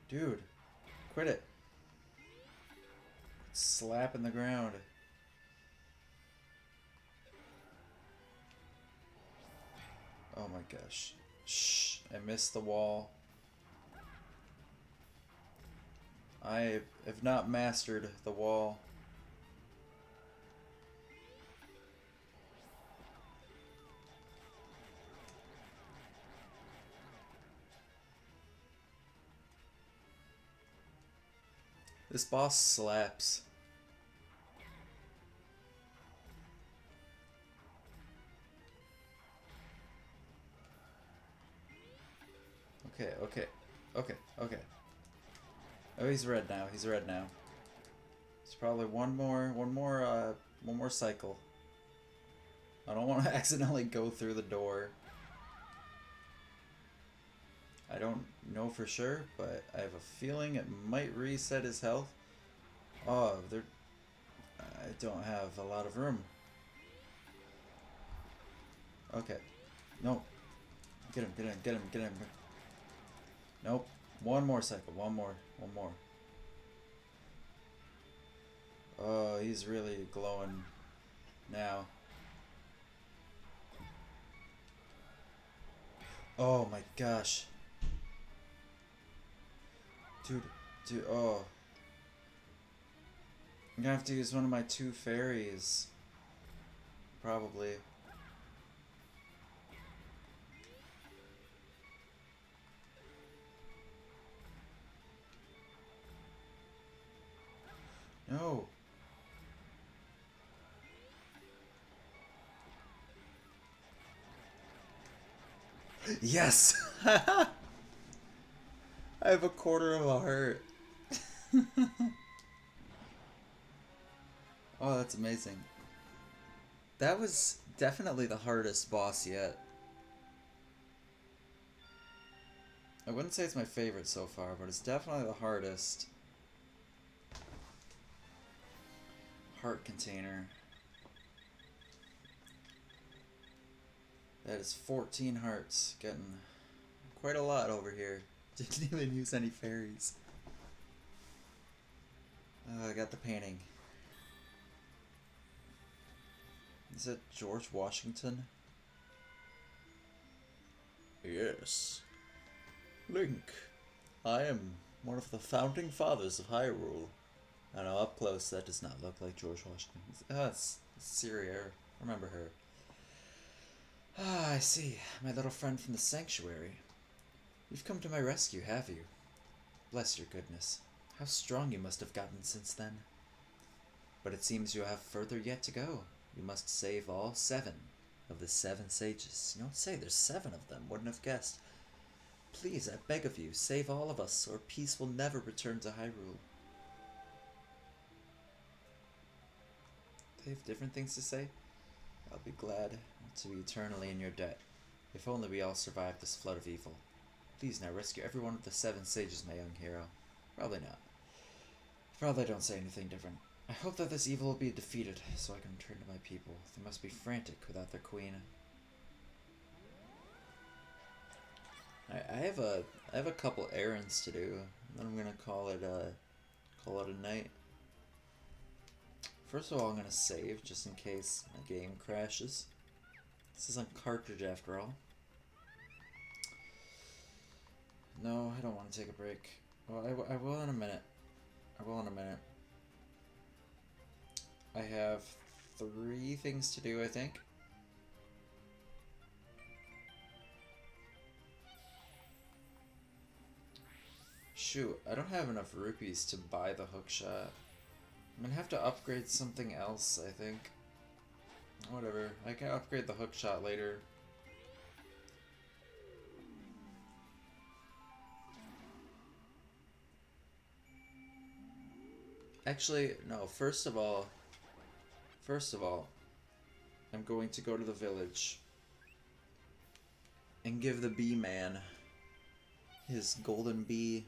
Dude, quit it. Slapping the ground. Oh my gosh. Shh, I missed the wall. I have not mastered the wall. This boss slaps. Okay, okay, okay, okay. Oh, he's red now. He's red now. It's probably one more cycle. I don't want to accidentally go through the door. I don't know for sure, but I have a feeling it might reset his health. Oh, I don't have a lot of room. Okay. No. Get him, get him, get him, get him. Nope. One more cycle. One more. One more. Oh, he's really glowing now. Oh my gosh. Dude, oh. I'm gonna have to use one of my 2 fairies. Probably. No. Yes! I have a quarter of a heart. Oh, that's amazing. That was definitely the hardest boss yet. I wouldn't say it's my favorite so far, but it's definitely the hardest. Heart container. That is 14 hearts. Getting quite a lot over here. Didn't even use any fairies. I got the painting. Is it George Washington? Yes. Link. I am one of the founding fathers of Hyrule. I know up close that does not look like George Washington. It's Syria. Remember her. Ah, I see. My little friend from the sanctuary. You've come to my rescue, have you? Bless your goodness. How strong you must have gotten since then. But it seems you have further yet to go. You must save all 7 of the 7 sages. You don't say there's 7 of them. Wouldn't have guessed. Please, I beg of you, save all of us, or peace will never return to Hyrule. They have different things to say? I'll be glad to be eternally in your debt. If only we all survive this flood of evil. Please now rescue every one of the 7 sages, my young hero. Probably not. Probably don't say anything different. I hope that this evil will be defeated, so I can return to my people. They must be frantic without their queen. I have a couple errands to do. Then I'm gonna call it a night. First of all, I'm gonna save just in case my game crashes. This is on cartridge after all. No, I don't want to take a break. Well, I will in a minute. I will in a minute. I have 3 things to do, I think. Shoot, I don't have enough rupees to buy the hookshot. I'm gonna have to upgrade something else, I think. Whatever, I can upgrade the hookshot later. Actually, no. First of all, I'm going to go to the village and give the bee man his golden bee.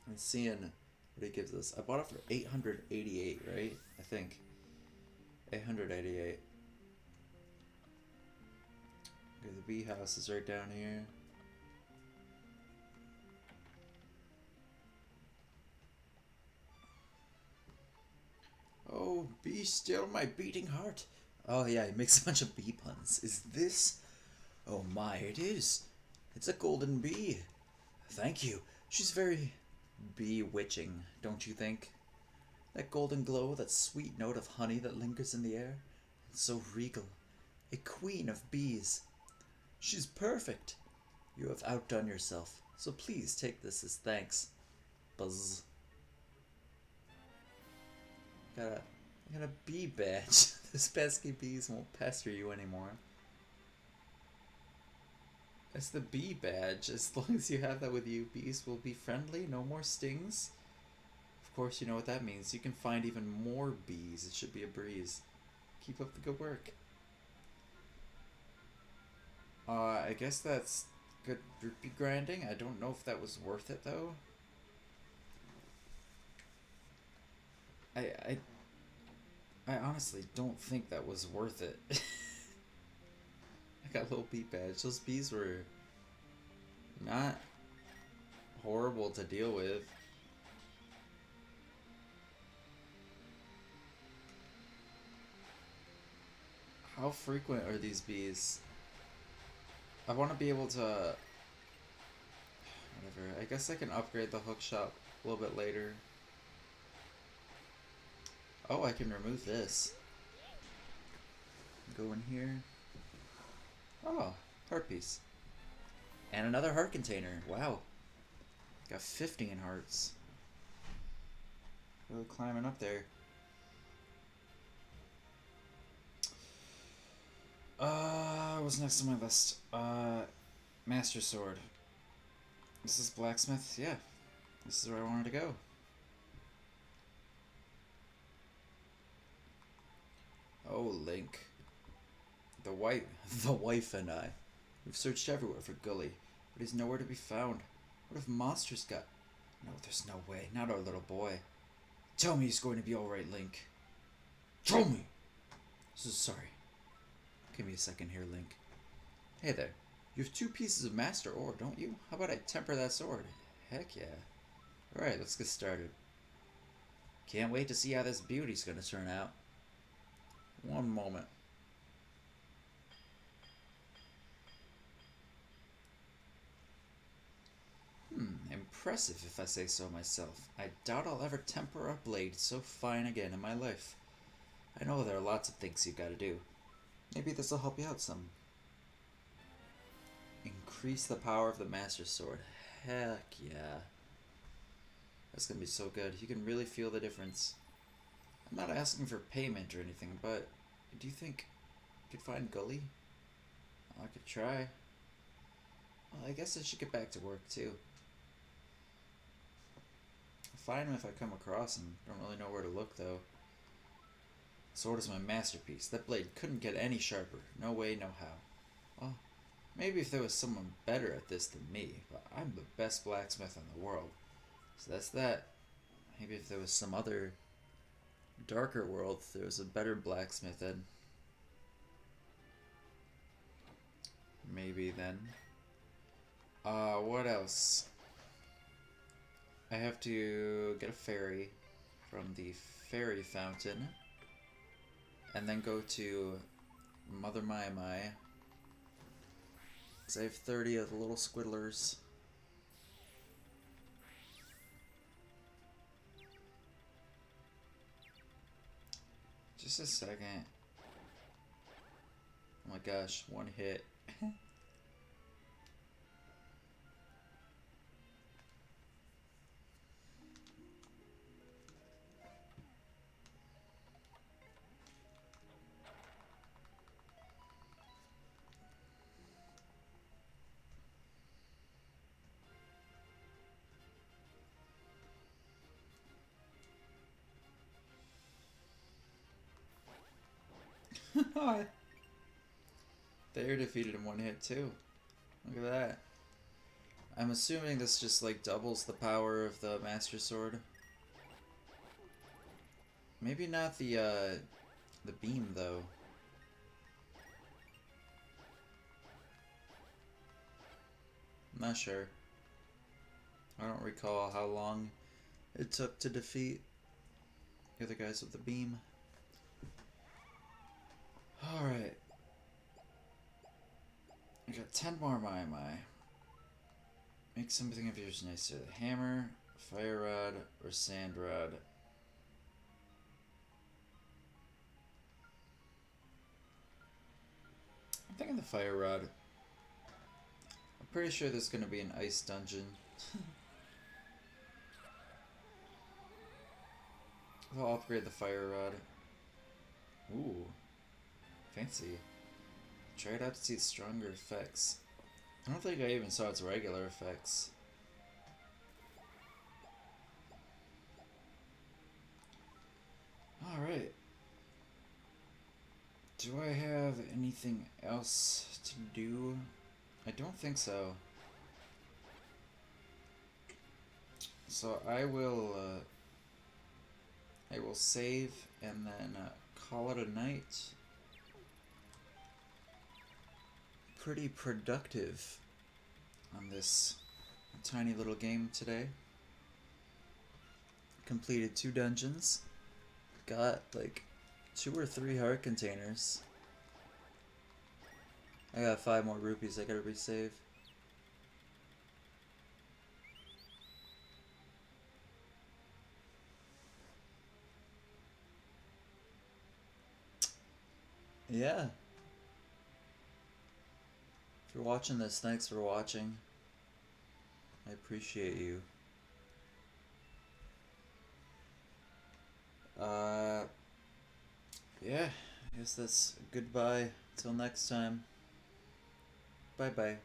And seeing what he gives us. I bought it for 888, right? I think 888. Okay, the bee house is right down here. Oh, be still my beating heart. Oh yeah, he makes a bunch of bee puns. Is this? Oh my, it is. It's a golden bee. Thank you. She's very bewitching, don't you think? That golden glow, that sweet note of honey that lingers in the air. It's so regal. A queen of bees. She's perfect. You have outdone yourself, so please take this as thanks. Buzz. I got a bee badge. Those pesky bees won't pester you anymore. That's the bee badge. As long as you have that with you, bees will be friendly, no more stings. Of course, you know what that means. You can find even more bees. It should be a breeze. Keep up the good work. I guess that's good rupee grinding. I don't know if that was worth it, though. I, I, I honestly don't think that was worth it. I got a little bee badge. Those bees were not horrible to deal with. How frequent are these bees? I want to be able to... Whatever. I guess I can upgrade the hook shop a little bit later. Oh, I can remove this. Go in here. Oh, heart piece. And another heart container. Wow. Got 15 hearts. Really climbing up there. What's next on my list? Master Sword. This is blacksmith? Yeah. This is where I wanted to go. Oh, Link. The wife and I. We've searched everywhere for Gully, but he's nowhere to be found. What if monsters got... No, there's no way. Not our little boy. Tell me he's going to be alright, Link. Tell me! So sorry. Give me a second here, Link. Hey there. You have 2 pieces of master ore, don't you? How about I temper that sword? Heck yeah. Alright, let's get started. Can't wait to see how this beauty's gonna turn out. One moment. Impressive if I say so myself. I doubt I'll ever temper a blade so fine again in my life. I know there are lots of things you've got to do. Maybe this will help you out some. Increase the power of the Master Sword. Heck yeah. That's gonna be so good. You can really feel the difference. I'm not asking for payment or anything, but do you think you could find Gully? I could try. Well, I guess I should get back to work too. I'll find him if I come across him. Don't really know where to look though. Sword is my masterpiece. That blade couldn't get any sharper. No way, no how. Well, maybe if there was someone better at this than me, but I'm the best blacksmith in the world. So that's that. Maybe if there was some other darker world, there was a better blacksmith then. Maybe then. What else? I have to get a fairy from the fairy fountain. And then go to Mother Mai Mai. Because I have 30 of the little squiddlers. Just a second. Oh my gosh, one hit. Oh, they're defeated in one hit too. Look at that. I'm assuming this just like doubles the power of the Master Sword. Maybe not the beam though. I'm not sure. I don't recall how long it took to defeat the other guys with the beam. Alright. I got 10 more my. Make something of yours nicer. The hammer, fire rod, or sand rod. I'm thinking the fire rod. I'm pretty sure there's gonna be an ice dungeon. I'll upgrade the fire rod. Ooh. Fancy. Try it out to see its stronger effects. I don't think I even saw its regular effects. Alright. Do I have anything else to do? I don't think so. So I will save and then call it a night. Pretty productive on this tiny little game today. Completed 2 dungeons. Got like 2 or 3 heart containers. I got 5 more rupees I gotta resave. Yeah. If you're watching this, thanks for watching. I appreciate you. Yeah, I guess that's goodbye. Till next time. Bye bye.